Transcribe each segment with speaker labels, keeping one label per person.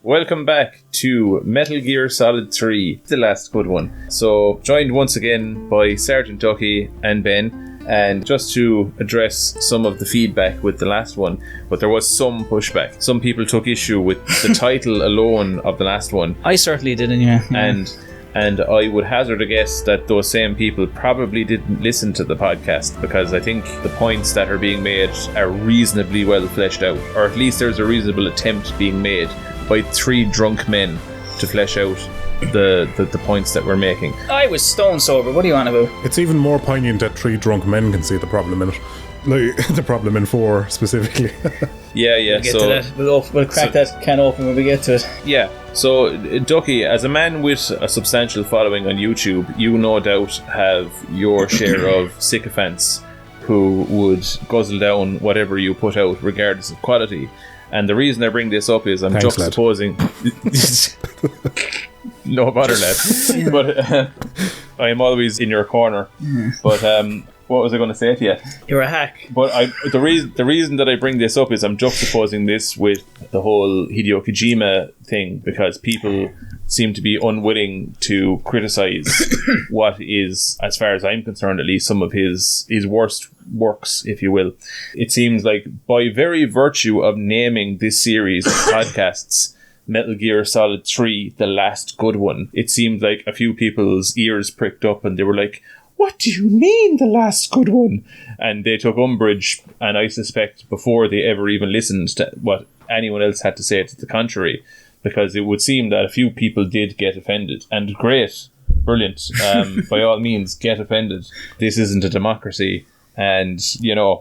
Speaker 1: Welcome back to Metal Gear Solid 3, the last good one. So, joined once again by Sergeant Ducky and Ben, and just to address some of the feedback with the last one, but there was some pushback. Some people took issue with the title alone of the last one.
Speaker 2: I certainly didn't, yeah.
Speaker 1: And I would hazard a guess that those same people probably didn't listen to the podcast, because I think the points that are being made are reasonably well fleshed out, or at least there's a reasonable attempt being made by three drunk men to flesh out the points that we're making.
Speaker 2: I was stone sober. What are you on about?
Speaker 3: It's even more poignant that three drunk men can see the problem in it. Like, the problem in 4 specifically.
Speaker 1: Yeah.
Speaker 2: We'll get to that. We'll crack that can open when we get to it.
Speaker 1: Yeah. So, Ducky, as a man with a substantial following on YouTube, you no doubt have your share of sycophants who would guzzle down whatever you put out, regardless of quality. And the reason I bring this up is I'm juxtaposing... No bother, lad. But I am always in your corner. But what was I going to say to you?
Speaker 2: You're a hack.
Speaker 1: But the reason that I bring this up is I'm juxtaposing this with the whole Hideo Kojima thing, because people seem to be unwilling to criticize what is, as far as I'm concerned at least, some of his worst works, if you will. It seems like by very virtue of naming this series of podcasts Metal Gear Solid 3, the last good one, it seemed like a few people's ears pricked up and they were like, what do you mean the last good one? And they took umbrage, and I suspect before they ever even listened to what anyone else had to say to the contrary, because it would seem that a few people did get offended. And great, brilliant, by all means, get offended. This isn't a democracy, and,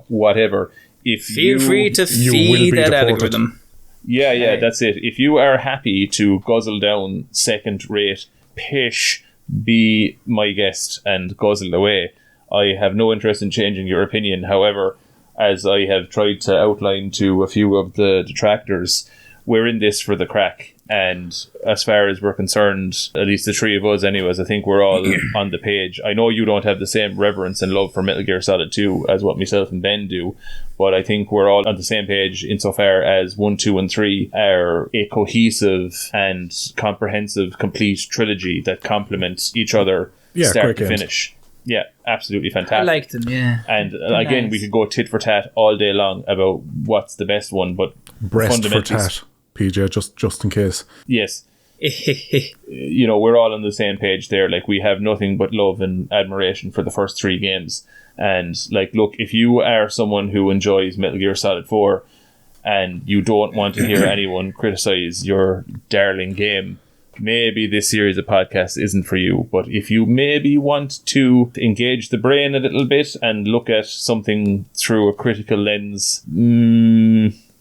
Speaker 1: whatever.
Speaker 2: Feel free to feed that algorithm.
Speaker 1: Yeah, that's it. If you are happy to guzzle down second-rate pish, be my guest and guzzle away. I have no interest in changing your opinion. However, as I have tried to outline to a few of the detractors, we're in this for the crack. And as far as we're concerned, at least the three of us anyways, I think we're all on the page. I know you don't have the same reverence and love for Metal Gear Solid 2 as what myself and Ben do, but I think we're all on the same page insofar as 1, 2 and 3 are a cohesive and comprehensive complete trilogy that complements each other start to finish. Yeah, absolutely fantastic.
Speaker 2: I liked them, yeah.
Speaker 1: And again, we could go tit for tat all day long about what's the best one, but
Speaker 3: breast for tat, PJ, just in case.
Speaker 1: Yes. We're all on the same page there. Like, we have nothing but love and admiration for the first 3 games. And, look, if you are someone who enjoys Metal Gear Solid 4 and you don't want to hear anyone criticize your darling game, maybe this series of podcasts isn't for you. But if you maybe want to engage the brain a little bit and look at something through a critical lens,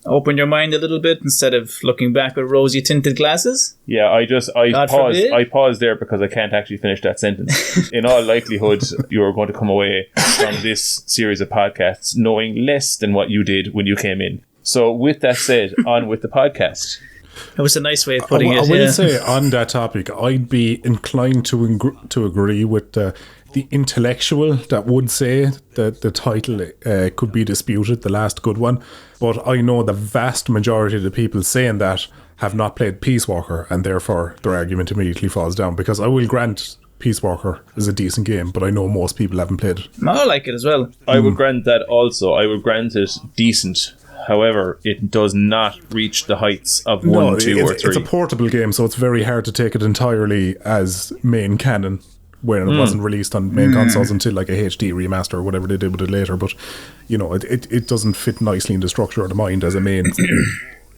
Speaker 2: open your mind a little bit instead of looking back with rosy tinted glasses.
Speaker 1: Yeah, I paused there because I can't actually finish that sentence. In all likelihood, you're going to come away from this series of podcasts knowing less than what you did when you came in. So with that said, on with the podcast.
Speaker 2: That was a nice way of putting it.
Speaker 3: I will say on that topic, I'd be inclined to agree with the intellectual that would say that the title could be disputed, the last good one. But I know the vast majority of the people saying that have not played Peace Walker, and therefore their argument immediately falls down, because I will grant Peace Walker is a decent game, but I know most people haven't played it.
Speaker 2: I like it as well.
Speaker 1: I would grant that also. I would grant it decent. However, it does not reach the heights of 1, 2 or 3.
Speaker 3: It's a portable game, so it's very hard to take it entirely as main canon when it wasn't released on main consoles until like a HD remaster or whatever they did with it later. But, it doesn't fit nicely in the structure of the mind as a main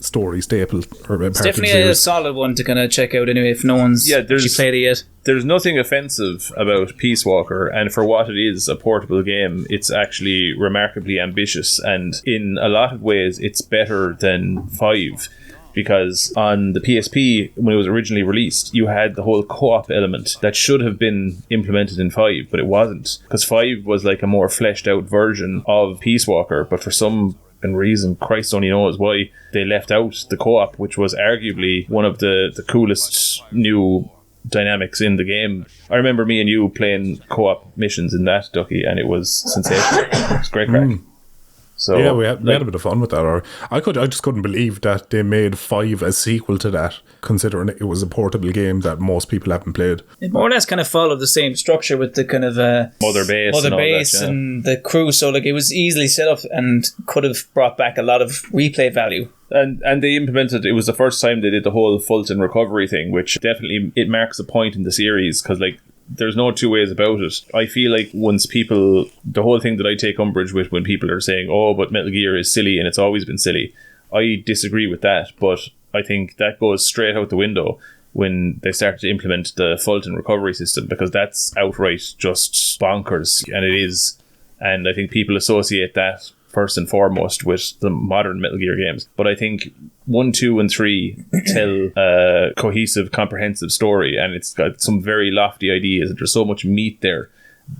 Speaker 3: story staple.
Speaker 2: It's definitely a solid one to kind of check out anyway if no one's actually played it yet.
Speaker 1: There's nothing offensive about Peace Walker, and for what it is, a portable game, it's actually remarkably ambitious, and in a lot of ways it's better than 5, because on the PSP, when it was originally released, you had the whole co-op element that should have been implemented in 5, but it wasn't, because 5 was like a more fleshed out version of Peace Walker, but for some reason, Christ only knows why, they left out the co-op, which was arguably one of the coolest new dynamics in the game. I remember me and you playing co-op missions in that, Ducky, and it was sensational. It was great crack. So
Speaker 3: yeah, we had a bit of fun with that. Or I just couldn't believe that they made 5 a sequel to that, considering it was a portable game that most people haven't played.
Speaker 2: It more or less kind of followed the same structure with the kind of
Speaker 1: Mother Base
Speaker 2: and the crew. So like it was easily set up and could have brought back a lot of replay value.
Speaker 1: And they implemented, it was the first time they did the whole Fulton recovery thing, which definitely, it marks a point in the series, because like there's no two ways about it. I feel like once people, the whole thing that I take umbrage with when people are saying, oh, but Metal Gear is silly and it's always been silly, I disagree with that, but I think that goes straight out the window when they started to implement the Fulton recovery system, because that's outright just bonkers, and it is. And I think people associate that first and foremost with the modern Metal Gear games. But I think 1, 2, and 3 tell a cohesive, comprehensive story, and it's got some very lofty ideas, and there's so much meat there.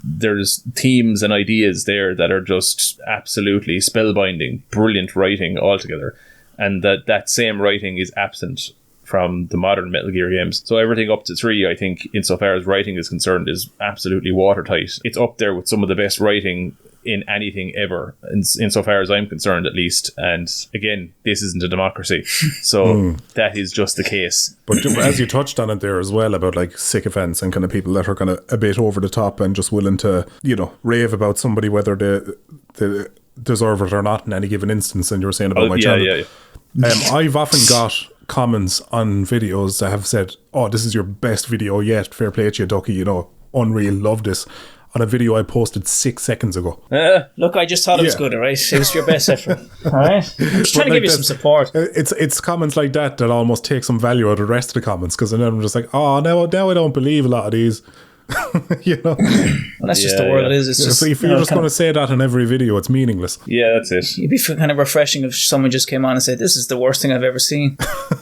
Speaker 1: There's themes and ideas there that are just absolutely spellbinding, brilliant writing altogether, and that same writing is absent from the modern Metal Gear games. So everything up to 3, I think, insofar as writing is concerned, is absolutely watertight. It's up there with some of the best writing in anything ever, insofar as I'm concerned, at least. And again, this isn't a democracy, so that is just the case.
Speaker 3: But as you touched on it there as well, about like sycophants and kind of people that are kind of a bit over the top and just willing to, you know, rave about somebody whether they deserve it or not in any given instance. And you were saying about my channel. I've often got comments on videos that have said, oh, this is your best video yet, fair play to you, Ducky, you know, unreal, love this, on a video I posted 6 seconds ago.
Speaker 2: Look, I just thought it was good, alright? It was your best effort, alright? I'm just trying to give you some support.
Speaker 3: It's comments like that almost take some value out of the rest of the comments, because then I'm just like, oh, now I don't believe a lot of these. You know,
Speaker 2: well, that's just the world it is. It's just,
Speaker 3: if you're just going to say that in every video, it's meaningless.
Speaker 1: Yeah, that's it.
Speaker 2: It'd be kind of refreshing if someone just came on and said, this is the worst thing I've ever seen.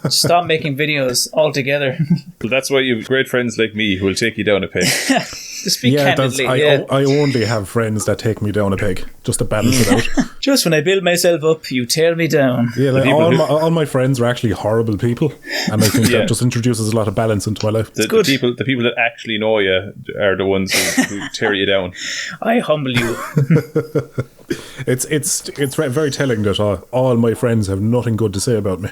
Speaker 2: Stop making videos altogether.
Speaker 1: Well, that's why you've great friends like me who will take you down a peg.
Speaker 2: To speak candidly,
Speaker 3: I only have friends that take me down a peg just to balance it out.
Speaker 2: Just when I build myself up, you tear me down.
Speaker 3: Yeah, like all my friends are actually horrible people, and I think that just introduces a lot of balance into my life.
Speaker 1: The people that actually know you are the ones who tear you down.
Speaker 2: I humble you.
Speaker 3: It's very telling that all my friends have nothing good to say about me.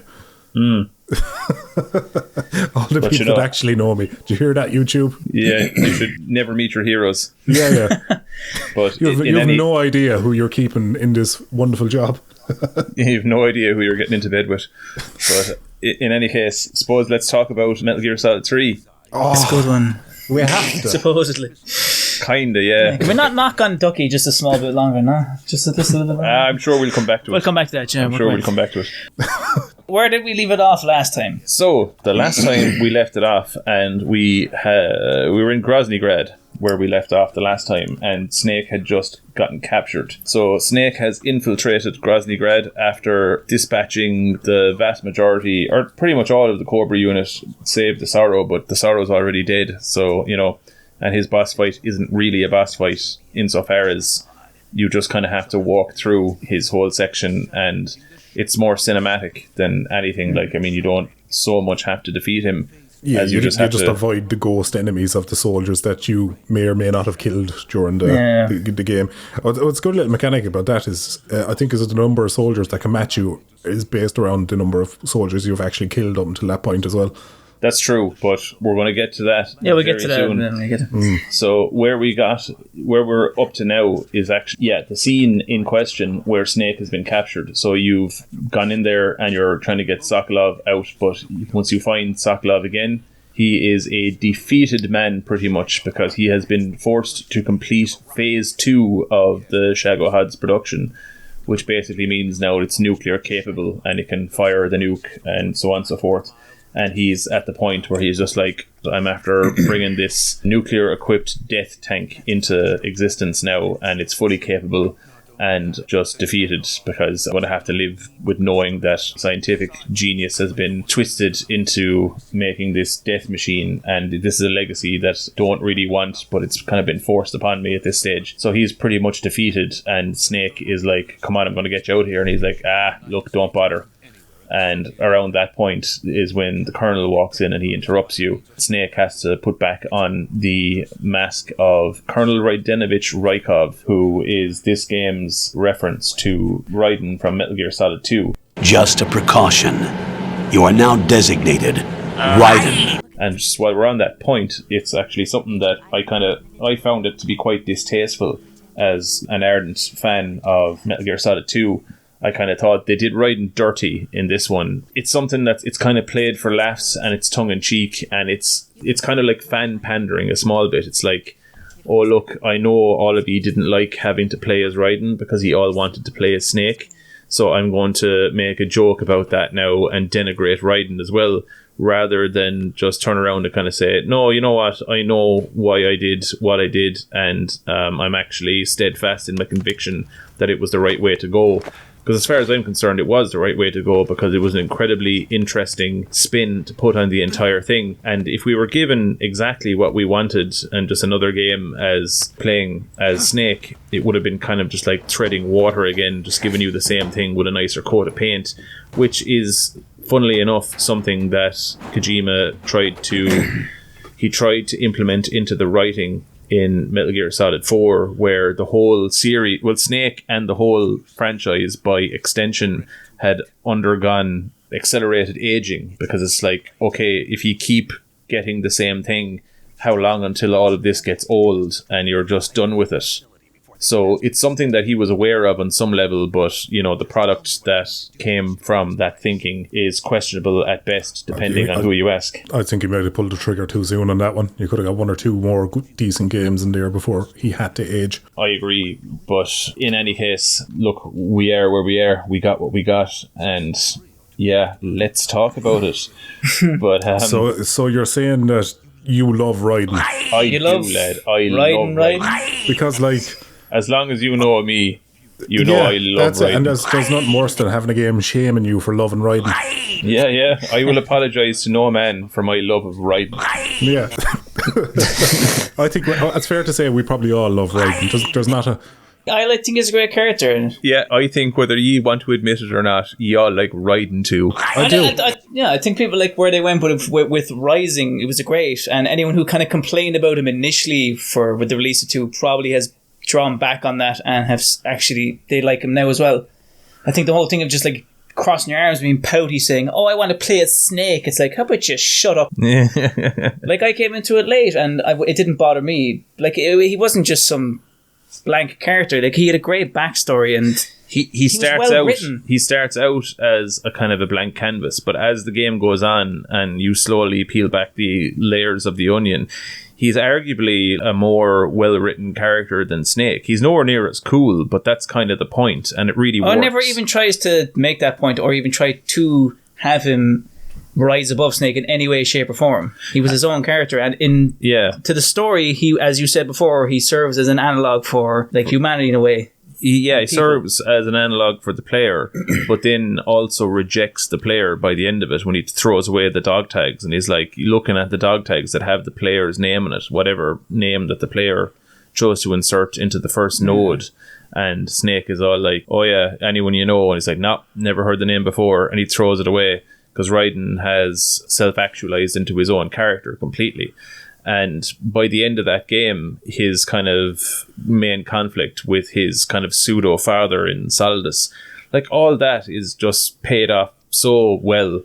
Speaker 3: All the people that actually know me. Did you hear that, YouTube?
Speaker 1: Yeah, you should never meet your heroes.
Speaker 3: Yeah.
Speaker 1: But
Speaker 3: you have no idea who you're keeping in this wonderful job.
Speaker 1: You have no idea who you're getting into bed with. But in any case, suppose let's talk about Metal Gear Solid 3.
Speaker 2: Oh, it's a good one.
Speaker 3: We have to.
Speaker 2: Supposedly.
Speaker 1: Kinda, yeah.
Speaker 2: Can we not knock on Ducky just a small bit longer, no? Just a little bit longer?
Speaker 1: I'm sure we'll come back to it.
Speaker 2: We'll come back to that, yeah.
Speaker 1: I'm sure we'll come back to it.
Speaker 2: Where did we leave it off last time?
Speaker 1: So, the last time we left it off, and we were in Grozny Grad, where we left off the last time, and Snake had just gotten captured. So Snake has infiltrated Grozny Grad after dispatching the vast majority, or pretty much all of the Cobra unit, save the Sorrow, but the Sorrow's already dead, so, you know, and his boss fight isn't really a boss fight insofar as you just kind of have to walk through his whole section, and it's more cinematic than anything. Like, I mean, you don't so much have to defeat him.
Speaker 3: Yeah, you just avoid the ghost enemies of the soldiers that you may or may not have killed during the game. What's a good little mechanic about that is, I think, is that the number of soldiers that can match you is based around the number of soldiers you've actually killed up until that point as well.
Speaker 1: That's true, but we're going to get to that.
Speaker 2: Yeah, we'll get to that soon. Then we get
Speaker 1: So where we're up to now is actually, the scene in question where Snake has been captured. So you've gone in there and you're trying to get Sokolov out, but once you find Sokolov again, he is a defeated man pretty much, because he has been forced to complete phase 2 of the Shagohod's production, which basically means now it's nuclear capable and it can fire the nuke and so on and so forth. And he's at the point where he's just like, I'm after bringing this nuclear-equipped death tank into existence now, and it's fully capable and just defeated, because I'm going to have to live with knowing that scientific genius has been twisted into making this death machine, and this is a legacy that I don't really want, but it's kind of been forced upon me at this stage. So he's pretty much defeated, and Snake is like, come on, I'm going to get you out of here. And he's like, look, don't bother. And around that point is when the Colonel walks in and he interrupts you. Snake has to put back on the mask of Colonel Raidenovich Rykov, who is this game's reference to Raiden from Metal Gear Solid 2.
Speaker 4: Just a precaution. You are now designated Raiden.
Speaker 1: And just while we're on that point, it's actually something that I found it to be quite distasteful as an ardent fan of Metal Gear Solid 2. I kind of thought they did Raiden dirty in this one. It's something that it's kind of played for laughs and it's tongue-in-cheek, and it's kind of like fan pandering a small bit. It's like, oh look, I know all of you didn't like having to play as Raiden because you all wanted to play as Snake, so I'm going to make a joke about that now and denigrate Raiden as well, rather than just turn around and kind of say, no, you know what, I know why I did what I did, and I'm actually steadfast in my conviction that it was the right way to go. Because as far as I'm concerned, it was the right way to go, because it was an incredibly interesting spin to put on the entire thing. And if we were given exactly what we wanted and just another game as playing as Snake, it would have been kind of just like treading water again, just giving you the same thing with a nicer coat of paint, which is, funnily enough, something that Kojima tried to implement into the writing in Metal Gear Solid 4, where the whole series, well, Snake and the whole franchise by extension had undergone accelerated aging, because it's like, okay, if you keep getting the same thing, how long until all of this gets old and you're just done with it? So it's something that he was aware of on some level, but, you know, the product that came from that thinking is questionable at best, depending on who you ask.
Speaker 3: I think he might have pulled the trigger too soon on that one. You could have got one or two more good, decent games in there before he had to age.
Speaker 1: I agree, but in any case, look, we are where we are. We got what we got, and yeah, let's talk about it. But
Speaker 3: so you're saying that you love Raiden?
Speaker 1: I love Raiden.
Speaker 3: Because, like,
Speaker 1: as long as you know me, you know I love Raiden.
Speaker 3: And there's nothing worse than having a game shaming you for loving Raiden.
Speaker 1: Yeah. I will apologise to no man for my love of Raiden.
Speaker 3: Yeah. I think it's fair to say we probably all love Raiden. There's not a...
Speaker 2: I think he's a great character.
Speaker 1: Yeah, I think whether you want to admit it or not, you all like Raiden too.
Speaker 3: I do.
Speaker 2: I think people like where they went, but with Rising, it was great. And anyone who kind of complained about him initially with the release of 2 probably has drawn back on that and have actually, they like him now as well. I think the whole thing of just like crossing your arms, being pouty, saying, oh, I want to play as Snake. It's like, how about you shut up? Like, I came into it late and it didn't bother me. Like, he wasn't just some blank character. Like, he had a great backstory, and he starts out as a kind of a blank canvas, but as the game goes on and you slowly peel back the layers of the onion, he's arguably a more well-written character than Snake. He's nowhere near as cool, but that's kind of the point, and it really works. Never even tries to make that point or even try to have him rise above Snake in any way, shape or form. He was his own character, and to the story, he, as you said before, he serves as an analog for like humanity in a way.
Speaker 1: He serves as an analog for the player, but then also rejects the player by the end of it when he throws away the dog tags, and he's like looking at the dog tags that have the player's name in it, whatever name that the player chose to insert into the first node. And Snake is all like, oh yeah, anyone you know? And he's like, no, never heard the name before, and he throws it away because Raiden has self-actualized into his own character completely. And by the end of that game, his kind of main conflict with his kind of pseudo-father in Solidus, like all that is just paid off so well.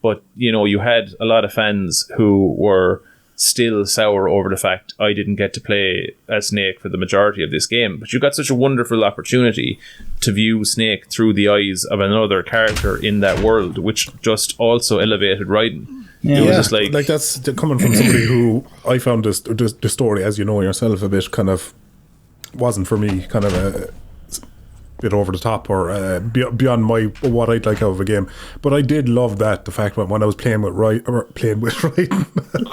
Speaker 1: But, you know, you had a lot of fans who were still sour over the fact I didn't get to play as Snake for the majority of this game. But you got such a wonderful opportunity to view Snake through the eyes of another character in that world, which just also elevated Raiden.
Speaker 2: Yeah.
Speaker 1: It was just like
Speaker 3: that's coming from somebody who I found the story, as you know yourself, a bit kind of wasn't for me, kind of a bit over the top or beyond what I'd like out of a game. But I did love the fact that when I was playing with Raiden,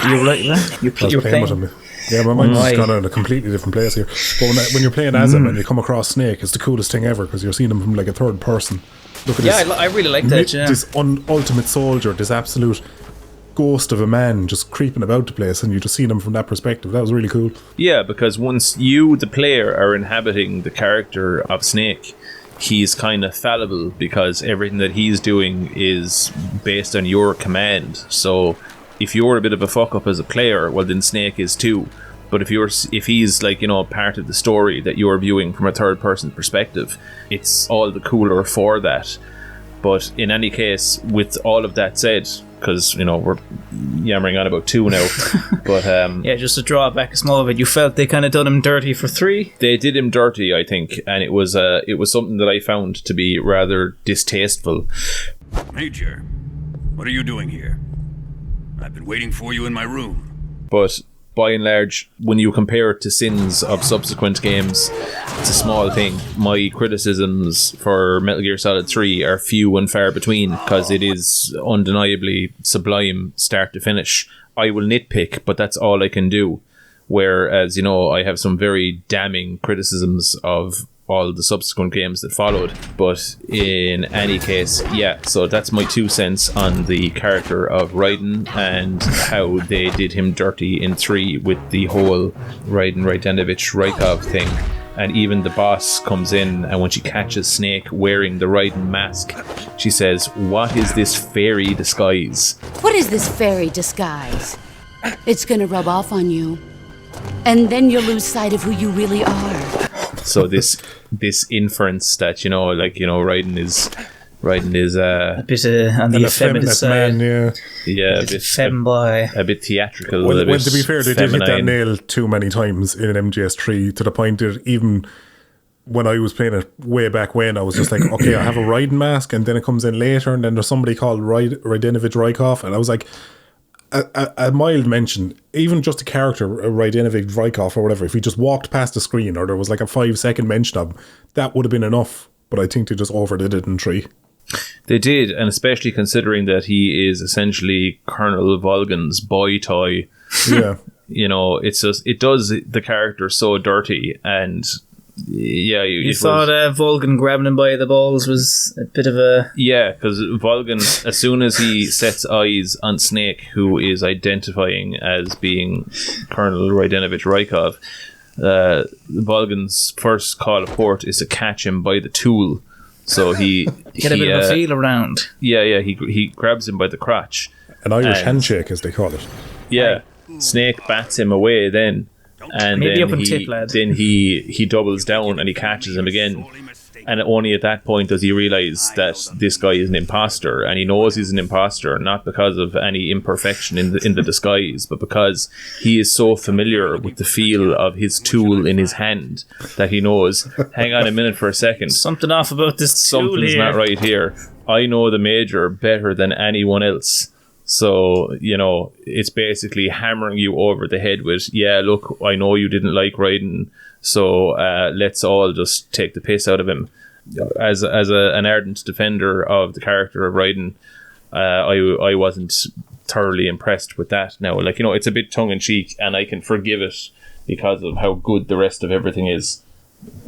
Speaker 2: You're right, man. You're playing
Speaker 3: with him. Yeah, my mind's just gone in a completely different place here. But when you're playing as him and you come across Snake, it's the coolest thing ever because you're seeing him from like a third person. Look at this.
Speaker 2: I really like that.
Speaker 3: This ultimate soldier, this absolute ghost of a man just creeping about the place, and you just see them from that perspective. That was really cool.
Speaker 1: Yeah, because once you, the player, are inhabiting the character of Snake, he's kind of fallible because everything that he's doing is based on your command. So if you're a bit of a fuck up as a player, well then Snake is too. But if he's like, you know, part of the story that you're viewing from a third person perspective, it's all the cooler for that. But in any case, with all of that said, because, you know, we're yammering on about 2 now, but
Speaker 2: yeah, just to draw back a small bit, you felt they kind of done him dirty for 3?
Speaker 1: They did him dirty, I think, and it was something that I found to be rather distasteful.
Speaker 5: Major, what are you doing here? I've been waiting for you in my room.
Speaker 1: But by and large, when you compare it to sins of subsequent games, it's a small thing. My criticisms for Metal Gear Solid 3 are few and far between, because it is undeniably sublime start to finish. I will nitpick, but that's all I can do. Whereas, you know, I have some very damning criticisms of all the subsequent games that followed. But in any case, yeah, so that's my 2 cents on the character of Raiden and how they did him dirty in 3 with the whole Raiden Raidenovich Rykov thing. And even the boss comes in, and when she catches Snake wearing the Raiden mask, she says, "What is this fairy disguise?"
Speaker 6: What is this fairy disguise? It's gonna rub off on you, and then you'll lose sight of who you really are.
Speaker 1: So this inference that, you know, like, you know, Raiden is
Speaker 2: a bit on the effeminate side.
Speaker 3: Man,
Speaker 1: yeah,
Speaker 2: a bit femboy,
Speaker 1: a bit theatrical.
Speaker 3: Well, to be fair, they did hit that
Speaker 1: feminine.
Speaker 3: nail too many times in MGS3 to the point that even when I was playing it way back when, I was just like, okay, I have a Raiden mask, and then it comes in later, and then there's somebody called Raidenovich Rykov, and I was like, a mild mention, even just a character, Raidenovich Rykov or whatever, if he just walked past the screen or there was like a 5-second mention of him, that would have been enough. But I think they just overdid it in 3.
Speaker 1: They did, and especially considering that he is essentially Colonel Volgin's boy toy.
Speaker 3: Yeah.
Speaker 1: You know, it does the character so dirty, and yeah,
Speaker 2: you thought Volgin grabbing him by the balls was a bit of a...
Speaker 1: Yeah, because Volgin, as soon as he sets eyes on Snake, who is identifying as being Colonel Raidenovich Rykov, Volgin's first call of port is to catch him by the tool. So he
Speaker 2: get a bit of a feel around.
Speaker 1: Yeah, he grabs him by the crotch.
Speaker 3: An Irish handshake, as they call it.
Speaker 1: Yeah, Snake bats him away then. And
Speaker 2: maybe
Speaker 1: then
Speaker 2: up in tip, lad.
Speaker 1: Then he doubles down and he catches him again. And only at that point does he realise that this guy is an imposter, and he knows he's an imposter not because of any imperfection in the disguise, but because he is so familiar with the feel of his tool in his hand that he knows, hang on a minute for a second,
Speaker 2: something off about this tool
Speaker 1: something's
Speaker 2: here.
Speaker 1: not right here. I know the Major better than anyone else. So, you know, it's basically hammering you over the head with, yeah, look, I know you didn't like Raiden, so let's all just take the piss out of him. As an ardent defender of the character of Raiden, I wasn't thoroughly impressed with that. Now, like, you know, it's a bit tongue-in-cheek, and I can forgive it because of how good the rest of everything is.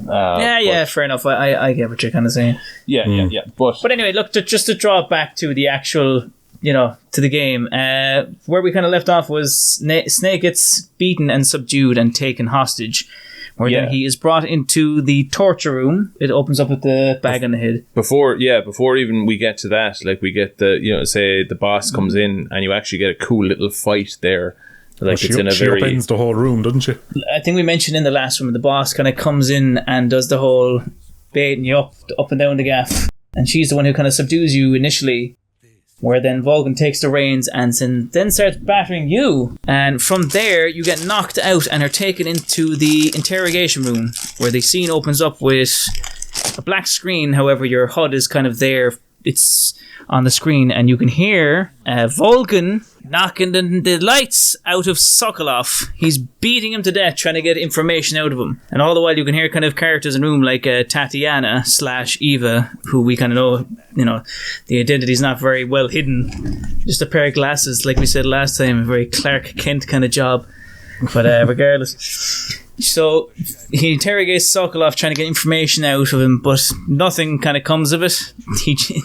Speaker 2: Yeah, fair enough. I get what you're kind of saying.
Speaker 1: Yeah. But
Speaker 2: anyway, look, just to draw it back to the actual... you know, to the game. Where we kind of left off was Snake gets beaten and subdued and taken hostage, where then he is brought into the torture room. It opens up with the bag on the head.
Speaker 1: Before even we get to that, like, we get the, you know, say the boss comes in and you actually get a cool little fight there. Like,
Speaker 3: she upends the whole room, doesn't she?
Speaker 2: I think we mentioned in the last one, the boss kind of comes in and does the whole baiting you up and down the gaff, and she's the one who kind of subdues you initially, where then Volgin takes the reins and then starts battering you. And from there, you get knocked out and are taken into the interrogation room, where the scene opens up with a black screen. However, your HUD is kind of there. It's on the screen, and you can hear Volgin knocking the lights out of Sokolov. He's beating him to death, trying to get information out of him. And all the while, you can hear kind of characters in the room like Tatiana / Eva, who we kind of know, you know, the identity's not very well hidden. Just a pair of glasses, like we said last time, a very Clark Kent kind of job. But regardless. So he interrogates Sokolov, trying to get information out of him, but nothing kind of comes of it.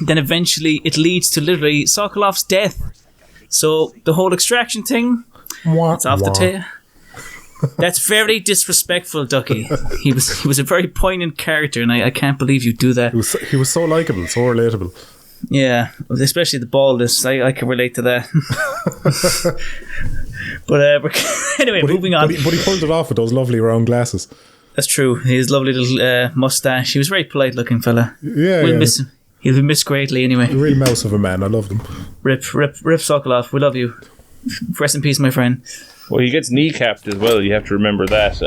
Speaker 2: Then eventually it leads to literally Sokolov's death. So the whole extraction thing, it's off the table. That's very disrespectful, Ducky. He was a very poignant character, and I can't believe you do that.
Speaker 3: He was so likeable, so relatable.
Speaker 2: Yeah, especially the baldness. I can relate to that. But anyway, moving on.
Speaker 3: But he pulled it off with those lovely round glasses.
Speaker 2: That's true. His lovely little mustache. He was a very polite looking fella.
Speaker 3: Yeah,
Speaker 2: We'll miss him. He'll be missed greatly anyway.
Speaker 3: A real mouse of a man. I loved him.
Speaker 2: Rip Sokolov. We love you. Rest in peace, my friend.
Speaker 1: Well, he gets kneecapped as well. You have to remember that.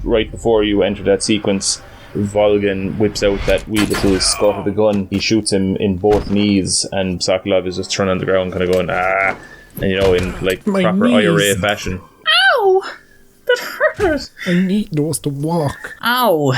Speaker 1: Right before you enter that sequence, Volgin whips out that wee little scut of the gun. He shoots him in both knees, and Sokolov is just thrown on the ground, kind of going, ah, and in like
Speaker 3: My
Speaker 1: proper
Speaker 3: knees.
Speaker 1: IRA fashion.
Speaker 2: Ow! That hurt.
Speaker 3: I need those to walk.
Speaker 2: Ow!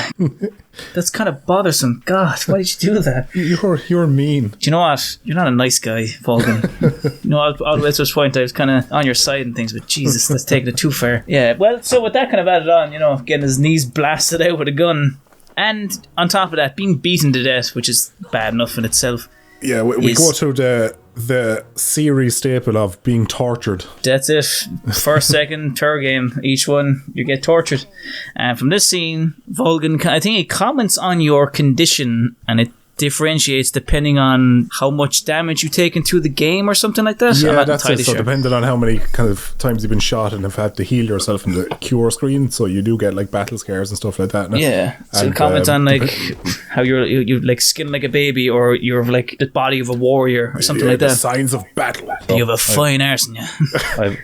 Speaker 2: That's kind of bothersome. God, why did you do that?
Speaker 3: You're mean.
Speaker 2: Do you know what? You're not a nice guy, Volgin. You know, I'll at this point I was kind of on your side and things, but Jesus, that's taking it too far. Yeah, well, so with that kind of added on, getting his knees blasted out with a gun, and on top of that, being beaten to death, which is bad enough in itself.
Speaker 3: Yeah, we go to the series staple of being tortured.
Speaker 2: That's it. First, second, third game, each one, you get tortured. And from this scene, Volgin, I think he comments on your condition, and it differentiates depending on how much damage you take into the game or something like that.
Speaker 3: Yeah, that's it. So depending on how many kind of times you've been shot and have had to heal yourself in the cure screen, so you do get like battle scars and stuff like that.
Speaker 2: Yeah, so comment on like how you like skin like a baby, or you're like the body of a warrior or something like that.
Speaker 3: Signs of battle.
Speaker 2: You have a fine arse in you.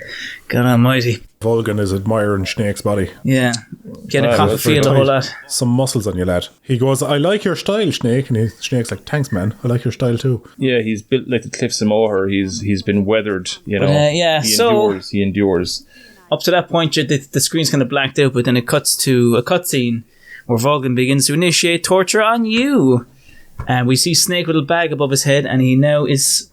Speaker 2: God almighty.
Speaker 3: Volgin is admiring Snake's body.
Speaker 2: Yeah, get a cop feel a whole lot.
Speaker 3: Some muscles on you, lad. He goes, I like your style, Snake. And Snake's like, thanks, man. I like your style too.
Speaker 1: Yeah, he's built like the cliffs of Moher. He's been weathered,
Speaker 2: yeah,
Speaker 1: He endures.
Speaker 2: Up to that point, the screen's kind of blacked out, but then it cuts to a cutscene where Volgin begins to initiate torture on you. And we see Snake with a bag above his head, and he now is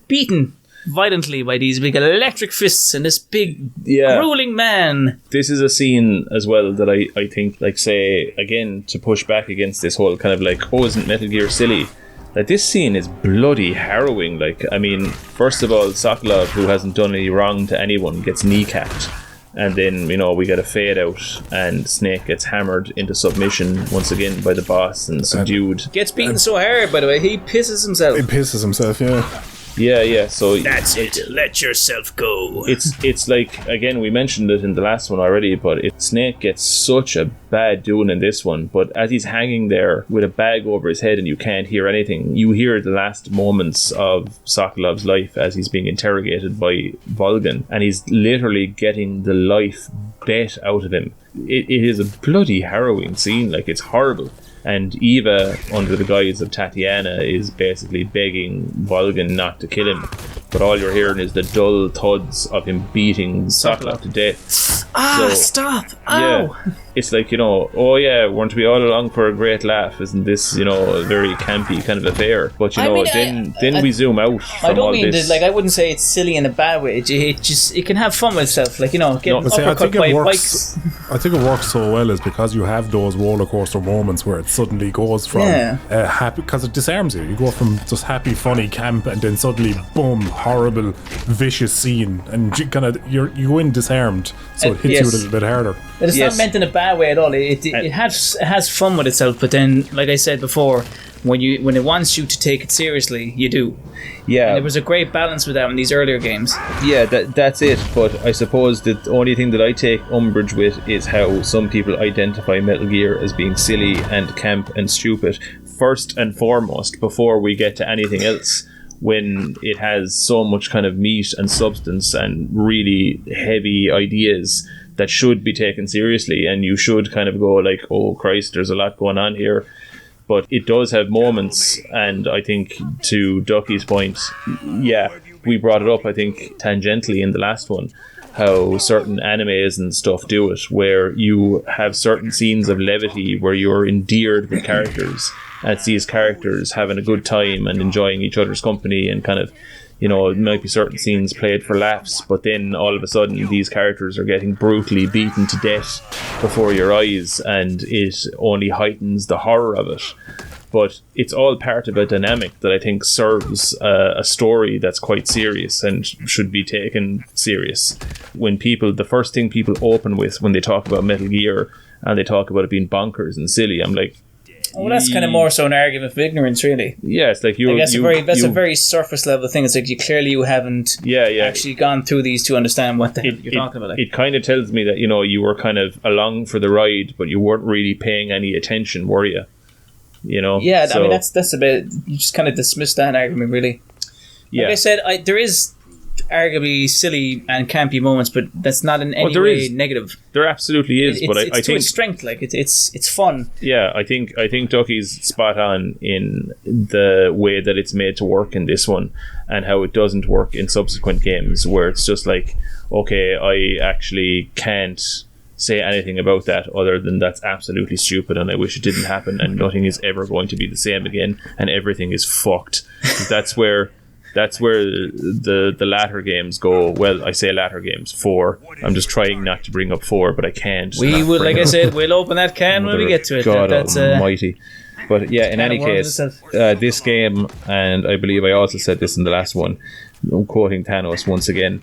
Speaker 2: beaten violently by these big electric fists and this big grueling man.
Speaker 1: This is a scene as well that I think, like, say, again, to push back against this whole kind of like, isn't Metal Gear silly? Like, this scene is bloody harrowing. Like, I mean, first of all, Sokolov, who hasn't done any wrong to anyone, gets kneecapped. And then, we get a fade out, and Snake gets hammered into submission once again by the boss and subdued.
Speaker 2: Gets beaten so hard, by the way, he pisses himself.
Speaker 3: Yeah.
Speaker 1: Yeah, so
Speaker 2: that's it. Let yourself go.
Speaker 1: It's like, again, we mentioned it in the last one already, but Snake gets such a bad doing in this one. But as he's hanging there with a bag over his head and you can't hear anything, you hear the last moments of Sokolov's life as he's being interrogated by Volgin, and he's literally getting the life bet out of him. It is a bloody harrowing scene. Like, it's horrible. And Eva, under the guise of Tatiana, is basically begging Volgin not to kill him. But all you're hearing is the dull thuds of him beating Sokolov to death.
Speaker 2: Stop! Ow!
Speaker 1: Yeah, it's like, weren't we all along for a great laugh? Isn't this, a very campy kind of affair? But, then we zoom out from
Speaker 2: I don't
Speaker 1: all
Speaker 2: mean
Speaker 1: this.
Speaker 2: I wouldn't say it's silly in a bad way. It can have fun with itself. Like, getting uppercut by bikes.
Speaker 3: I think it works so well is because you have those roller coaster moments where it suddenly goes from happy, because it disarms you. You go from just happy, funny camp, and then suddenly, boom, horrible, vicious scene, and you go in disarmed, so it hits you a little bit harder.
Speaker 2: But it's not meant in a bad way at all. It has fun with itself, but then, like I said before, when it wants you to take it seriously, you do. Yeah, and there was a great balance with that in these earlier games.
Speaker 1: Yeah, that's it. But I suppose the only thing that I take umbrage with is how some people identify Metal Gear as being silly and camp and stupid first and foremost before we get to anything else, when it has so much kind of meat and substance and really heavy ideas that should be taken seriously, and you should kind of go like, oh Christ, there's a lot going on here. But it does have moments, and I think, to Ducky's point, we brought it up, I think, tangentially in the last one, how certain animes and stuff do it, where you have certain scenes of levity where you're endeared with characters, and it's these characters having a good time and enjoying each other's company, and kind of, it might be certain scenes played for laughs, but then all of a sudden these characters are getting brutally beaten to death before your eyes, and it only heightens the horror of it. But it's all part of a dynamic that I think serves a story that's quite serious and should be taken serious. When people, the first thing people open with when they talk about Metal Gear and they talk about it being bonkers and silly, I'm like,
Speaker 2: well, that's kind of more so an argument of ignorance, really.
Speaker 1: yeah, it's like
Speaker 2: that's a very surface level thing. It's like you haven't actually gone through these to understand what the hell you're talking about. Like.
Speaker 1: It kind of tells me that, you know, you were kind of along for the ride, but you weren't really paying any attention, were you? You know?
Speaker 2: Yeah, so, I mean, that's a bit, you just kind of dismiss that argument, really.
Speaker 1: Yeah.
Speaker 2: Like I said, there is arguably silly and campy moments, but that's not in any way negative.
Speaker 1: There absolutely is, but I
Speaker 2: think to its strength, like it's fun.
Speaker 1: Yeah, I think Ducky's spot on in the way that it's made to work in this one, and how it doesn't work in subsequent games, where it's just like, okay, I actually can't say anything about that other than that's absolutely stupid and I wish it didn't happen and nothing is ever going to be the same again and everything is fucked. That's where the latter games go. Well, I say latter games, 4. I'm just trying not to bring up 4, but I can't.
Speaker 2: We will, like I said, we'll open that can when we get to it.
Speaker 1: God almighty. But yeah, in any case, this game, and I believe I also said this in the last one, I'm quoting Thanos once again,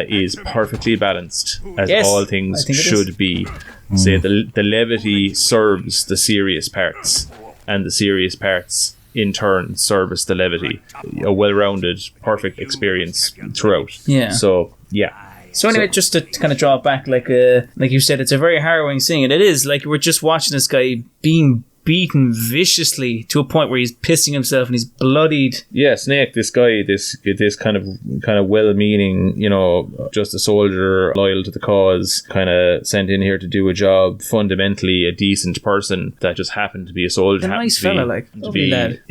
Speaker 1: is perfectly balanced, as all things should be. Say the levity serves the serious parts, and the serious parts in turn service the levity. A well-rounded, perfect experience throughout.
Speaker 2: Yeah.
Speaker 1: So yeah.
Speaker 2: So anyway, just to kind of draw it back, like you said, it's a very harrowing scene, and it is like we're just watching this guy being beaten viciously to a point where he's pissing himself and he's bloodied.
Speaker 1: Yeah, Snake, this guy, this kind of well-meaning, you know, just a soldier, loyal to the cause, kind of sent in here to do a job, fundamentally a decent person that just happened to be a soldier.
Speaker 2: A nice fella, like, lovely lad.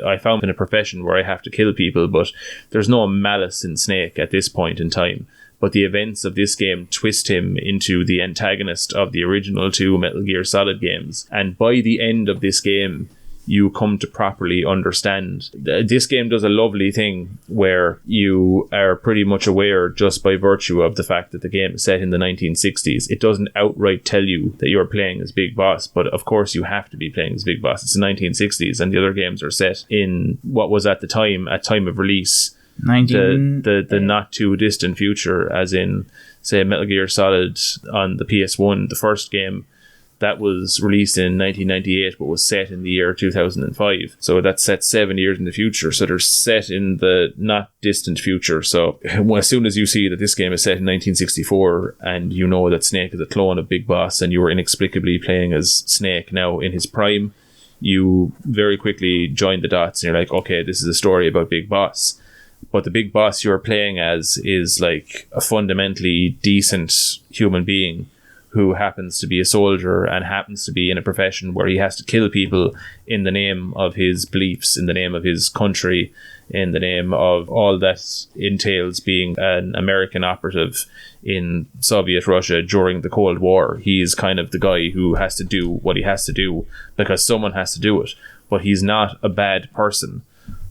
Speaker 1: I found in a profession where I have to kill people, but there's no malice in Snake at this point in time. But the events of this game twist him into the antagonist of the original 2 Metal Gear Solid games. And by the end of this game, you come to properly understand. This game does a lovely thing where you are pretty much aware, just by virtue of the fact that the game is set in the 1960s. It doesn't outright tell you that you're playing as Big Boss, but of course you have to be playing as Big Boss. It's the 1960s, and the other games are set in what was at time of release, the not too distant future, as in, say, Metal Gear Solid on the PS1, the first game that was released in 1998 but was set in the year 2005. So that's set 7 years in the future. So they're set in the not distant future. So as soon as you see that this game is set in 1964 and you know that Snake is a clone of Big Boss and you were inexplicably playing as Snake now in his prime, you very quickly join the dots and you're like, okay, this is a story about Big Boss. But the Big Boss you're playing as is like a fundamentally decent human being who happens to be a soldier and happens to be in a profession where he has to kill people in the name of his beliefs, in the name of his country, in the name of all that entails being an American operative in Soviet Russia during the Cold War. He's kind of the guy who has to do what he has to do because someone has to do it. But he's not a bad person.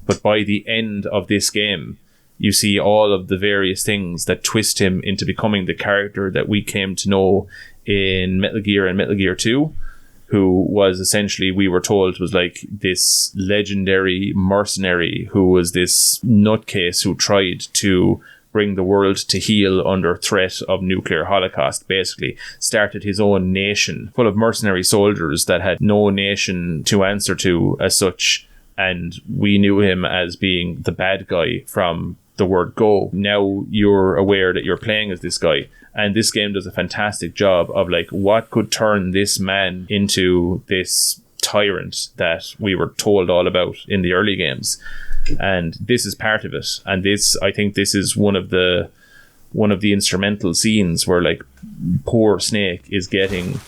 Speaker 1: But by the end of this game, you see all of the various things that twist him into becoming the character that we came to know in Metal Gear and Metal Gear 2, who was essentially, we were told, was like this legendary mercenary who was this nutcase who tried to bring the world to heel under threat of nuclear holocaust, basically. Started his own nation full of mercenary soldiers that had no nation to answer to as such. And we knew him as being the bad guy from the word go. Now you're aware that you're playing as this guy. And this game does a fantastic job of like, what could turn this man into this tyrant that we were told all about in the early games. And this is part of it. And this, I think this is one of the instrumental scenes where like poor Snake is getting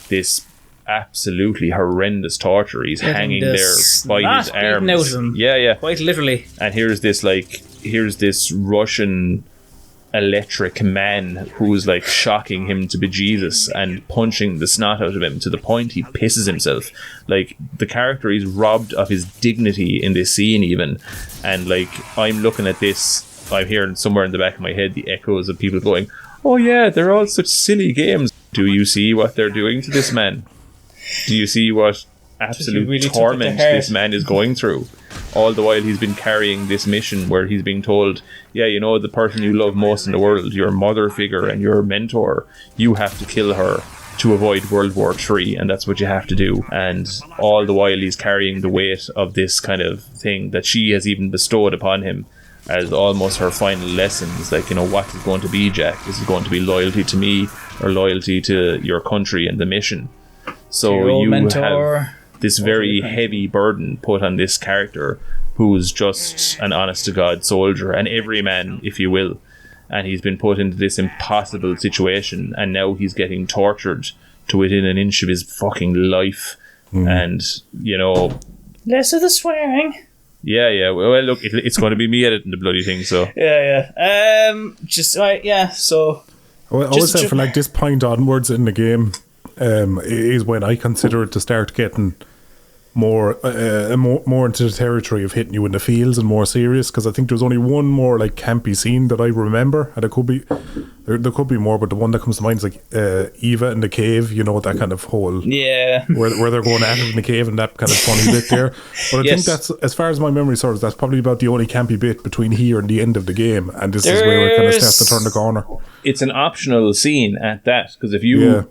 Speaker 1: this absolutely horrendous torture. He's hanging there by his arms.
Speaker 2: Out of him.
Speaker 1: Yeah.
Speaker 2: Quite literally.
Speaker 1: And here's this Russian electric man who's like shocking him to bejesus and punching the snot out of him to the point he pisses himself. Like, the character is robbed of his dignity in this scene even. And like, I'm looking at this, I'm hearing somewhere in the back of my head the echoes of people going, oh yeah, they're all such silly games. Do you see what they're doing to this man? Do you see what absolute
Speaker 2: really took it to
Speaker 1: torment
Speaker 2: heart.
Speaker 1: this man is going through. All the while he's been carrying this mission where he's being told, yeah, you know, the person you love most in the world, your mother figure and your mentor, you have to kill her to avoid World War III, and that's what you have to do. And all the while he's carrying the weight of this kind of thing that she has even bestowed upon him as almost her final lessons. Like, you know, what is going to be, Jack? Is it going to be loyalty to me or loyalty to your country and the mission? So you have this very heavy burden put on this character who's just an honest-to-God soldier, an everyman, if you will. And he's been put into this impossible situation, and now he's getting tortured to within an inch of his fucking life. And, you know...
Speaker 2: Less of the swearing.
Speaker 1: Yeah. Well, look, it's going to be me editing the bloody thing, so...
Speaker 2: Yeah. So...
Speaker 3: Well, I would say for like this point onwards in the game is when I consider it to start getting more into the territory of hitting you in the fields and more serious, because I think there's only one more like campy scene that I remember, and there could be more, but the one that comes to mind is like Eva in the cave, you know, that kind of whole where they're going at it in the cave, and that kind of funny bit there. But I think that's, as far as my memory serves, that's probably about the only campy bit between here and the end of the game, and this is where it kind of starts to turn the corner.
Speaker 1: It's an optional scene at that, because if you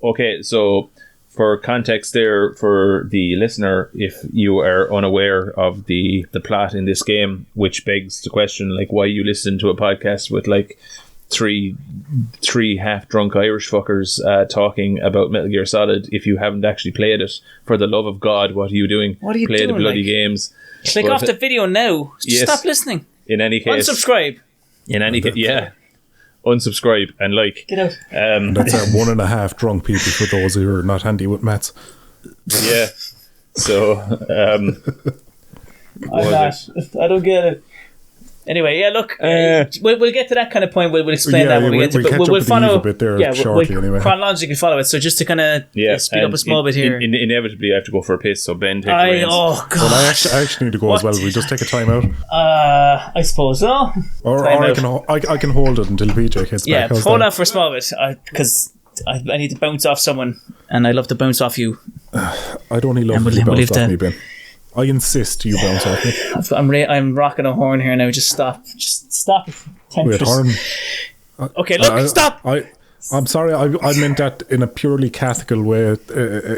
Speaker 1: okay, so for context there for the listener, if you are unaware of the plot in this game, which begs the question, like, why you listen to a podcast with like three half-drunk Irish fuckers talking about Metal Gear Solid if you haven't actually played it. For the love of God, what are you doing?
Speaker 2: What are you
Speaker 1: Play
Speaker 2: doing?
Speaker 1: the bloody games.
Speaker 2: Click off the video now. Stop listening.
Speaker 1: In any case,
Speaker 2: unsubscribe.
Speaker 1: In any case, unsubscribe and like.
Speaker 2: Get out.
Speaker 3: That's our 1.5 drunk people for those who are not handy with maths.
Speaker 1: Yeah. So,
Speaker 2: I'm not. I don't get it. Anyway, look, we'll get to that kind of point. We'll explain that when we get to it. We'll follow
Speaker 3: a bit there shortly anyway.
Speaker 2: Chronologically follow it. So just to kind of speed up a small bit here.
Speaker 1: Inevitably, I have to go for a piss, so Ben, take the reins.
Speaker 2: Oh, God.
Speaker 3: Well, I actually need to go as well. We just take a time out.
Speaker 2: I suppose so.
Speaker 3: Or I can hold it until PJ gets back.
Speaker 2: Yeah, hold on for a small bit, because I need to bounce off someone, and I love to bounce off you.
Speaker 3: I'd only love to bounce off me, Ben. I insist you bounce off me.
Speaker 2: I'm rocking a horn here now. Just stop.
Speaker 3: Wait, horn.
Speaker 2: Okay, look, stop.
Speaker 3: I'm sorry. I meant that in a purely Catholic way,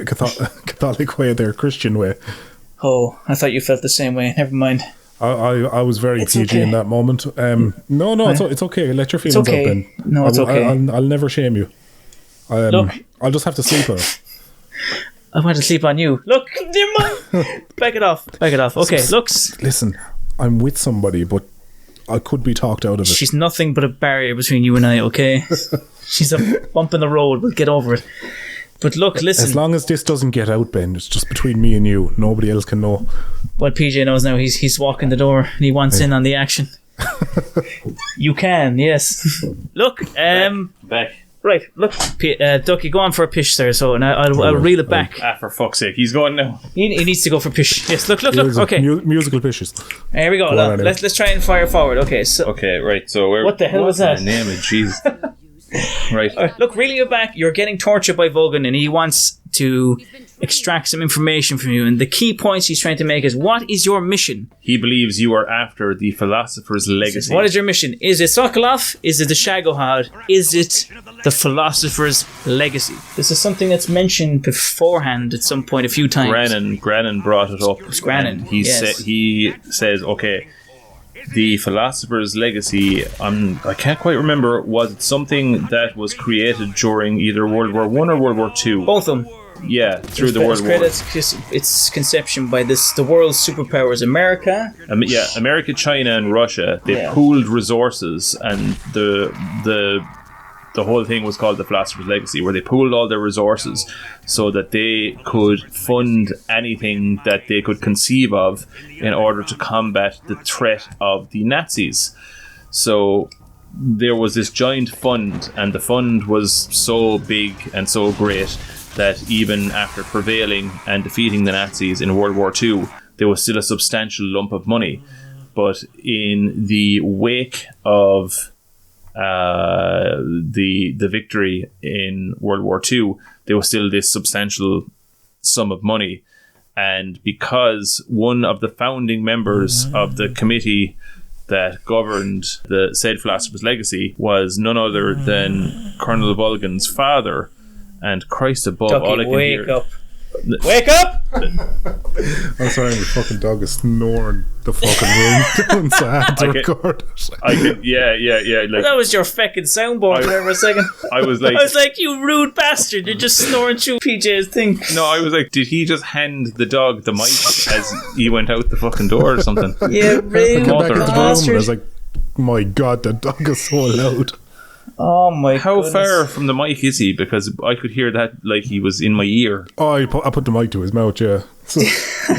Speaker 3: Catholic way, there, Christian way.
Speaker 2: Oh, I thought you felt the same way. Never mind.
Speaker 3: I was very PG in that moment. No, it's okay. Let your feelings out, Ben.
Speaker 2: No, it's okay.
Speaker 3: I'll never shame you.
Speaker 2: Look,
Speaker 3: I'll just have to sleep on it.
Speaker 2: I want to sleep on you. Look, never mind. Back it off. Okay, looks.
Speaker 3: Listen, I'm with somebody, but I could be talked out of it.
Speaker 2: She's nothing but a barrier between you and I, okay? She's a bump in the road. We'll get over it. But look, listen.
Speaker 3: As long as this doesn't get out, Ben, it's just between me and you. Nobody else can know.
Speaker 2: Well, PJ knows now. He's walking the door and he wants in on the action. You can, yes. Look,
Speaker 1: back.
Speaker 2: Right, look, Ducky, go on for a pish there, so and I'll reel it back.
Speaker 1: For fuck's sake, he's going now.
Speaker 2: He needs to go for pish. Yes, look, okay.
Speaker 3: Musical pishes.
Speaker 2: Here we go. Let's try and fire forward. Okay,
Speaker 1: right. So
Speaker 2: what the hell was that?
Speaker 1: The name of Jesus. Right.
Speaker 2: Look, reeling it back. You're getting tortured by Volgin, and he wants to extract some information from you. And the key points he's trying to make is: what is your mission?
Speaker 1: He believes you are after the philosopher's legacy.
Speaker 2: What is your mission? Is it Sokolov? Is it the Shagohod? Is it the philosopher's legacy? This is something that's mentioned beforehand at some point a few times.
Speaker 1: Grannon brought it up.
Speaker 2: It's Grannon.
Speaker 1: He says, okay, the philosopher's legacy, I can't quite remember, was it something that was created during either World War I or World War II?
Speaker 2: Both of them.
Speaker 1: Yeah, through the World War.
Speaker 2: Its conception by the world's superpowers, America.
Speaker 1: America, China, and Russia. They pooled resources, and the whole thing was called the Philosopher's Legacy, where they pooled all their resources so that they could fund anything that they could conceive of in order to combat the threat of the Nazis. So there was this giant fund, and the fund was so big and so great that even after prevailing and defeating the Nazis in World War II, there was still a substantial lump of money. But in the wake of the victory in World War II, there was still this substantial sum of money, And because one of the founding members of the committee that governed the said philosopher's legacy was none other than Colonel Volgin's father, and Christ above,
Speaker 2: Ducky,
Speaker 1: all I can
Speaker 2: wake
Speaker 1: hear...
Speaker 2: up. Wake up!
Speaker 3: I'm sorry, my fucking dog is snoring the fucking room down, so I had to record it.
Speaker 1: I can, yeah. Like,
Speaker 2: That was your fucking soundboard there for a second.
Speaker 1: I was like,
Speaker 2: you rude bastard, you're just snoring through PJ's thing.
Speaker 1: no, I was like, did he just hand the dog the mic as he went out the fucking door or something?
Speaker 2: Yeah, rude
Speaker 3: Come back into the room and I
Speaker 2: bastard.
Speaker 3: was like, my God, the dog is so loud.
Speaker 2: Oh my
Speaker 1: How
Speaker 2: goodness.
Speaker 1: far from the mic is he? Because I could hear that like he was in my ear.
Speaker 3: Oh, I put the mic to his mouth, yeah. So,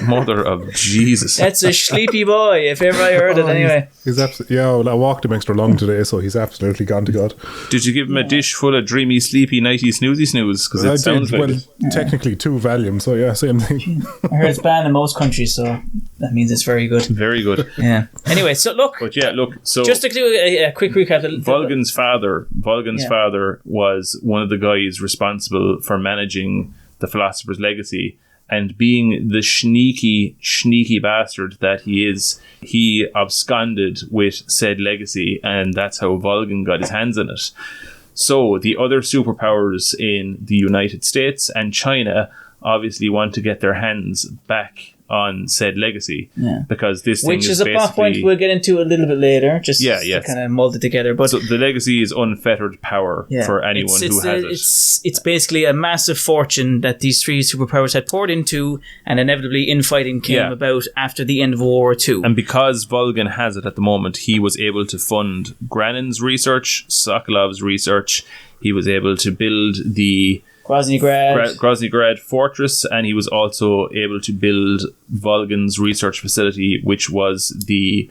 Speaker 1: Mother of Jesus.
Speaker 2: That's a sleepy boy, if ever I heard it anyway.
Speaker 3: he's absolutely, yeah, well, I walked him extra long today, so he's absolutely gone to God.
Speaker 1: Did you give him a dish full of dreamy, sleepy, nighty, snoozy snooze? Because it sounds like it.
Speaker 3: Technically 2 volumes, so yeah, same thing.
Speaker 2: I heard it's banned in most countries, so that means it's very good.
Speaker 1: Very good.
Speaker 2: Yeah. Anyway, so look,
Speaker 1: But yeah, look, so
Speaker 2: just to do a quick recap.
Speaker 1: Volgin's father was one of the guys responsible for managing the philosopher's legacy, and being the sneaky bastard that he is, he absconded with said legacy, and that's how Volgin got his hands on it. So the other superpowers in the United States and China obviously want to get their hands back on said legacy, because this thing
Speaker 2: which
Speaker 1: is
Speaker 2: is a plot point we'll get into a little bit later, just to kind of mold it together. But
Speaker 1: so the legacy is unfettered power for anyone who has it.
Speaker 2: It's basically a massive fortune that these 3 superpowers had poured into, and inevitably infighting came about after the end of World War II.
Speaker 1: And because Volgin has it at the moment, he was able to fund Granin's research, Sokolov's research. He was able to build the Groznygrad fortress, and he was also able to build Volgin's research facility, which was the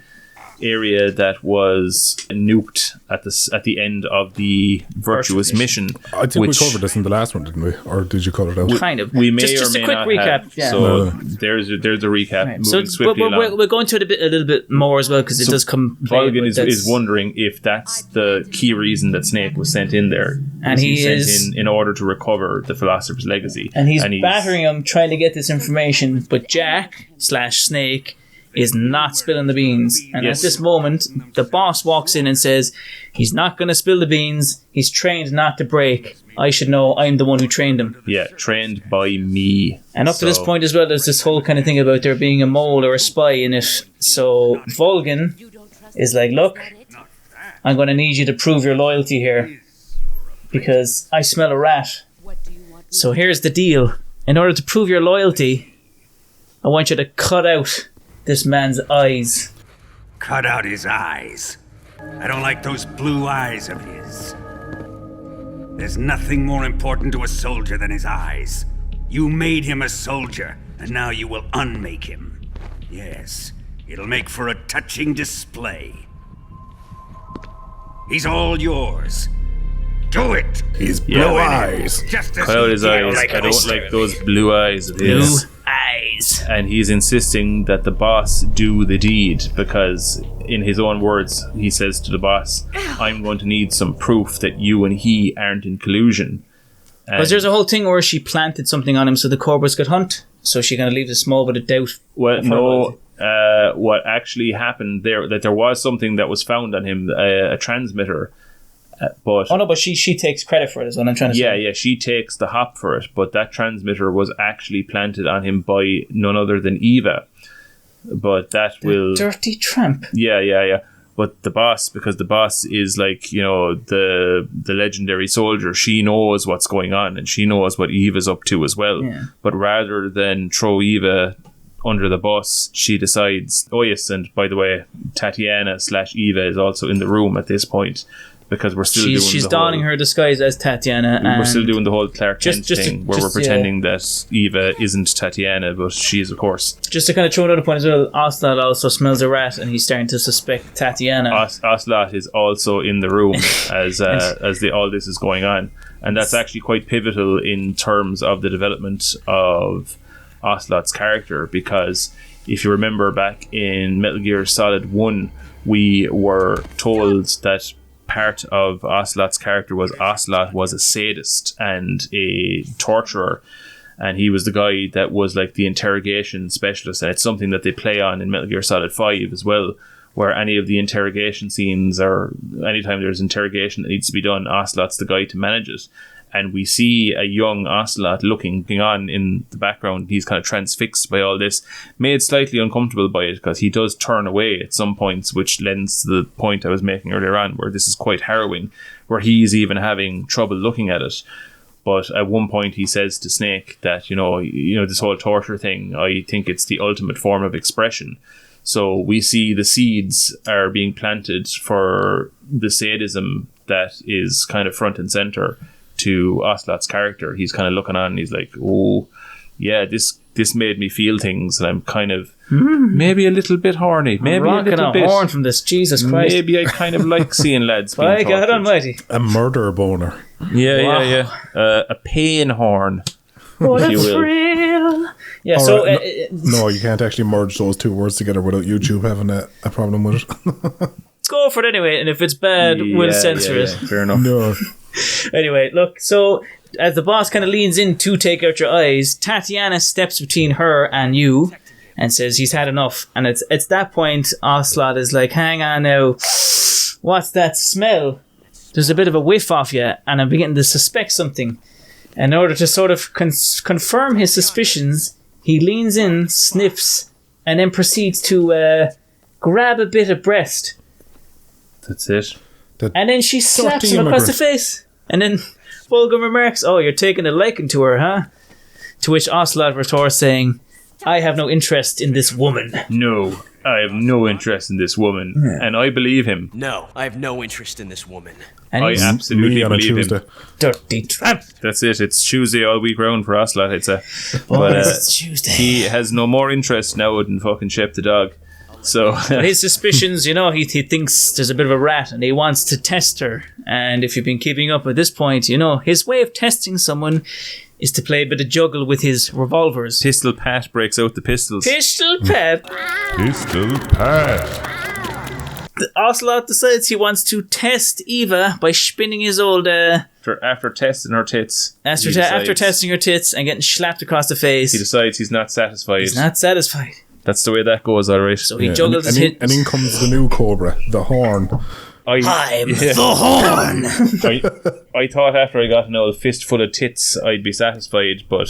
Speaker 1: area that was nuked at the end of the Virtuous mission.
Speaker 3: I think we covered this in the last one, didn't we? Or did you call it out?
Speaker 2: Kind of.
Speaker 1: We may
Speaker 2: just
Speaker 1: or may
Speaker 2: a quick
Speaker 1: not
Speaker 2: recap.
Speaker 1: have.
Speaker 2: Yeah.
Speaker 1: So there's a recap.
Speaker 2: Right.
Speaker 1: Moving
Speaker 2: So
Speaker 1: swiftly along.
Speaker 2: we'll go into it a little bit more as well, because it does come.
Speaker 1: Volgin is wondering if that's the key reason that Snake was sent in there,
Speaker 2: and he
Speaker 1: sent
Speaker 2: is
Speaker 1: in order to recover the Philosopher's Legacy,
Speaker 2: and he's battering him, trying to get this information. But Jack/Snake is not spilling the beans, and at this moment the boss walks in and says he's not going to spill the beans, he's trained not to break. I should know, I'm the one who trained him.
Speaker 1: Yeah, trained by me.
Speaker 2: And up to this point as well, there's this whole kind of thing about there being a mole or a spy in it. So Volgin is like, look, I'm going to need you to prove your loyalty here, because I smell a rat. So here's the deal. In order to prove your loyalty, I want you to cut out this man's eyes.
Speaker 5: Cut out his eyes. I don't like those blue eyes of his. There's nothing more important to a soldier than his eyes. You made him a soldier, and now you will unmake him. Yes, it'll make for a touching display. He's all yours. Do it!
Speaker 3: His blue eyes.
Speaker 5: Just as
Speaker 1: Cut out his eyes.
Speaker 5: like
Speaker 1: I don't like those blue eyes of his.
Speaker 2: Eyes.
Speaker 1: And he's insisting that the boss do the deed, because in his own words he says to the boss, I'm going to need some proof that you and he aren't in collusion.
Speaker 2: Because there's a whole thing where she planted something on him so the cobras could hunt, so she kind of leaves a small bit of doubt.
Speaker 1: Well, no, what actually happened there, that there was something that was found on him, a transmitter. But
Speaker 2: she takes credit for it, is what I'm trying to say.
Speaker 1: Yeah, she takes the hop for it, but that transmitter was actually planted on him by none other than Eva. But that will...
Speaker 2: Dirty tramp.
Speaker 1: Yeah. But the boss, because the boss is like, you know, the legendary soldier, she knows what's going on, and she knows what Eva's up to as well.
Speaker 2: Yeah.
Speaker 1: But rather than throw Eva under the bus, she decides, oh yes, and by the way, Tatiana/Eva is also in the room at this point, because we're still
Speaker 2: she's donning her disguise as Tatiana, and
Speaker 1: we're still doing the whole Clark Kent thing where we're pretending that Eva isn't Tatiana, but she is, of course.
Speaker 2: Just to kind of throw another point as well, Ocelot also smells a rat, and he's starting to suspect Tatiana.
Speaker 1: Ocelot is also in the room as all this is going on, and that's actually quite pivotal in terms of the development of Ocelot's character, because if you remember back in Metal Gear Solid 1, we were told that part of Ocelot's character was Ocelot was a sadist and a torturer, and he was the guy that was like the interrogation specialist, and it's something that they play on in Metal Gear Solid 5 as well, where any of the interrogation scenes or anytime there's interrogation that needs to be done, Ocelot's the guy to manage it. And we see a young Ocelot looking on in the background. He's kind of transfixed by all this, made slightly uncomfortable by it because he does turn away at some points, which lends to the point I was making earlier on, where this is quite harrowing, where he's even having trouble looking at it. But at one point he says to Snake that, you know, this whole torture thing, I think it's the ultimate form of expression. So we see the seeds are being planted for the sadism that is kind of front and center to Ocelot's character. He's kind of looking on and he's like, oh yeah, this made me feel things, and I'm kind of maybe a little bit horny, maybe a little bit
Speaker 2: horn from this. Jesus Christ,
Speaker 1: maybe I kind of like seeing lads being
Speaker 2: by God
Speaker 1: tortured.
Speaker 2: Almighty,
Speaker 3: A murder boner.
Speaker 1: Yeah. A pain horn,
Speaker 2: what
Speaker 1: if
Speaker 2: a
Speaker 1: you will.
Speaker 2: thrill. Yeah,
Speaker 3: All
Speaker 2: so
Speaker 3: right, no, you can't actually merge those two words together without YouTube having a problem with it.
Speaker 2: let's go for it anyway, and if it's bad, we'll censor it.
Speaker 1: Fair enough.
Speaker 3: No.
Speaker 2: Anyway, look, so as the boss kind of leans in to take out your eyes, Tatiana steps between her and you and says he's had enough. And it's that point Ocelot is like, hang on now, what's that smell? There's a bit of a whiff off you, and I'm beginning to suspect something. And in order to sort of confirm his suspicions, he leans in, sniffs, and then proceeds to grab a bit of breast.
Speaker 1: That's it.
Speaker 2: And then she slaps
Speaker 3: Dirty
Speaker 2: him across the
Speaker 3: immigrant.
Speaker 2: face. And then Volgin remarks, oh, you're taking a liking to her, huh? To which Ocelot retorts saying, I have no interest in this woman.
Speaker 1: No, I have no interest in this woman. And I believe him.
Speaker 7: No, I have no interest in this woman.
Speaker 2: And
Speaker 1: I
Speaker 2: he's
Speaker 1: absolutely
Speaker 3: Me on a
Speaker 1: believe
Speaker 3: Tuesday.
Speaker 1: him.
Speaker 2: dirty tramp.
Speaker 1: That's it. It's Tuesday all week round for Ocelot. It's
Speaker 2: It's Tuesday.
Speaker 1: he has no more interest now than fucking Shep the dog. So
Speaker 2: His suspicions, he thinks there's a bit of a rat and he wants to test her. And if you've been keeping up at this point, his way of testing someone is to play a bit of juggle with his revolvers.
Speaker 1: Pistol Pat breaks out the pistols.
Speaker 2: Pistol Pat.
Speaker 8: Pistol Pat.
Speaker 2: Ocelot decides he wants to test Eva by spinning his old...
Speaker 1: After testing her tits.
Speaker 2: After
Speaker 1: he decides-
Speaker 2: testing her tits and getting slapped across the face,
Speaker 1: he decides he's not satisfied.
Speaker 2: he's not satisfied.
Speaker 1: That's the way that goes, alright.
Speaker 2: So he juggles his
Speaker 3: and
Speaker 2: hits.
Speaker 3: in comes the new Cobra, the horn.
Speaker 2: I'm the horn.
Speaker 1: I thought after I got an old fistful of tits I'd be satisfied, but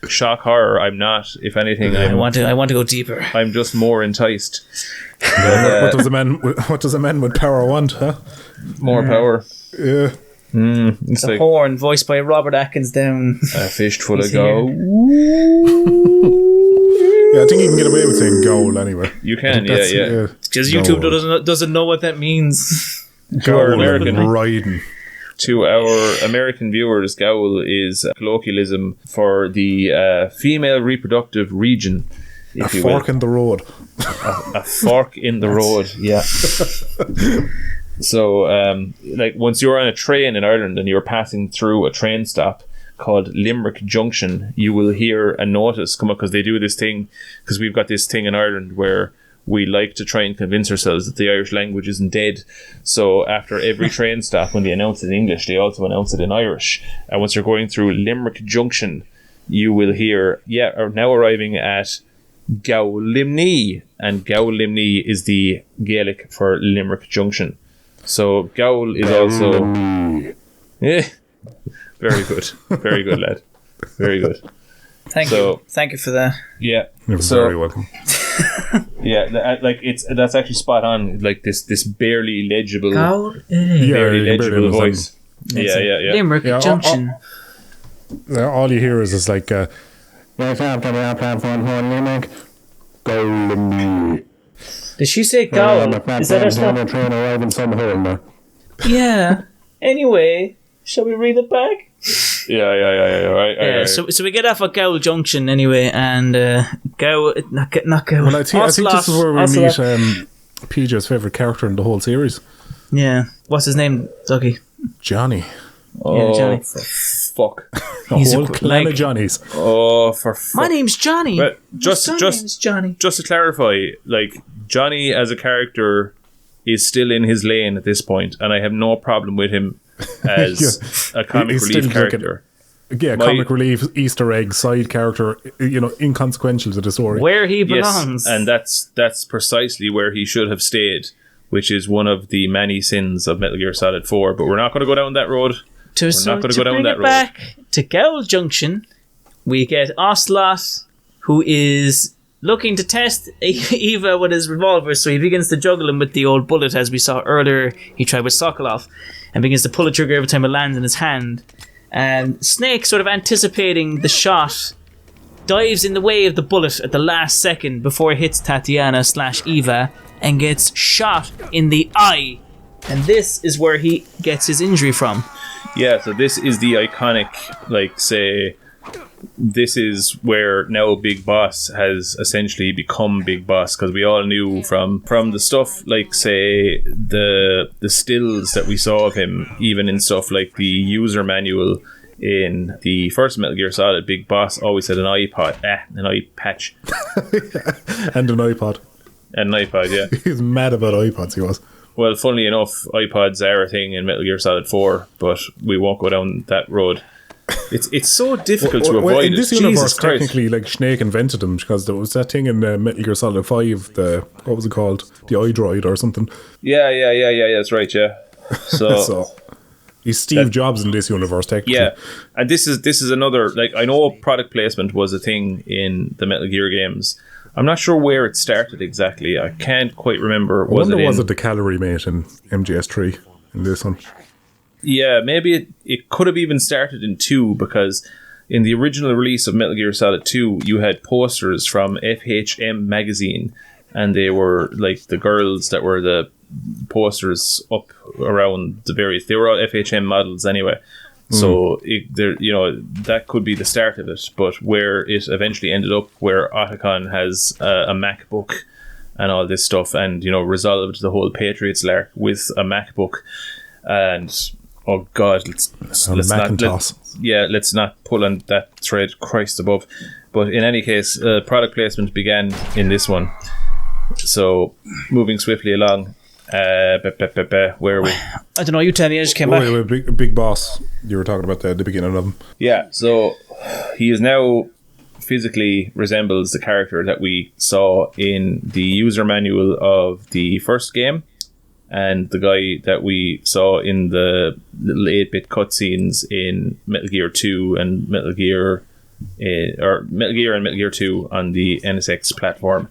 Speaker 1: shock horror, I'm not. If anything,
Speaker 2: I want to go deeper.
Speaker 1: I'm just more enticed.
Speaker 3: What does a man with power want, huh?
Speaker 1: More power.
Speaker 3: Yeah.
Speaker 1: It's
Speaker 2: The
Speaker 1: like
Speaker 2: horn, voiced by Robert Atkins down.
Speaker 1: a fistful of
Speaker 2: He's here.
Speaker 1: go.
Speaker 3: Yeah, I think you can get away with saying goal anyway.
Speaker 1: You can,
Speaker 3: That's-
Speaker 1: yeah.
Speaker 2: Because YouTube doesn't know what that means.
Speaker 1: Our
Speaker 3: Goal
Speaker 1: American-
Speaker 3: riding.
Speaker 1: To our American viewers, Gowl is a colloquialism for the female reproductive region,
Speaker 3: A
Speaker 1: if you will.
Speaker 3: fork in the road.
Speaker 1: A fork in the road, yeah. So, like, once you're on a train in Ireland and you're passing through a train stop called Limerick Junction, you will hear a notice come up, because they do this thing, because we've got this thing in Ireland where we like to try and convince ourselves that the Irish language isn't dead. So after every train stop, when they announce it in English, they also announce it in Irish. And once you're going through Limerick Junction, you will hear, are now arriving at Gowlimney. And Gowlimney is the Gaelic for Limerick Junction. So Gowl is also... Yeah. Very good. Very good, lad. Very good.
Speaker 2: Thank you for that.
Speaker 1: Yeah.
Speaker 3: You're very welcome.
Speaker 1: Yeah, that's actually spot on. Like this barely legible,
Speaker 2: Gowl,
Speaker 1: barely
Speaker 3: you can
Speaker 1: legible
Speaker 3: barely
Speaker 1: voice. Yeah.
Speaker 2: Limerick
Speaker 3: Yeah,
Speaker 2: Junction.
Speaker 3: All you hear is like,
Speaker 2: Did she say Gowl? Is that her stuff? Yeah. Anyway, shall we read it back?
Speaker 1: Yeah. Right.
Speaker 2: Yeah. So we get off at Gowl Junction anyway, and Gowl, not Gowl.
Speaker 3: well, I think this is where we
Speaker 2: Ocelot.
Speaker 3: meet PJ's favourite character in the whole series,
Speaker 2: Yeah. What's his name, Ducky?
Speaker 3: Johnny.
Speaker 1: Oh,
Speaker 2: Johnny.
Speaker 1: for fuck.
Speaker 3: A
Speaker 2: He's
Speaker 3: whole clan of Johnnies.
Speaker 1: Oh, for fuck.
Speaker 2: My name's Johnny.
Speaker 1: But
Speaker 2: My name's Johnny.
Speaker 1: Just to clarify, like, Johnny as a character is still in his lane at this point, and I have no problem with him as a comic
Speaker 3: He's
Speaker 1: relief
Speaker 3: still
Speaker 1: character.
Speaker 3: comic relief, Easter egg, side character, inconsequential to the story.
Speaker 2: Where he belongs.
Speaker 1: Yes, and that's precisely where he should have stayed, which is one of the many sins of Metal Gear Solid 4. But we're not going to go down that road.
Speaker 2: To bring it back to Gowl Junction, we get Ocelot, who is looking to test Eva with his revolver, so he begins to juggle him with the old bullet, as we saw earlier. He tried with Sokolov, and begins to pull the trigger every time it lands in his hand. And Snake, sort of anticipating the shot, dives in the way of the bullet at the last second before it hits Tatiana/Eva and gets shot in the eye. And this is where he gets his injury from.
Speaker 1: Yeah, so this is the iconic, this is where now Big Boss has essentially become Big Boss, because we all knew from the stuff the stills that we saw of him, even in stuff like the user manual in the first Metal Gear Solid, Big Boss always had an eye patch.
Speaker 3: And an iPod.
Speaker 1: And an iPod, yeah.
Speaker 3: He's mad about iPods, he was.
Speaker 1: Well, funnily enough, iPods are a thing in Metal Gear Solid 4, but we won't go down that road. It's so difficult to avoid.
Speaker 3: In this
Speaker 1: it.
Speaker 3: universe,
Speaker 1: Jesus Christ.
Speaker 3: technically, Snake invented them, because there was that thing in Metal Gear Solid 5, what was it called? The iDroid or something.
Speaker 1: Yeah, that's right, yeah. So
Speaker 3: he's Steve Jobs in this universe, technically.
Speaker 1: Yeah, and this is another, I know product placement was a thing in the Metal Gear games. I'm not sure where it started exactly. I can't quite remember.
Speaker 3: Was it the calorie mate in MGS3 in this one?
Speaker 1: Yeah, maybe it could have even started in 2, because in the original release of Metal Gear Solid 2, you had posters from FHM magazine, and they were the girls that were the posters up around the various. They were all FHM models anyway. So that could be the start of it, but where it eventually ended up, where Otacon has a MacBook and all this stuff, and resolved the whole Patriots lark with a MacBook, and oh god, let's not pull on that thread, Christ above. But in any case, product placement began in this one. So moving swiftly along. Where are we?
Speaker 2: I don't know, you tell me. I just came back.
Speaker 3: Big Boss, you were talking about the beginning of him.
Speaker 1: Yeah, so he is now physically resembles the character that we saw in the user manual of the first game, and the guy that we saw in the little 8-bit cutscenes in Metal Gear 2 and Metal Gear and Metal Gear 2 on the NSX platform.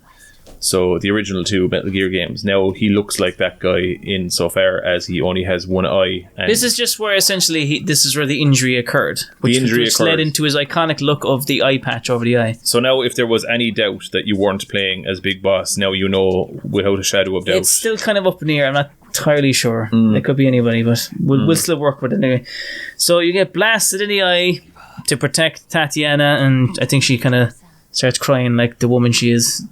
Speaker 1: So the original 2 Metal Gear games. Now he looks like that guy insofar as he only has one eye. And
Speaker 2: this is just where essentially this is where the injury occurred, which led into his iconic look of the eye patch over the eye.
Speaker 1: So now, if there was any doubt that you weren't playing as Big Boss, now you know without a shadow of doubt.
Speaker 2: It's still kind of up in the air. I'm not entirely sure. It could be anybody, but we'll still work with it anyway. So you get blasted in the eye to protect Tatiana, and I think she kind of starts crying like the woman she is.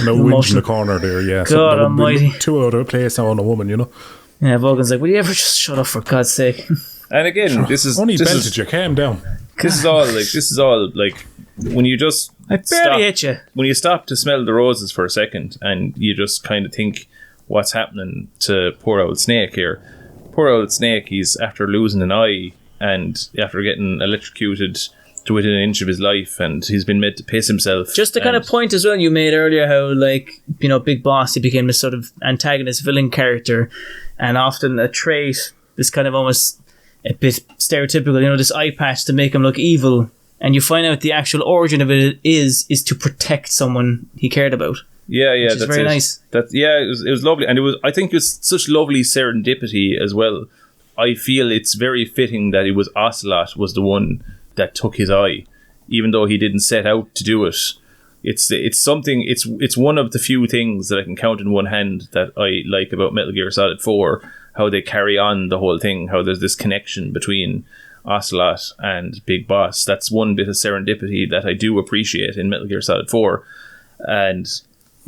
Speaker 3: No winch in the corner there, yeah.
Speaker 2: God almighty.
Speaker 3: Too out of place now on a woman,
Speaker 2: Yeah, Volgin's like, will you ever just shut up, for God's sake?
Speaker 1: And again, this is
Speaker 3: only belted you, calm down.
Speaker 1: This is all when you just
Speaker 2: I barely hit you.
Speaker 1: When you stop to smell the roses for a second, and you just kind of think, what's happening to poor old Snake here? Poor old Snake, he's after losing an eye and after getting electrocuted to within an inch of his life, and he's been made to piss himself.
Speaker 2: Just the kind of point as well you made earlier, how Big Boss, he became this sort of antagonist villain character, and often a trait, this kind of almost a bit stereotypical, this eye patch to make him look evil, and you find out the actual origin of it is to protect someone he cared about.
Speaker 1: Yeah,
Speaker 2: that's very nice.
Speaker 1: It was lovely, and I think it was such lovely serendipity as well. I feel it's very fitting that it was Ocelot was the one that took his eye, even though he didn't set out to do it. It's one of the few things that I can count in one hand that I like about Metal Gear Solid 4, how they carry on the whole thing, how there's this connection between Ocelot and Big Boss. That's one bit of serendipity that I do appreciate in Metal Gear Solid 4, and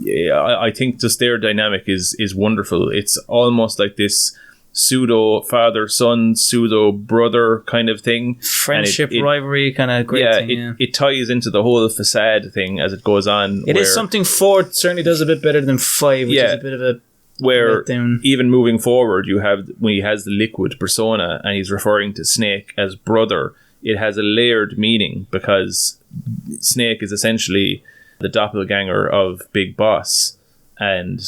Speaker 1: I think just their dynamic is wonderful. It's almost like this pseudo father-son, pseudo brother kind of thing.
Speaker 2: Friendship, rivalry, kind of great thing.
Speaker 1: It ties into the whole facade thing as it goes on.
Speaker 2: It is something 4 certainly does a bit better than 5, which is a bit of a
Speaker 1: where even moving forward, you have when he has the liquid persona and he's referring to Snake as brother, it has a layered meaning because Snake is essentially the doppelganger of Big Boss, and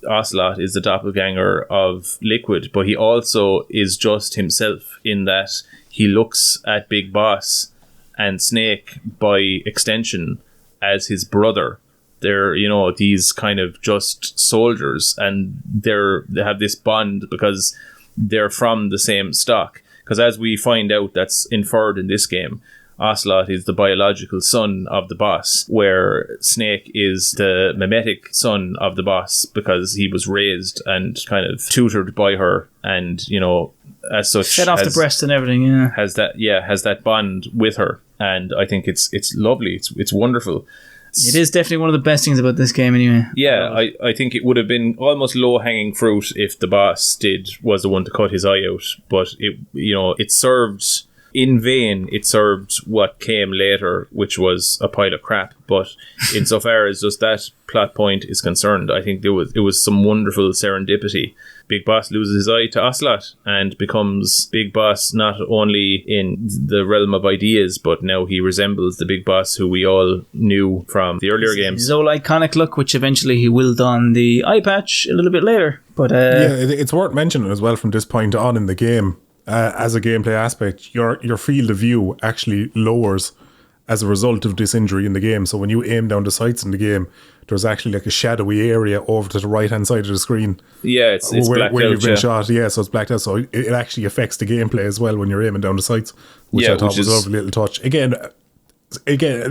Speaker 1: Ocelot is the doppelganger of Liquid, but he also is just himself in that he looks at Big Boss and Snake by extension as his brother. They're, these kind of just soldiers, and they have this bond because they're from the same stock. Because as we find out, that's inferred in this game, Ocelot is the biological son of the boss, where Snake is the mimetic son of the boss because he was raised and kind of tutored by her, and as such
Speaker 2: fed off the breast and everything. Yeah,
Speaker 1: has that bond with her, and I think it's lovely. It's wonderful.
Speaker 2: It is definitely one of the best things about this game, anyway.
Speaker 1: Yeah, I think it would have been almost low-hanging fruit if the boss was the one to cut his eye out, but it served in vain. It served what came later, which was a pile of crap. But insofar as just that plot point is concerned, I think it was some wonderful serendipity. Big Boss loses his eye to Ocelot and becomes Big Boss not only in the realm of ideas, but now he resembles the Big Boss who we all knew from the earlier games.
Speaker 2: His whole iconic look, which eventually he will don the eye patch a little bit later. But
Speaker 3: it's worth mentioning as well from this point on in the game, as a gameplay aspect, your field of view actually lowers as a result of this injury in the game. So when you aim down the sights in the game, there's actually like a shadowy area over to the right hand side of the screen.
Speaker 1: Yeah, it's blacked
Speaker 3: where
Speaker 1: out,
Speaker 3: you've been shot. Yeah, so it's blacked out. So it actually affects the gameplay as well when you're aiming down the sights, which I thought was a lovely little touch. Again,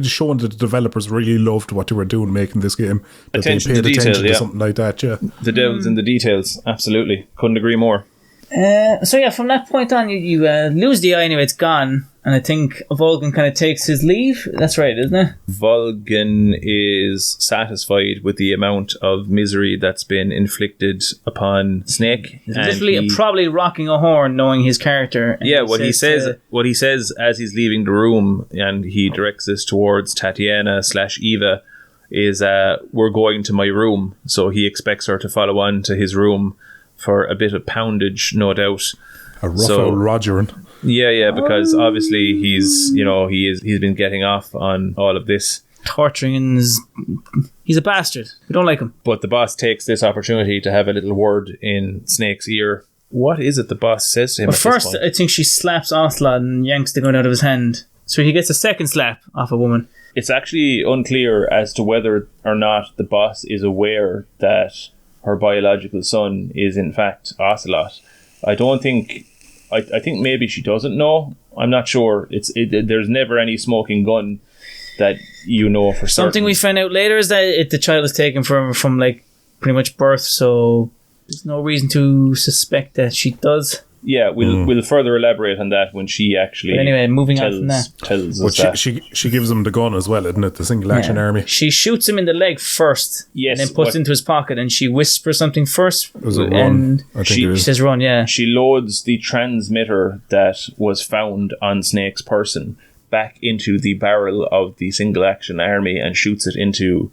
Speaker 3: showing that the developers really loved what they were doing making this game. That
Speaker 1: attention
Speaker 3: they paid
Speaker 1: to detail,
Speaker 3: attention to something like that. Yeah,
Speaker 1: the devil's in the details. Absolutely, couldn't agree more.
Speaker 2: From that point on, you lose the eye anyway. It's gone, and I think Volgin kind of takes his leave. That's right, isn't it?
Speaker 1: Volgin is satisfied with the amount of misery that's been inflicted upon Snake.
Speaker 2: He's literally probably rocking a horn, knowing his character.
Speaker 1: Yeah, what he says as he's leaving the room, and he directs this towards Tatiana/Eva, is we're going to my room. So he expects her to follow on to his room for a bit of poundage, no doubt.
Speaker 3: A rough old Rogerin.
Speaker 1: Yeah, because obviously he's been getting off on all of this.
Speaker 2: Torturing, and he's a bastard. We don't like him.
Speaker 1: But the boss takes this opportunity to have a little word in Snake's ear. What is it the boss says to him?
Speaker 2: But first, I think she slaps Ocelot and yanks the gun out of his hand. So he gets a second slap off a woman.
Speaker 1: It's actually unclear as to whether or not the boss is aware that her biological son is in fact Ocelot. I think maybe she doesn't know. I'm not sure. There's never any smoking gun that for certain.
Speaker 2: Something we find out later is that the child is taken from like pretty much birth, so there's no reason to suspect that she does.
Speaker 1: Yeah, we'll further elaborate on that when she actually.
Speaker 2: But anyway, moving on from that,
Speaker 1: tells us that.
Speaker 3: She gives him the gun as well, isn't it? The single action army.
Speaker 2: She shoots him in the leg first,
Speaker 1: yes,
Speaker 2: and then puts it into his pocket, and she whispers something first.
Speaker 3: Was it
Speaker 2: and
Speaker 3: run?
Speaker 2: She says run. Yeah.
Speaker 1: She loads the transmitter that was found on Snake's person back into the barrel of the single action army and shoots it into.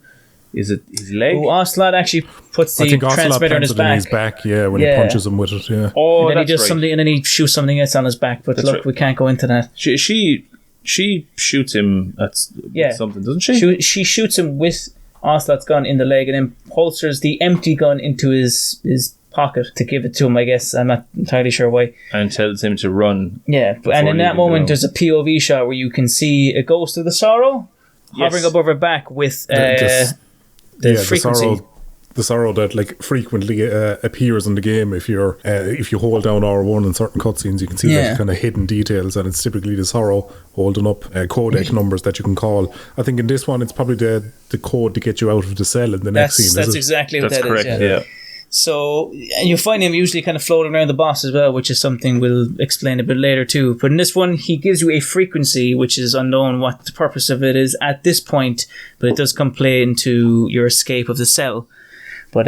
Speaker 1: Is it his leg?
Speaker 2: Oh, Ocelot actually puts the transmitter in his back.
Speaker 3: Yeah, when he punches him with it. Yeah.
Speaker 1: Oh,
Speaker 2: and then
Speaker 1: that's
Speaker 2: he does
Speaker 1: right.
Speaker 2: something, and then he shoots something else on his back. But look, we can't go into that.
Speaker 1: She shoots him at something, doesn't she?
Speaker 2: She shoots him with Ocelot's gun in the leg, and then holsters the empty gun into his pocket to give it to him. I guess I'm not entirely sure why.
Speaker 1: And tells him to run.
Speaker 2: Yeah, and in that moment, there's a POV shot where you can see a ghost of the sorrow hovering above her back with. The frequency.
Speaker 3: The sorrow that like frequently appears in the game if you hold down R1 in certain cutscenes, you can see that kind of hidden details, and it's typically the sorrow holding up codec numbers that you can call. I think in this one it's probably the code to get you out of the cell in the next scene.
Speaker 2: That's exactly what that
Speaker 1: correct,
Speaker 2: is.
Speaker 1: Yeah.
Speaker 2: So, and you find him usually kind of floating around the boss as well, which is something we'll explain a bit later too. But in this one, he gives you a frequency, which is unknown what the purpose of it is at this point, but it does come play into your escape of the cell. But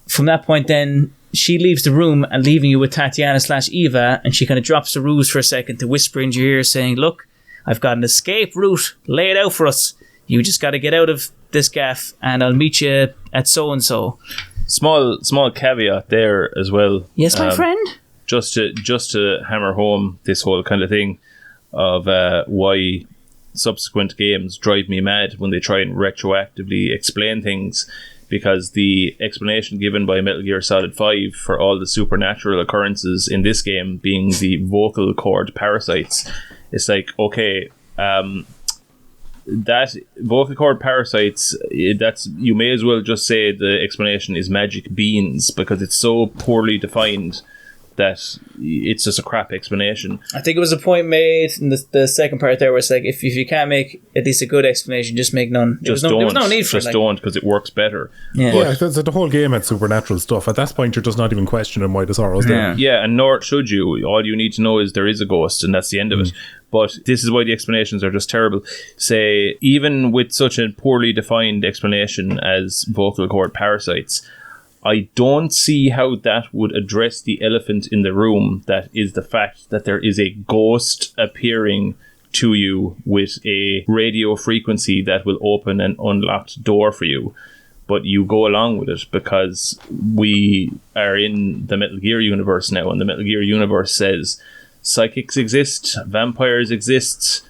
Speaker 2: from that point then, she leaves the room and leaving you with Tatiana/Eva, and she kind of drops the ruse for a second to whisper into your ear saying, look, I've got an escape route laid out for us. You just got to get out of this gaff and I'll meet you at so-and-so.
Speaker 1: Small caveat there as well.
Speaker 2: Yes, my friend.
Speaker 1: Just to hammer home this whole kind of thing, of why subsequent games drive me mad when they try and retroactively explain things, because the explanation given by Metal Gear Solid 5 for all the supernatural occurrences in this game being the vocal cord parasites, it's like, okay, that vocal cord parasites, that's, you may as well just say the explanation is magic beans, because it's so poorly defined that it's just a crap explanation.
Speaker 2: I think it was a point made in the second part there where it's like, if you can't make at least a good explanation, just make none. There was no need for it.
Speaker 1: Just don't, because it works better.
Speaker 3: Yeah, the whole game had supernatural stuff. At that point, you're just not even questioning why the sorrow's there.
Speaker 1: Yeah, and nor should you. All you need to know is there is a ghost, and that's the end of it. But this is why the explanations are just terrible. Say, even with such a poorly defined explanation as vocal cord parasites, I don't see how that would address the elephant in the room, that is the fact that there is a ghost appearing to you with a radio frequency that will open an unlocked door for you. But you go along with it because we are in the Metal Gear universe now, and the Metal Gear universe says psychics exist, vampires exist,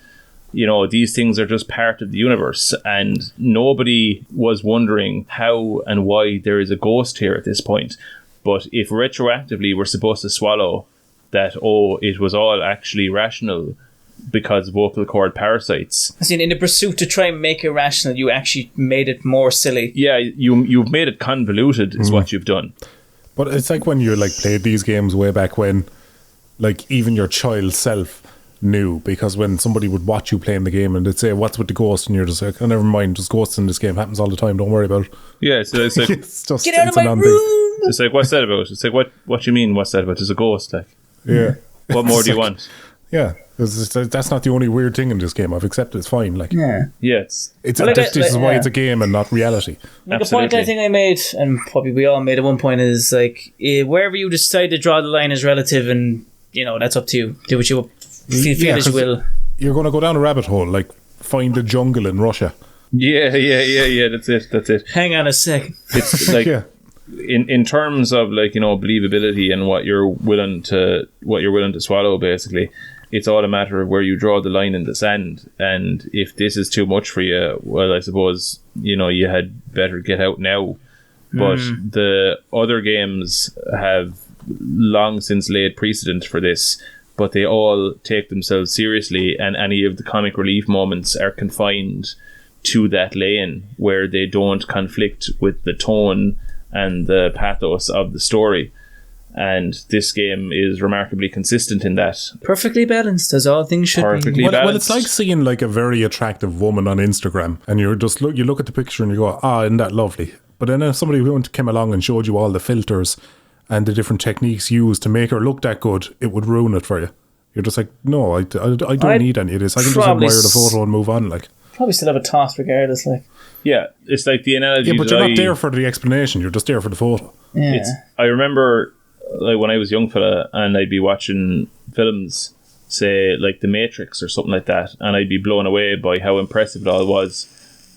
Speaker 1: you know, these things are just part of the universe, and nobody was wondering how and why there is a ghost here at this point. But if retroactively we're supposed to swallow that, oh, it was all actually rational because vocal cord parasites.
Speaker 2: I mean, in the pursuit to try and make it rational, you actually made it more silly.
Speaker 1: Yeah, you've made it convoluted is what you've done.
Speaker 3: But it's like when you like played these games way back when, like even your child self knew, because when somebody would watch you playing the game and they'd say, what's with the ghost, and you're just like, oh, never mind, there's ghosts in this game, happens all the time, don't worry about it.
Speaker 1: Yeah, so it's like
Speaker 3: it's just,
Speaker 2: get out of my room.
Speaker 1: It's like, what's that about? It's like, what you mean, what's that about? There's a ghost, like.
Speaker 3: Yeah.
Speaker 1: What more do you want?
Speaker 3: Yeah, that's not the only weird thing in this game. I've accepted it's fine. Like,
Speaker 1: yeah,
Speaker 3: this is why it's a game and not reality.
Speaker 2: Like, the point I think I made, and probably we all made at one point, is like, wherever you decide to draw the line is relative, and you know, that's up to you. Do what you feel as you will.
Speaker 3: You're going to go down a rabbit hole, like find a jungle in Russia.
Speaker 1: Yeah. That's it.
Speaker 2: Hang on a second.
Speaker 1: It's like in terms of, like, you know, believability and what you're willing to swallow. Basically, it's all a matter of where you draw the line in the sand. And if this is too much for you, well, I suppose, you know, you had better get out now. But the other games have long since laid precedent for this. But they all take themselves seriously, and any of the comic relief moments are confined to that lane where they don't conflict with the tone and the pathos of the story. And this game is remarkably consistent in that.
Speaker 2: Perfectly balanced, as all things should be.
Speaker 3: Well, it's like seeing like a very attractive woman on Instagram, and you look at the picture and you go, isn't that lovely? But then if somebody came along and showed you all the filters and the different techniques used to make her look that good, it would ruin it for you. You're just like, no, I don't need any of this. I can just admire the photo and move on. Like,
Speaker 2: probably still have a toss regardless. Like,
Speaker 1: yeah, it's like the analogy.
Speaker 3: Yeah, but you're not there for the explanation. You're just there for the photo.
Speaker 2: Yeah.
Speaker 1: I remember, like, when I was a young fella, and I'd be watching films, say like The Matrix or something like that, and I'd be blown away by how impressive it all was.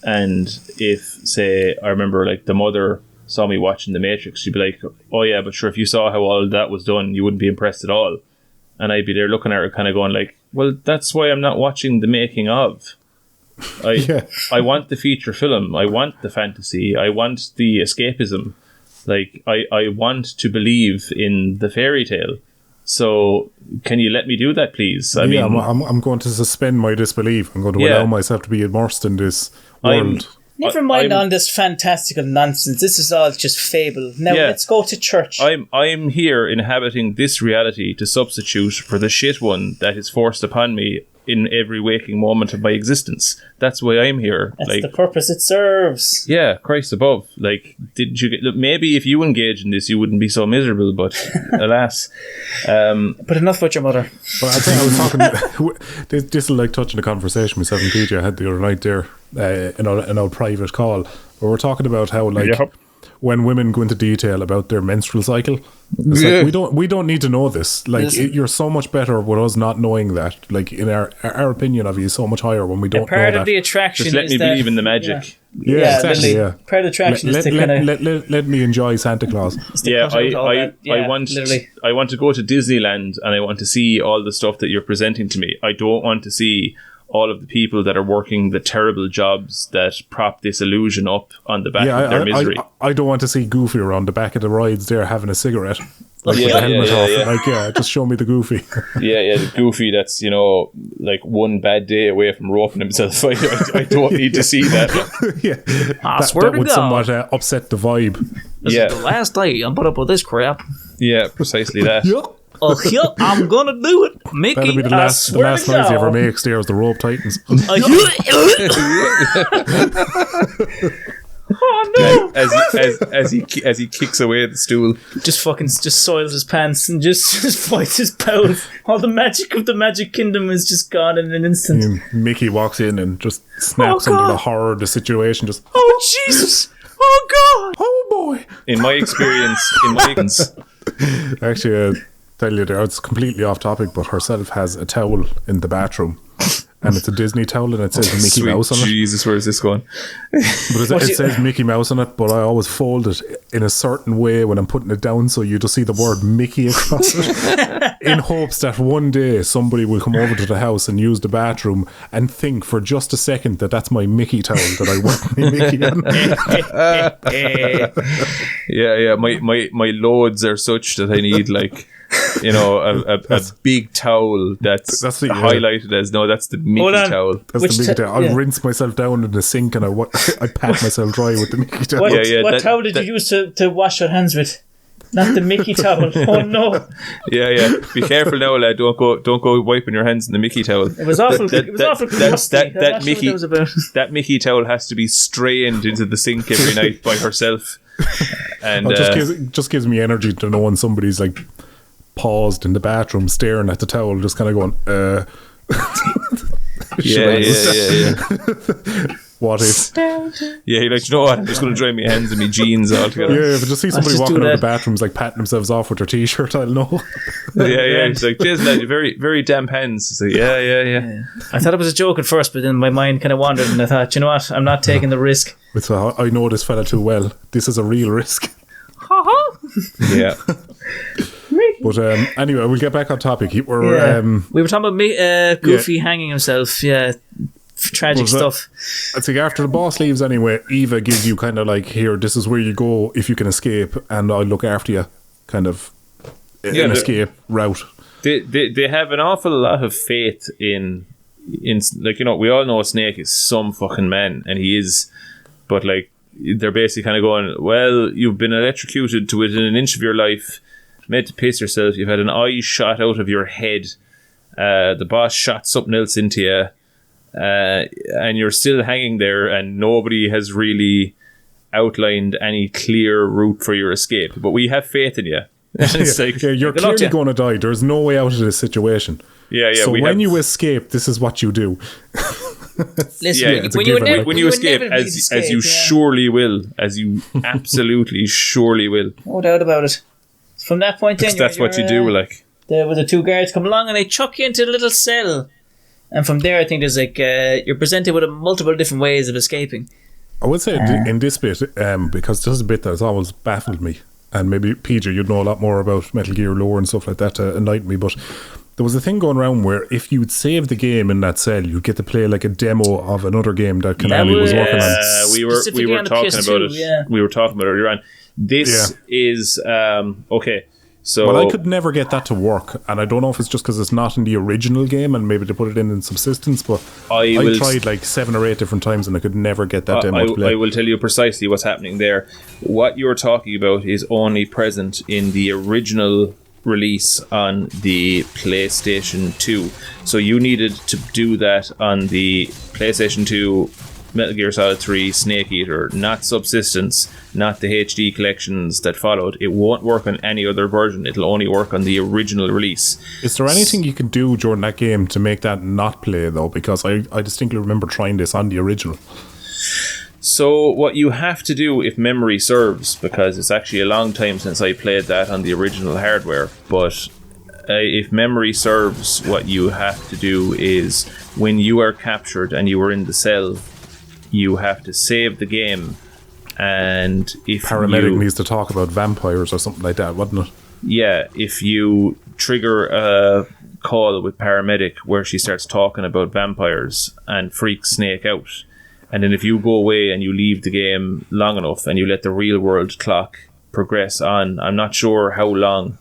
Speaker 1: And if, say, I remember like the mother saw me watching The Matrix, she'd be like, oh yeah, but sure, if you saw how all that was done, you wouldn't be impressed at all. And I'd be there looking at her kind of going like, well, that's why I'm not watching the making of. I want the feature film, I want the fantasy, I want the escapism, like I want to believe in the fairy tale. So can you let me do that, please? I mean,
Speaker 3: I'm going to suspend my disbelief. I'm going to allow myself to be immersed in this world.
Speaker 2: Never mind on this fantastical nonsense. This is all just fable. Now let's go to church.
Speaker 1: I'm here inhabiting this reality to substitute for the shit one that is forced upon me in every waking moment of my existence. That's why I'm here.
Speaker 2: That's like the purpose it serves.
Speaker 1: Yeah, Christ above. Like, didn't you get? Look, maybe if you engage in this, you wouldn't be so miserable. But alas.
Speaker 2: But enough about your mother.
Speaker 3: Well, I think I was talking. This is like touching a conversation myself and PJ I had the other night there in our private call, where we're talking about how like when women go into detail about their menstrual cycle. It's like, we don't need to know this. Like, you're so much better with us not knowing that. Like, in our opinion of you is so much higher when we don't know that.
Speaker 2: Part of the attraction
Speaker 1: Just let me believe in the magic.
Speaker 3: Yeah, exactly. Yeah.
Speaker 2: Part of the attraction is to kind of
Speaker 3: let me enjoy Santa Claus.
Speaker 1: I want to go to Disneyland and I want to see all the stuff that you're presenting to me. I don't want to see all of the people that are working the terrible jobs that prop this illusion up on the back of their misery.
Speaker 3: I don't want to see Goofy around the back of the rides there having a cigarette. Like with the helmet off. Like, just show me the Goofy.
Speaker 1: The Goofy that's, like one bad day away from roping himself. I don't need to see that.
Speaker 3: That would somewhat upset the vibe.
Speaker 2: This is the last day I'm put up with this crap.
Speaker 1: Yeah, precisely that.
Speaker 2: I'm gonna do it, Mickey.
Speaker 3: That'll be the last noise you ever make. Stairs the rope tightens.
Speaker 2: Oh no!
Speaker 1: As he kicks away the stool,
Speaker 2: just soils his pants and just fights his pals. All the magic of the Magic Kingdom is just gone in an instant.
Speaker 3: And Mickey walks in and just snaps under the horror of the situation. Just
Speaker 2: Jesus! Oh God!
Speaker 3: Oh boy!
Speaker 1: In my experience,
Speaker 3: actually, tell you there, it's completely off topic, but herself has a towel in the bathroom. And it's a Disney towel and it says Mickey Mouse on it.
Speaker 1: Jesus, where's this going?
Speaker 3: But it says Mickey Mouse on it, but I always fold it in a certain way when I'm putting it down so you just see the word Mickey across it. In hopes that one day somebody will come over to the house and use the bathroom and think for just a second that that's my Mickey towel that I want my Mickey on. My loads are such that I need like a big towel that's highlighted as that's the Mickey towel. That's the Mickey towel. I rinse myself down in the sink and I pat myself dry with the Mickey towel.
Speaker 2: What towel did you use to wash your hands with? Not the Mickey towel. Oh no!
Speaker 1: Yeah. Be careful now, lad. Don't go wiping your hands in the Mickey towel.
Speaker 2: It was awful.
Speaker 1: That Mickey towel has to be strained into the sink every night by herself. And
Speaker 3: just gives me energy to know when somebody's like paused in the bathroom staring at the towel, just kind of going, What if?
Speaker 1: You're like, you know what? I'm just going to dry my hands and my jeans all together.
Speaker 3: Yeah, if I just see somebody walking out of the bathrooms like patting themselves off with their t-shirt, I'll know.
Speaker 1: It's like, cheers, lad, very, very damp hands. So yeah.
Speaker 2: I thought it was a joke at first, but then my mind kind of wandered and I thought, you know what? I'm not taking the risk.
Speaker 3: I know this fella too well. This is a real risk.
Speaker 1: Yeah.
Speaker 3: But anyway, we'll get back on topic. We were
Speaker 2: talking about Goofy hanging himself. Yeah, tragic stuff.
Speaker 3: I think after the boss leaves anyway, Eva gives you kind of like, here, this is where you go if you can escape, and I'll look after you, kind of an escape route.
Speaker 1: They have an awful lot of faith in like, we all know Snake is some fucking man, and he is, but like, they're basically kind of going, well, you've been electrocuted to within an inch of your life, made to piss yourself, you've had an eye shot out of your head, the boss shot something else into you, and you're still hanging there, and nobody has really outlined any clear route for your escape, but we have faith in you. It's
Speaker 3: you're clearly going to die. There's no way out of this situation.
Speaker 1: So
Speaker 3: when you escape, this is what you do.
Speaker 2: Listen,
Speaker 1: when you escape, as you surely will, as you absolutely surely will.
Speaker 2: No doubt about it. From that point in,
Speaker 1: that's what you do. Like,
Speaker 2: there were the two guards come along and they chuck you into a little cell, and from there, I think there's like you're presented with multiple different ways of escaping.
Speaker 3: I would say in this bit, because this is a bit that's always baffled me, and maybe PJ, you'd know a lot more about Metal Gear lore and stuff like that to enlighten me, but there was a thing going around where if you'd save the game in that cell, you'd get to play like a demo of another game that Konami was working on.
Speaker 1: We were talking about it. Yeah. We were talking about it earlier on. This is okay. So
Speaker 3: I could never get that to work, and I don't know if it's just because it's not in the original game, and maybe they put it in Subsistence. But I tried like 7 or 8 different times, and I could never get that demo to play.
Speaker 1: I will tell you precisely what's happening there. What you're talking about is only present in the original release on the PlayStation 2. So you needed to do that on the PlayStation 2 Metal Gear Solid 3 Snake Eater, not Subsistence, not the HD collections that followed. It won't work on any other version. It'll only work on the original release.
Speaker 3: Is there anything you can do during that game to make that not play though? Because I distinctly remember trying this on the original.
Speaker 1: So what you have to do, if memory serves, because it's actually a long time since I played that on the original hardware, but if memory serves, what you have to do is when you are captured and you are in the cell, you have to save the game. And if
Speaker 3: Paramedic needs to talk about vampires or something like that, wouldn't it?
Speaker 1: Yeah, if you trigger a call with Paramedic where she starts talking about vampires and freaks Snake out, and then if you go away and you leave the game long enough and you let the real world clock progress on, I'm not sure how long.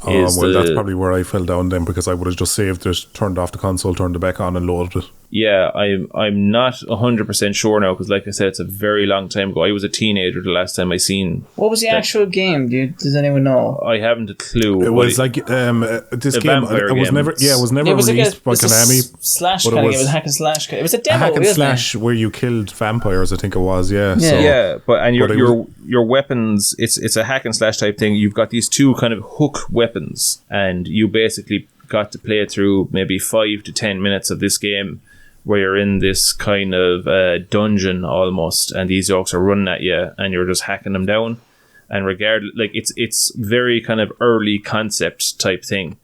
Speaker 3: That's probably where I fell down then, because I would have just saved it, turned off the console, turned it back on and loaded it.
Speaker 1: Yeah, I'm not 100% sure now, because like I said, it's a very long time ago. I was a teenager the last time I seen.
Speaker 2: What was the actual game? Does anyone know?
Speaker 1: I haven't a clue.
Speaker 3: It was like this game. It was never. Yeah, it was never released by Konami.
Speaker 2: Slash kind of game. It was a hack and slash. It was a demo.
Speaker 3: Hack and slash where you killed vampires. I think it was. Yeah. So,
Speaker 1: yeah, but your weapons. It's a hack and slash type thing. You've got these two kind of hook weapons, and you basically got to play through maybe 5 to 10 minutes of this game, where you're in this kind of dungeon almost, and these orcs are running at you, and you're just hacking them down. And regardless, like it's very kind of early concept type thing.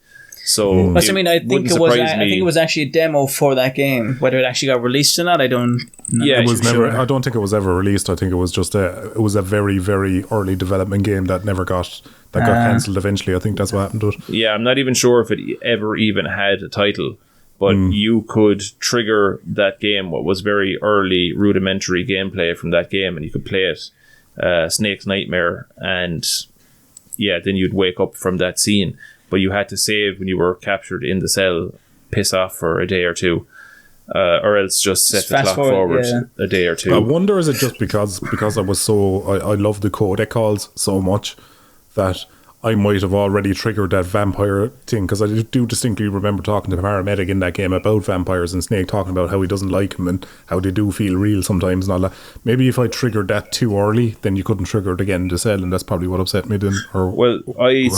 Speaker 1: So
Speaker 2: I think it was actually a demo for that game. Whether it actually got released or not, I don't know.
Speaker 3: Yeah, it was never. Sure. I don't think it was ever released. I think it was just it was a very, very early development game that never got cancelled eventually. I think that's what happened to it.
Speaker 1: Yeah, I'm not even sure if it ever even had a title. But you could trigger that game, what was very early rudimentary gameplay from that game, and you could play it, Snake's Nightmare, and then you'd wake up from that scene. But you had to save when you were captured in the cell, piss off for a day or two, or else just set the clock forward a day or two.
Speaker 3: I wonder, is it just because I was I love the codec calls so much that I might have already triggered that vampire thing, because I do distinctly remember talking to Paramedic in that game about vampires, and Snake talking about how he doesn't like them and how they do feel real sometimes and all that. Maybe if I triggered that too early, then you couldn't trigger it again in the cell, and that's probably what upset me then.
Speaker 1: I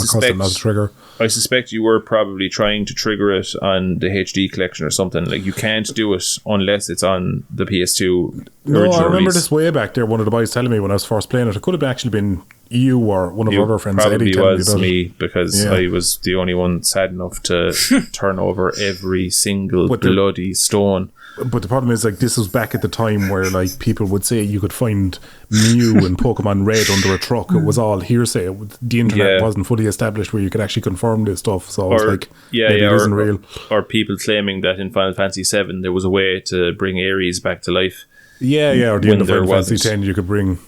Speaker 1: suspect you were probably trying to trigger it on the HD collection or something. Like, you can't do it unless it's on the PS2
Speaker 3: No, I remember
Speaker 1: release.
Speaker 3: this way back there, one of the boys telling me when I was first playing it. It could have actually been you or one of our other friends, Eddie, telling me about
Speaker 1: me, because I was the only one sad enough to turn over every single bloody stone.
Speaker 3: But the problem is, like, this was back at the time where, like, people would say you could find Mew and Pokemon Red under a truck. It was all hearsay. The internet wasn't fully established where you could actually confirm this stuff. So it was maybe it isn't real.
Speaker 1: Or people claiming that in Final Fantasy VII there was a way to bring Ares back to life.
Speaker 3: Yeah, or the end of Final Fantasy X, you could bring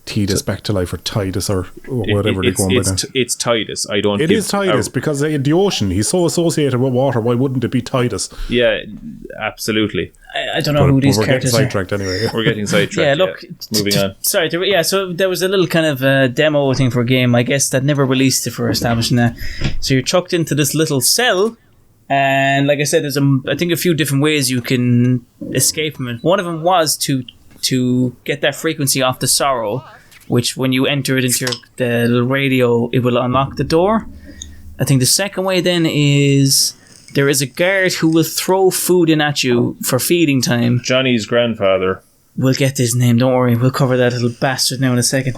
Speaker 3: Tidus back to life, or Tidus, or whatever they call it.
Speaker 1: It's Tidus.
Speaker 3: It is Tidus, because the ocean, he's so associated with water. Why wouldn't it be Tidus?
Speaker 1: Yeah, absolutely.
Speaker 2: I don't know who these characters are.
Speaker 3: We're getting sidetracked anyway.
Speaker 1: We're getting sidetracked.
Speaker 2: Yeah, look.
Speaker 1: Moving on.
Speaker 2: Sorry. So there was a little kind of demo thing for a game, I guess, that never released it for establishing that. So you're chucked into this little cell, and like I said, there's I think a few different ways you can escape from it. One of them was to get that frequency off the sorrow, which when you enter it into the little radio, it will unlock the door. I think the second way then is there is a guard who will throw food in at you for feeding time.
Speaker 1: Johnny's grandfather.
Speaker 2: We'll get his name, don't worry. We'll cover that little bastard now in a second.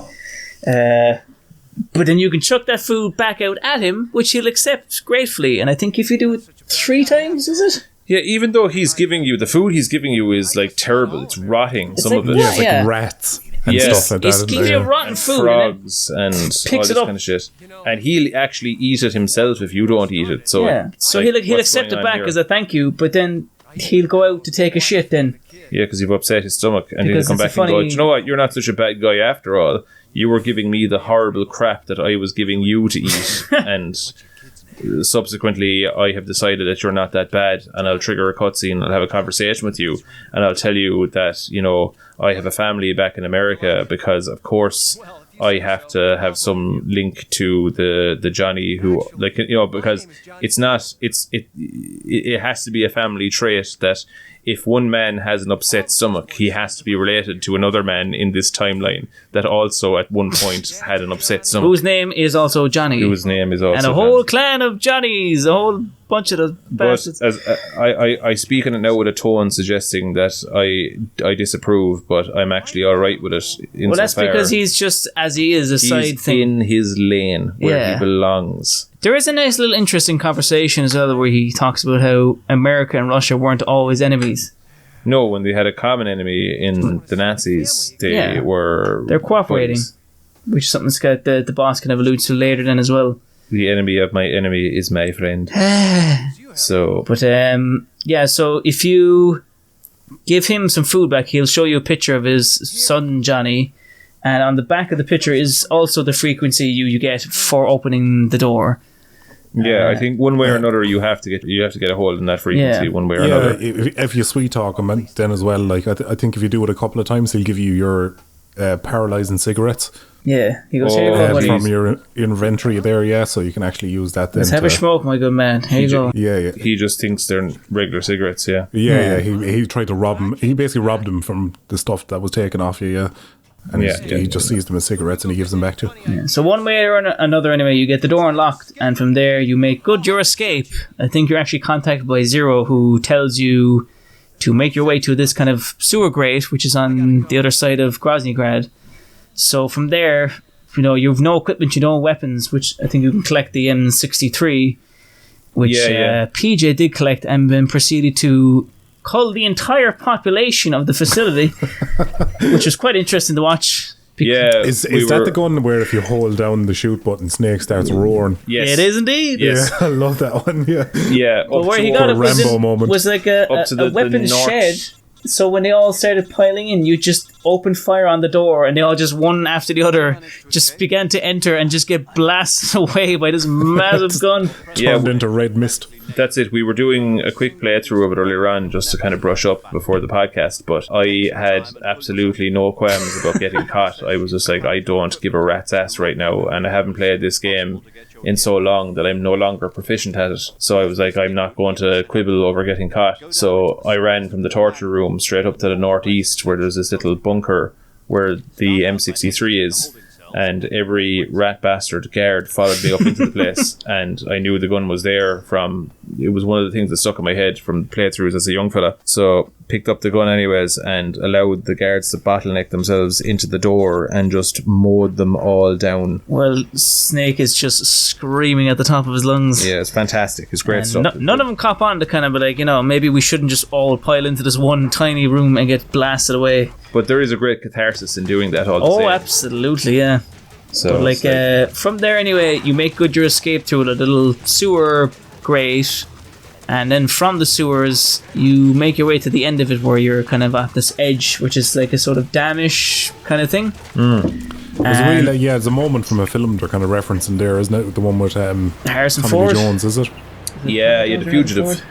Speaker 2: But then you can chuck that food back out at him, which he'll accept gratefully. And I think if you do it 3 times, is it?
Speaker 1: Yeah, even though he's giving you, the food he's giving you is like terrible. It's rotting.
Speaker 2: It's
Speaker 1: some
Speaker 2: like
Speaker 1: of it.
Speaker 2: what?
Speaker 3: Yeah, it's like rats and stuff like that.
Speaker 2: He's giving you rotten food.
Speaker 1: Frogs and all this kind of shit. And he'll actually eat it himself if you don't eat it. So
Speaker 2: he'll accept it back as a thank you, but then he'll go out to take a shit then.
Speaker 1: Yeah, because you've upset his stomach. And he'll come back and go, you know what, you're not such a bad guy after all. You were giving me the horrible crap that I was giving you to eat. And subsequently, I have decided that you're not that bad, and I'll trigger a cutscene. I'll have a conversation with you, and I'll tell you that, you know, I have a family back in America, because of course I have to have some link to the Johnny who, like, you know, because it has to be a family trait that if one man has an upset stomach, he has to be related to another man in this timeline that also at one point had an upset stomach.
Speaker 2: Whose name is also Johnny.
Speaker 1: Whose name is also
Speaker 2: and a whole clan of Johnnies, a whole bunch of those bastards.
Speaker 1: But as I speak on it now with a tone suggesting that I disapprove, but I'm actually all right with it.
Speaker 2: Well, that's because he's just as he is, a side thing.
Speaker 1: In his lane where he belongs.
Speaker 2: There is a nice little interesting conversation as well where he talks about how America and Russia weren't always enemies.
Speaker 1: No, when they had a common enemy in the Nazis, they're
Speaker 2: cooperating,
Speaker 1: buddies.
Speaker 2: which is something Scott, the boss kind of alludes to later then as well.
Speaker 1: The enemy of my enemy is my friend. So
Speaker 2: if you give him some food back, he'll show you a picture of his son Johnny. And on the back of the picture is also the frequency you get for opening the door.
Speaker 1: Yeah, I think one way or another you have to get a hold of that frequency one way or another.
Speaker 3: If you sweet talk him, then as well, like I think if you do it a couple of times, he'll give you your paralyzing cigarettes.
Speaker 2: Yeah, he goes
Speaker 3: from your inventory there, so you can actually use that. Then
Speaker 2: let's have a smoke, my good man. Here you go.
Speaker 3: Yeah.
Speaker 1: He just thinks they're regular cigarettes. Yeah.
Speaker 3: He tried to rob him. He basically robbed him from the stuff that was taken off you. Yeah. And he just sees them as cigarettes and he gives them back to you.
Speaker 2: Yeah. So one way or another, anyway, you get the door unlocked, and from there you make good your escape. I think you're actually contacted by Zero, who tells you to make your way to this kind of sewer grate, which is on the other side of Groznygrad. So from there, you've no equipment, no weapons, which I think you can collect the M63, which PJ did collect and then proceeded to cull the entire population of the facility, which was quite interesting to watch.
Speaker 3: Is that the gun where if you hold down the shoot button, Snake starts roaring?
Speaker 1: Yes,
Speaker 2: it is indeed.
Speaker 3: Yes. Yeah, I love that one.
Speaker 1: Yeah.
Speaker 2: Well, where he got it was like a weapons shed. So when they all started piling in, you just opened fire on the door, and they all just one after the other just began to enter and just get blasted away by this massive gun.
Speaker 3: Turned into red mist.
Speaker 1: That's it. We were doing a quick playthrough of it earlier on just to kind of brush up before the podcast, but I had absolutely no qualms about getting caught. I was just like, I don't give a rat's ass right now, and I haven't played this game in so long that I'm no longer proficient at it. So I was like, I'm not going to quibble over getting caught. So I ran from the torture room straight up to the northeast where there's this little bunker where the M63 is, and every rat bastard guard followed me up into the place, and I knew the gun was there from, it was one of the things that stuck in my head from playthroughs as a young fella. So picked up the gun anyways and allowed the guards to bottleneck themselves into the door and just mowed them all down.
Speaker 2: Well, Snake is just screaming at the top of his lungs.
Speaker 1: Yeah, it's fantastic. It's great stuff.
Speaker 2: None of them cop on to kind of be like, maybe we shouldn't just all pile into this one tiny room and get blasted away.
Speaker 1: But there is a great catharsis in doing that all the same.
Speaker 2: Oh, absolutely, yeah. So, from there anyway, you make good your escape through a little sewer grate, and then from the sewers, you make your way to the end of it where you're kind of at this edge, which is like a sort of damish kind of thing.
Speaker 3: There's a moment from a film they're kind of referencing there, isn't it? The one with
Speaker 2: Harrison
Speaker 3: Tommy
Speaker 2: Ford
Speaker 3: Jones, is it?
Speaker 1: Yeah, The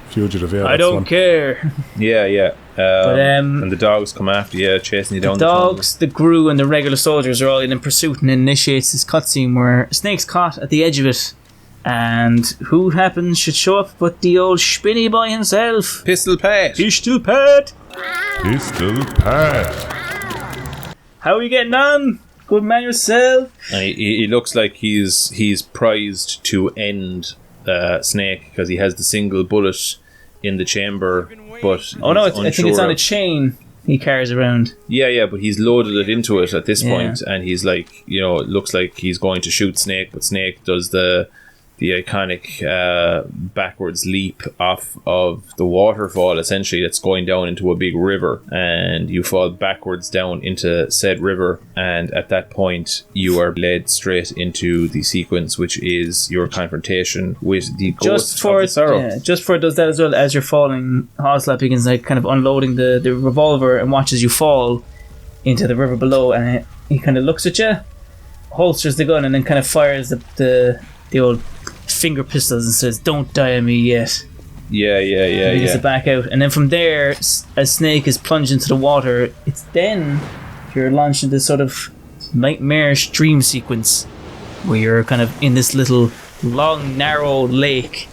Speaker 1: Fugitive.
Speaker 3: Yeah.
Speaker 2: I don't care.
Speaker 1: Yeah. And the dogs come after you, chasing you down the
Speaker 2: dogs, the Gru, and the regular soldiers are all in pursuit, and initiates this cutscene where Snake's caught at the edge of it. And who happens should show up but the old Spinny by himself.
Speaker 1: Pistol Pat.
Speaker 8: Pistol Pat.
Speaker 2: How are you getting on? Good man yourself.
Speaker 1: He looks like he's prized to end Snake because he has the single bullet in the chamber, but
Speaker 2: I think it's on a chain he carries around.
Speaker 1: Yeah, but he's loaded it into it at this point, and he's like, looks like he's going to shoot Snake, but Snake does the iconic backwards leap off of the waterfall, essentially, that's going down into a big river, and you fall backwards down into said river, and at that point you are led straight into the sequence, which is your confrontation with the Ghost of the Sorrow.
Speaker 2: Yeah, just before it does that as well, as you're falling, Ocelot begins like kind of unloading the revolver and watches you fall into the river below, and he kind of looks at you, holsters the gun, and then kind of fires the old finger pistols and says, "Don't die on me yet."
Speaker 1: Yeah.
Speaker 2: He gets it back out, and then from there, as Snake is plunged into the water, it's then you're launched into this sort of nightmarish dream sequence where you're kind of in this little long, narrow lake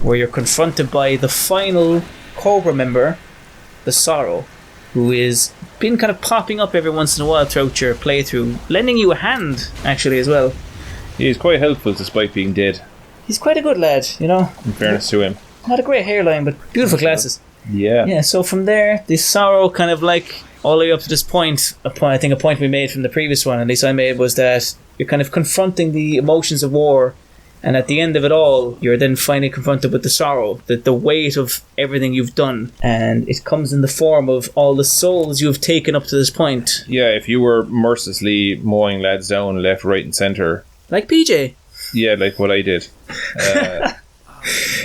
Speaker 2: where you're confronted by the final Cobra member, the Sorrow, who is been kind of popping up every once in a while throughout your playthrough, lending you a hand, actually, as well.
Speaker 1: He's quite helpful despite being dead.
Speaker 2: He's quite a good lad, you know.
Speaker 1: In fairness to him.
Speaker 2: Not a great hairline, but beautiful glasses.
Speaker 1: Yeah.
Speaker 2: Yeah, so from there, the Sorrow kind of like, all the way up to this point, I think a point we made from the previous one, at least I made, was that you're kind of confronting the emotions of war, and at the end of it all, you're then finally confronted with the sorrow, the weight of everything you've done, and it comes in the form of all the souls you've taken up to this point.
Speaker 1: Yeah, if you were mercilessly mowing lads down left, right and centre.
Speaker 2: Like PJ.
Speaker 1: Yeah, like what I did.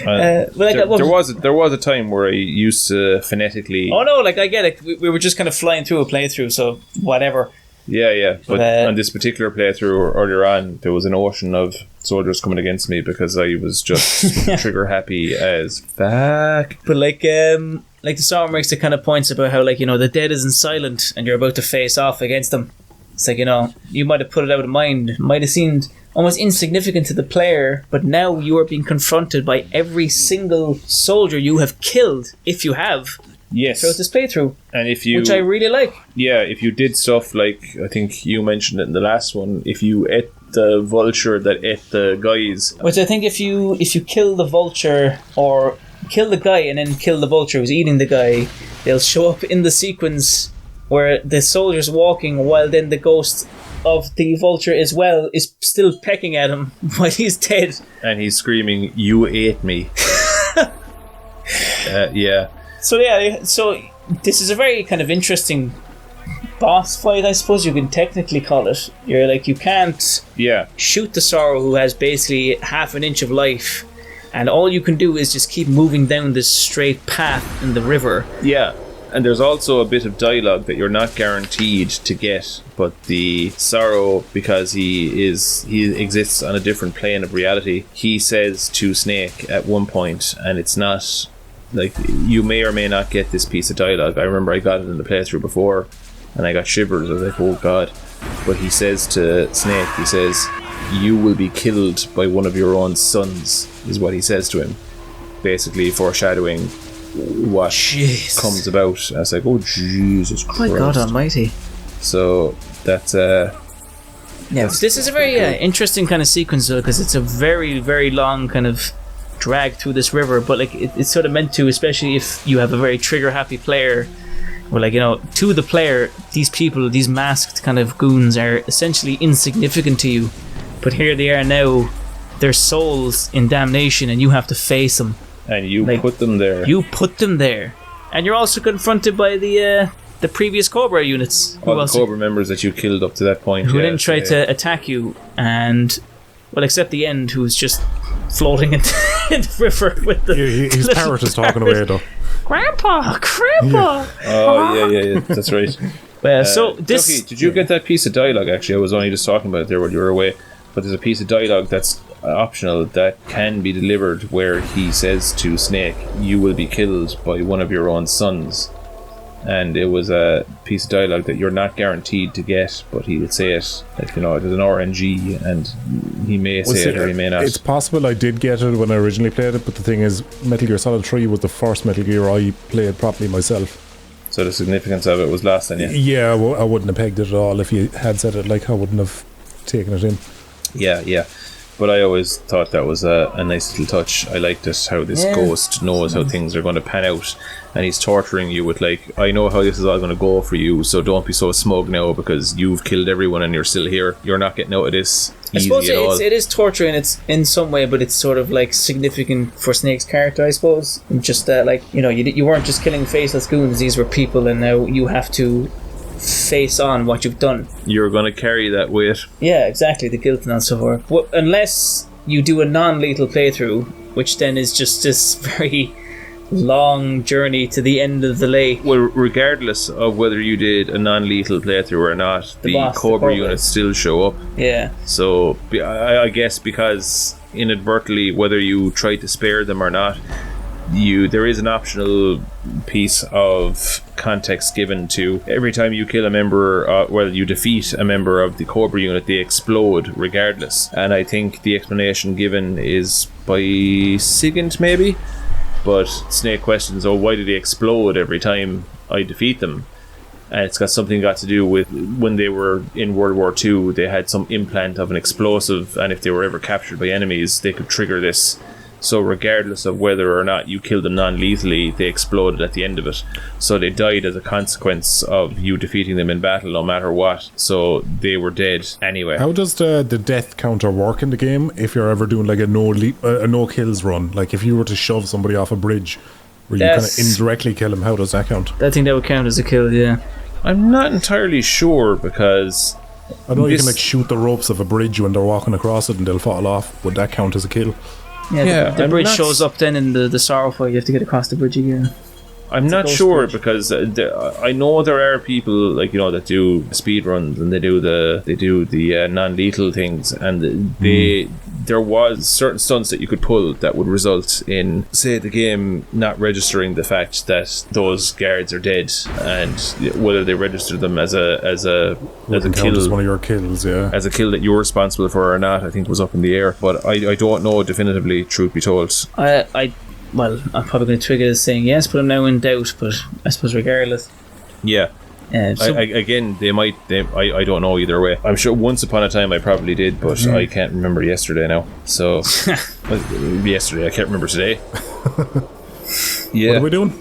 Speaker 2: There
Speaker 1: was a time where I used to phonetically...
Speaker 2: Oh no, like I get it. We were just kind of flying through a playthrough, so whatever.
Speaker 1: Yeah. But on this particular playthrough earlier on, there was an ocean of soldiers coming against me because I was just trigger happy as fuck.
Speaker 2: But like the song makes the kind of points about how, like, you know, the dead isn't silent and you're about to face off against them. It's like, you know, you might have put it out of mind, might have seemed almost insignificant to the player, but now you are being confronted by every single soldier you have killed, if you have.
Speaker 1: Yes.
Speaker 2: Throughout this playthrough.
Speaker 1: And if you,
Speaker 2: which I really like.
Speaker 1: Yeah, if you did stuff like, I think you mentioned it in the last one, if you ate the vulture that ate the guys.
Speaker 2: Which I think if you kill the vulture, or kill the guy and then kill the vulture who's eating the guy, they'll show up in the sequence where the soldier's walking while then the ghost of the vulture as well is still pecking at him while he's dead.
Speaker 1: And he's screaming, "You ate me." Yeah.
Speaker 2: So this is a very kind of interesting boss fight, I suppose you can technically call it. You're like, you can't shoot the Sorrow, who has basically half an inch of life, and all you can do is just keep moving down this straight path in the river.
Speaker 1: Yeah. And there's also a bit of dialogue that you're not guaranteed to get, but the Sorrow, because he exists on a different plane of reality, he says to Snake at one point, and it's not like, you may or may not get this piece of dialogue. I remember I got it in the playthrough before and I got shivers. I was like, oh god. But he says to Snake, he says, "You will be killed by one of your own sons," is what he says to him, basically foreshadowing what comes about. I was like, oh Jesus Christ,
Speaker 2: my God almighty.
Speaker 1: So that's
Speaker 2: this is a very interesting kind of sequence, though, because it's a very, very long kind of drag through this river, but like it's sort of meant to, especially if you have a very trigger happy player, where, like, you know, to the player, these people, these masked kind of goons, are essentially insignificant to you, but here they are now, their souls in damnation, and you have to face them.
Speaker 1: And you put them there.
Speaker 2: You put them there. And you're also confronted by the previous Cobra units.
Speaker 1: All the Cobra members that you killed up to that point.
Speaker 2: Who then tried to attack you, and, well, except the end, who's just floating in the river with the...
Speaker 3: His parrot is talking away, though.
Speaker 2: Grandpa!
Speaker 3: Yeah.
Speaker 1: Oh, yeah, that's right.
Speaker 2: So this...
Speaker 1: Ducky, did you get that piece of dialogue, actually? I was only just talking about it there while you were away. But there's a piece of dialogue that's optional that can be delivered where he says to Snake, "You will be killed by one of your own sons." And it was a piece of dialogue that you're not guaranteed to get, but he would say it, like, you know, there's an RNG, and he may say it or he may not.
Speaker 3: It's possible I did get it when I originally played it, but the thing is, Metal Gear Solid 3 was the first Metal Gear I played properly myself.
Speaker 1: So the significance of it was lost on you?
Speaker 3: Yeah, I wouldn't have pegged it at all. If you had said it, like, I wouldn't have taken it in.
Speaker 1: Yeah. But I always thought that was a nice little touch. I liked it, how this ghost knows how things are going to pan out, and he's torturing you with, like, I know how this is all going to go for you, so don't be so smug now because you've killed everyone and you're still here. You're not getting out of this easy at all.
Speaker 2: It is torturing, it's in some way, but it's sort of like significant for Snake's character, I suppose. And just like, you know, you weren't just killing faceless goons, these were people, and now you have to face on what you've done.
Speaker 1: You're going to carry that weight.
Speaker 2: Yeah, exactly, the guilt and so forth. Well, unless you do a non-lethal playthrough, which then is just this very long journey to the end of the lake.
Speaker 1: Well, regardless of whether you did a non-lethal playthrough or not, the Cobra units still show up.
Speaker 2: Yeah.
Speaker 1: So I guess because inadvertently, whether you try to spare them or not, there is an optional piece of context given to every time you kill a member, you defeat a member of the Cobra unit, they explode regardless. And I think the explanation given is by Sigint, maybe, But Snake questions, why do they explode every time I defeat them? And it's got something to do with when they were in World War II, they had some implant of an explosive, and if they were ever captured by enemies, they could trigger this. So regardless of whether or not you killed them non-lethally, they exploded at the end of it. So they died as a consequence of you defeating them in battle, no matter what. So they were dead anyway.
Speaker 3: How does the death counter work in the game if you're ever doing like a no kills run? Like if you were to shove somebody off a bridge where you kind of indirectly kill them, how does that count?
Speaker 2: I think that would count as a kill, yeah.
Speaker 1: I'm not entirely sure because...
Speaker 3: I know you can like shoot the ropes of a bridge when they're walking across it and they'll fall off. Would that count as a kill?
Speaker 2: Yeah, the bridge shows up then in the sorrow fight. You have to get across the bridge again.
Speaker 1: I'm not sure because I know there are people that do speed runs and they do the non-lethal things, and there was certain stunts that you could pull that would result in, say, the game not registering the fact that those guards are dead, and whether they register them as a kill,
Speaker 3: as one of your kills,
Speaker 1: as a kill that you're responsible for or not, I think was up in the air. But I don't know definitively, truth be told.
Speaker 2: Well, I'm probably going to trigger this saying yes, but I'm now in doubt. But I suppose regardless.
Speaker 1: Yeah. Again, I don't know either way. I'm sure once upon a time I probably did, but I can't remember yesterday now. So, yesterday, I can't remember today. Yeah.
Speaker 3: What are we doing?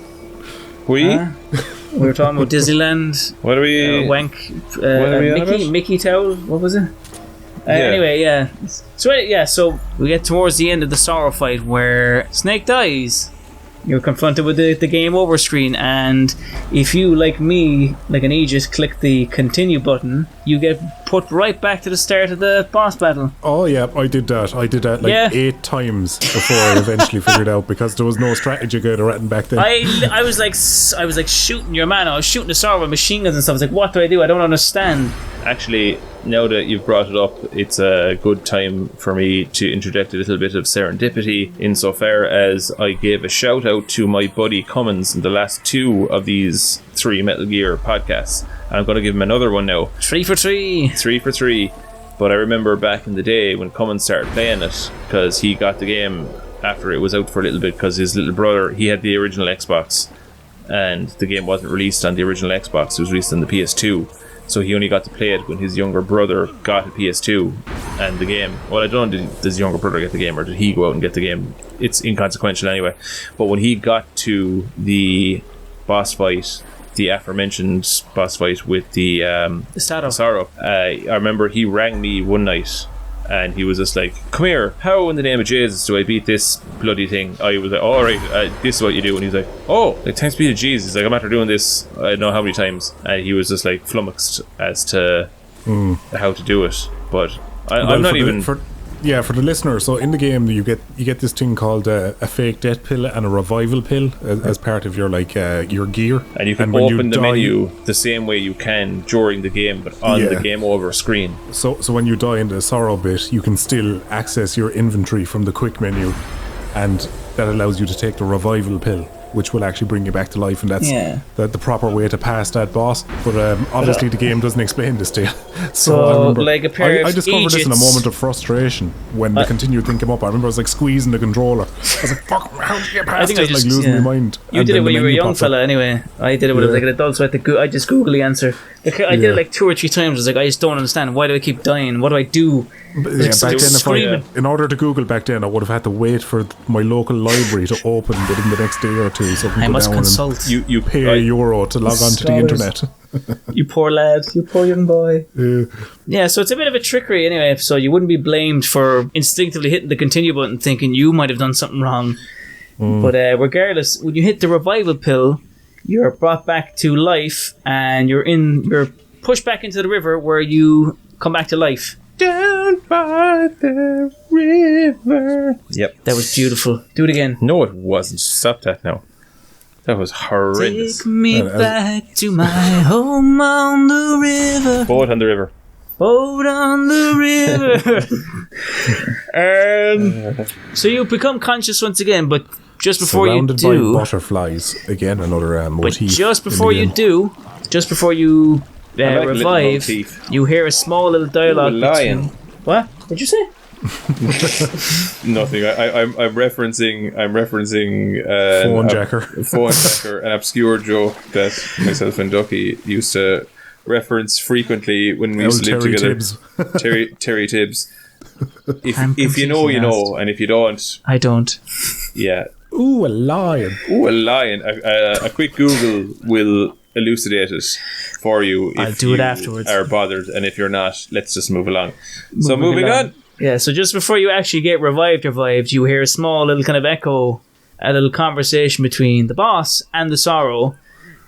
Speaker 1: We
Speaker 2: were talking about Disneyland.
Speaker 1: What are we?
Speaker 2: Wank.
Speaker 1: What are we
Speaker 2: Mickey Towel. What was it? Anyway, yeah. So we get towards the end of the sorrow fight where Snake dies. You're confronted with the game over screen, and if you, like me, like an Aegis, click the continue button, you get put right back to the start of the boss battle.
Speaker 3: Oh yeah, I did that like 8 times before I eventually figured out, because there was no strategy guide or anything back then.
Speaker 2: I was like shooting your man. I was shooting the sorrow with machine guns and stuff. I was like, what do I do? I don't understand.
Speaker 1: Actually, now that you've brought it up, it's a good time for me to interject a little bit of serendipity insofar as I gave a shout out to my buddy Cummins in the last 2 of these 3 Metal Gear podcasts. I'm going to give him another one now.
Speaker 2: 3 for 3.
Speaker 1: 3 for 3. But I remember back in the day when Cummins started playing it, because he got the game after it was out for a little bit, because his little brother, he had the original Xbox, and the game wasn't released on the original Xbox, it was released on the PS2. So he only got to play it when his younger brother got a PS2 and the game. Well, I don't know, did his younger brother get the game or did he go out and get the game? It's inconsequential anyway. But when he got to the boss fight, the aforementioned boss fight with the Sorrow, I remember he rang me one night and he was just like, come here, how in the name of Jesus do I beat this bloody thing? I was like, alright, this is what you do. And he's like, thanks be to Jesus. He's like, I'm after doing this I don't know how many times. And he was just like flummoxed as to how to do it. But I'm not even...
Speaker 3: For the listener, so in the game you get this thing called a fake death pill and a revival pill as part of your your gear,
Speaker 1: and you can open the menu the same way you can during the game, but on the game over screen.
Speaker 3: So when you die in the sorrow bit, you can still access your inventory from the quick menu, and that allows you to take the revival pill, which will actually bring you back to life, and that's the proper way to pass that boss. But obviously the game doesn't explain this to you. So I remember,
Speaker 2: like a pair
Speaker 3: I discovered this in a moment of frustration when the continued thing came up. I remember I was like squeezing the controller. I was like, fuck, how did you get past this? Like losing my mind.
Speaker 2: You did it when you were a young fella anyway. I did it when I was like an adult, so I just Google the answer. I did it like 2 or 3 times. I was like, I just don't understand. Why do I keep dying? What do I do?
Speaker 3: Back then, in order to Google back then, I would have had to wait for my local library to open within the next day or 2. So
Speaker 2: I must consult.
Speaker 3: You pay €1 to log on to the internet.
Speaker 2: You poor lad, you poor young boy. Yeah, so it's a bit of a trickery anyway. So you wouldn't be blamed for instinctively hitting the continue button, thinking you might have done something wrong. But regardless, when you hit the revival pill, you're brought back to life, and you're pushed back into the river where you come back to life.
Speaker 1: Down by the river. Yep.
Speaker 2: That was beautiful. Do it again.
Speaker 1: No, it wasn't. Stop that now. That was horrendous.
Speaker 2: Take me back to my home on the river.
Speaker 1: Boat on the river.
Speaker 2: Boat on the river. So you become conscious once again, but just before
Speaker 3: surrounded
Speaker 2: you do...
Speaker 3: by butterflies. Again, another motif.
Speaker 2: But just before you do, revive, you hear a small little dialogue between... What? What'd you say?
Speaker 1: Nothing. I'm referencing
Speaker 3: Phone jacker.
Speaker 1: An obscure joke that myself and Ducky used to reference frequently when we used to live together. Terry Tibbs. If you know, you know, and if you don't,
Speaker 2: I don't.
Speaker 1: Yeah.
Speaker 3: Ooh, a lion.
Speaker 1: A quick Google will elucidate it for you.
Speaker 2: I'll do it afterwards.
Speaker 1: Are bothered, and if you're not, let's just move along. Moving on.
Speaker 2: Yeah, so just before you actually get revived, you hear a small little kind of echo, a little conversation between the boss and the Sorrow,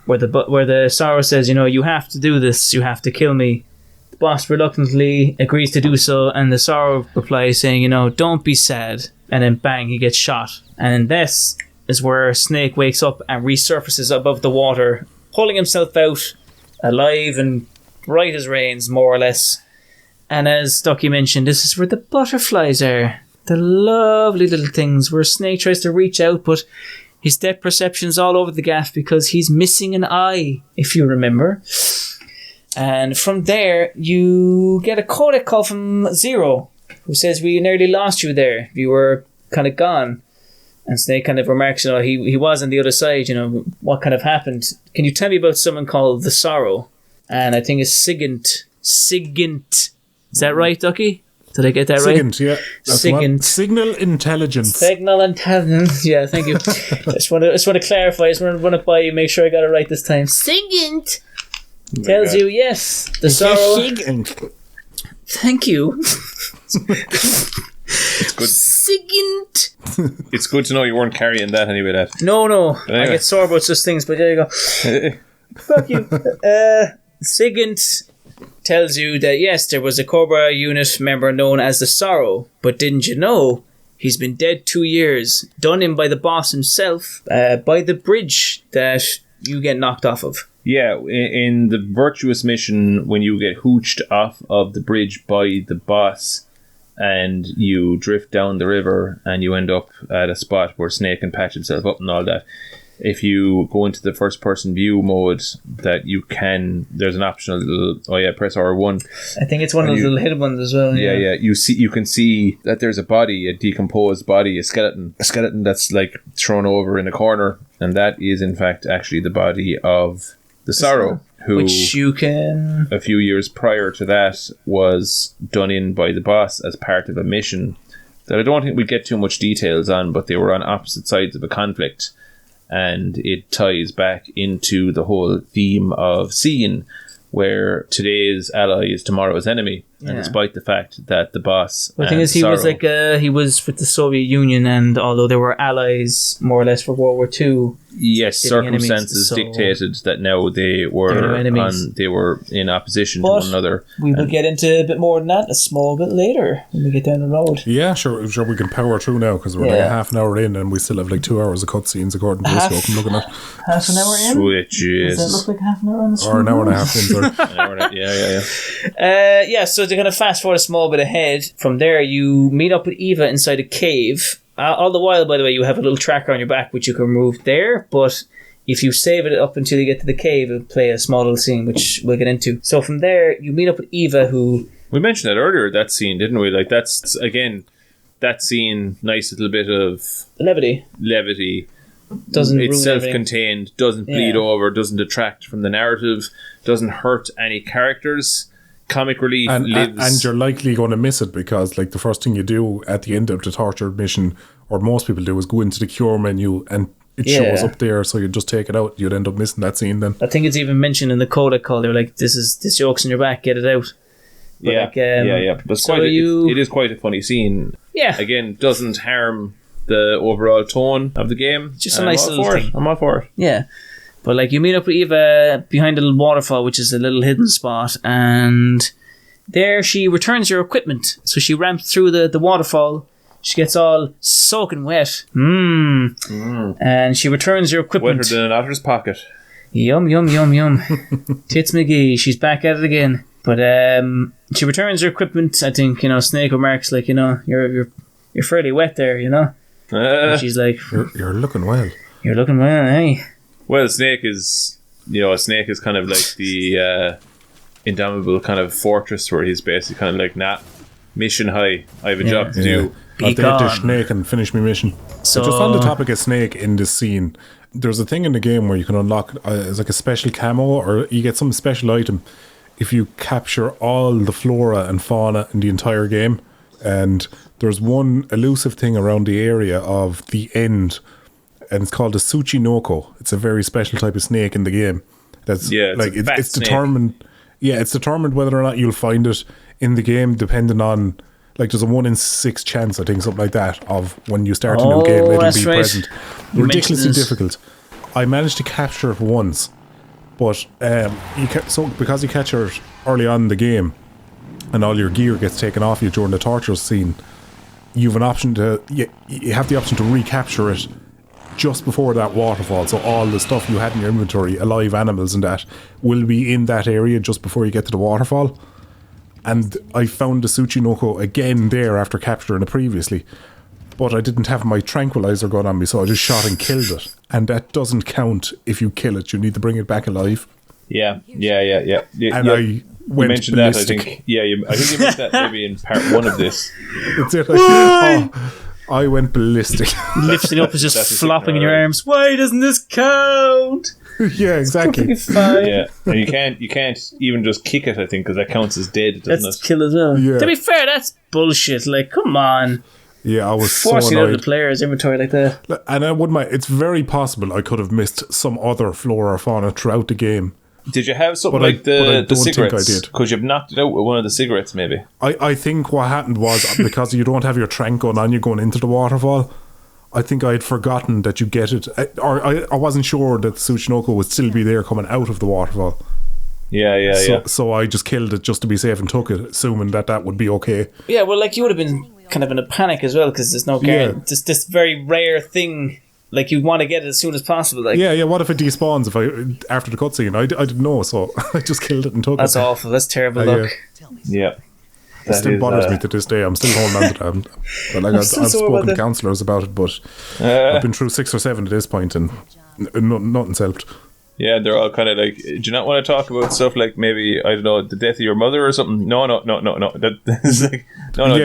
Speaker 2: where the Sorrow says, you know, you have to do this, you have to kill me. The boss reluctantly agrees to do so, and the Sorrow replies saying, you know, don't be sad. And then bang, he gets shot. And this is where Snake wakes up and resurfaces above the water, pulling himself out, alive and bright as rains, more or less. And as Ducky mentioned, this is where the butterflies are. The lovely little things where Snake tries to reach out, but his depth perception's all over the gaff because he's missing an eye, if you remember. And from there, you get a codec call from Zero, who says, we nearly lost you there. You were kind of gone. And Snake kind of remarks, you know, he was on the other side, you know, what kind of happened? Can you tell me about someone called the Sorrow? And I think it's Sigint. Is that right, Ducky? Did I get that right?
Speaker 3: Sigint, yeah. Sigint. Signal intelligence.
Speaker 2: Yeah, thank you. I just want to clarify. I just want to run it by you, make sure I got it right this time. Sigint tells you, yes, the Sorrow.
Speaker 3: Sigint.
Speaker 2: Thank you.
Speaker 1: It's good.
Speaker 2: Sigint.
Speaker 1: It's good to know you weren't carrying that anyway.
Speaker 2: No.
Speaker 1: Anyway.
Speaker 2: I get sore about such things, but there you go. Fuck you. Sigint tells you that yes, there was a Cobra unit member known as the Sorrow, but didn't you know he's been dead 2 years, done in by the boss himself, by the bridge that you get knocked off of.
Speaker 1: Yeah, in the virtuous mission, when you get hooched off of the bridge by the boss and you drift down the river and you end up at a spot where Snake can patch himself up and all that, if you go into the first person view mode, that you can, there's an optional little, press R1.
Speaker 2: I think it's one of those little hidden ones as well.
Speaker 1: Yeah. You can see that there's a body, a decomposed body, a skeleton that's like thrown over in a corner, and that is in fact actually the body of the Sorrow, who,
Speaker 2: which you can,
Speaker 1: a few years prior to that, was done in by the boss as part of a mission that I don't think we get too much details on, but they were on opposite sides of a conflict, and it ties back into the whole theme of Scene, where today's ally is tomorrow's enemy. Yeah. And despite the fact that the boss,
Speaker 2: the thing is, he was with the Soviet Union, and although they were allies more or less for World War II,
Speaker 1: yes, circumstances dictated that now they were in opposition to one another.
Speaker 2: We will get into a bit more than that a small bit later when we get down the road.
Speaker 3: Yeah, sure we can power through now because we're like a half an hour in and we still have like 2 hours of cutscenes according to this book I'm looking at.
Speaker 2: Half an hour in?
Speaker 1: Switches.
Speaker 2: Does that look like half an hour on the screen?
Speaker 3: Or an hour and a half in, sorry.
Speaker 2: So they're going to fast forward a small bit ahead. From there, you meet up with Eva inside a cave. All the while, by the way, you have a little tracker on your back which you can remove there, but if you save it up until you get to the cave, it'll play a small little scene which we'll get into. So from there, you meet up with Eva, who...
Speaker 1: We mentioned that earlier, that scene, didn't we? Like, that's, again, that scene, nice little bit of...
Speaker 2: Levity.
Speaker 1: Doesn't it's self-contained, doesn't bleed over, doesn't detract from the narrative, doesn't hurt any characters. Comic relief lives.
Speaker 3: And you're likely going to miss it because, like, the first thing you do at the end of the torture mission, or most people do, is go into the cure menu and it shows up there, so you just take it out. You'd end up missing that scene then.
Speaker 2: I think it's even mentioned in the codec call. They were like, this joke's in your back, get it out. But
Speaker 1: But it is quite a funny scene.
Speaker 2: Yeah.
Speaker 1: Again, doesn't harm the overall tone of the game.
Speaker 2: Just a nice little thing.
Speaker 1: I'm all for it.
Speaker 2: Yeah. But like you meet up with Eva behind a little waterfall, which is a little hidden spot, and there she returns your equipment. So she ramps through the waterfall. She gets all soaking wet. And she returns your equipment.
Speaker 1: Wetter than an otter's pocket.
Speaker 2: Yum. Tits McGee, she's back at it again. But she returns your equipment. I think, Snake remarks like, you're fairly wet there, And she's like,
Speaker 3: You're looking well.
Speaker 2: You're looking well, eh?
Speaker 1: Well, Snake is kind of like the indomitable kind of fortress where he's basically kind of like, nah, mission high. I have a job to do.
Speaker 3: I'll take this snake and finish my mission. So just on the topic of snake in this scene, there's a thing in the game where you can unlock it's like a special camo, or you get some special item if you capture all the flora and fauna in the entire game. And there's one elusive thing around the area of the end, and it's called a Tsuchinoko. It's a very special type of snake in the game. That's it's determined. Yeah, it's determined whether or not you'll find it in the game, depending on, like, there's a 1 in 6 chance, I think, something like that, of when you start a new game, it'll be present. Ridiculously difficult. I managed to capture it once, but because you capture it early on in the game, and all your gear gets taken off you during the torture scene, you have you have the option to recapture it just before that waterfall. So all the stuff you had in your inventory, alive animals and that, will be in that area just before you get to the waterfall. And I found the Tsuchinoko again there after capturing it previously, but I didn't have my tranquilizer gun on me, so I just shot and killed it. And that doesn't count if you kill it. You need to bring it back alive.
Speaker 1: Yeah.
Speaker 3: And I went
Speaker 1: mentioned
Speaker 3: ballistic.
Speaker 1: that, I think. Yeah, I think you mentioned that maybe in part 1 of this.
Speaker 3: That's it. I went ballistic.
Speaker 2: Lifting up is just flopping in your arms. Why doesn't this count?
Speaker 3: Yeah, exactly.
Speaker 1: Yeah, and you can't even just kick it, I think, because that counts as dead, doesn't
Speaker 2: That's kill as well.
Speaker 3: Yeah.
Speaker 2: To be fair, that's bullshit. Like, come on.
Speaker 3: Yeah, I was
Speaker 2: forcing
Speaker 3: so
Speaker 2: out
Speaker 3: annoyed.
Speaker 2: the player's inventory like that.
Speaker 3: And I wouldn't mind. It's very possible I could have missed some other flora or fauna throughout the game.
Speaker 1: Did you have something
Speaker 3: But
Speaker 1: like the
Speaker 3: don't
Speaker 1: cigarettes?
Speaker 3: think I did.
Speaker 1: Because you've knocked it out with one of the cigarettes, maybe.
Speaker 3: I think what happened was, because you don't have your trank gun on you going into the waterfall, I think I had forgotten that you get it, or I wasn't sure that the Tsuchinoko would still be there coming out of the waterfall.
Speaker 1: Yeah.
Speaker 3: So I just killed it just to be safe and took it, assuming that would be okay.
Speaker 2: Yeah, well, like, you would have been kind of in a panic as well, because there's no guarantee. It's this very rare thing. Like, you want to get it as soon as possible. Like,
Speaker 3: yeah. What if it despawns after the cutscene? I didn't know, so I just killed it and took
Speaker 2: that's
Speaker 3: it.
Speaker 2: That's awful. That's terrible luck.
Speaker 1: Yeah.
Speaker 3: It still bothers me to this day. I'm still holding on to that. But like, I've spoken to counsellors about it, but I've been through 6 or 7 at this point, and nothing's helped.
Speaker 1: Yeah, they're all kind of like, do you not want to talk about stuff like maybe, I don't know, the death of your mother or something? No. This is what I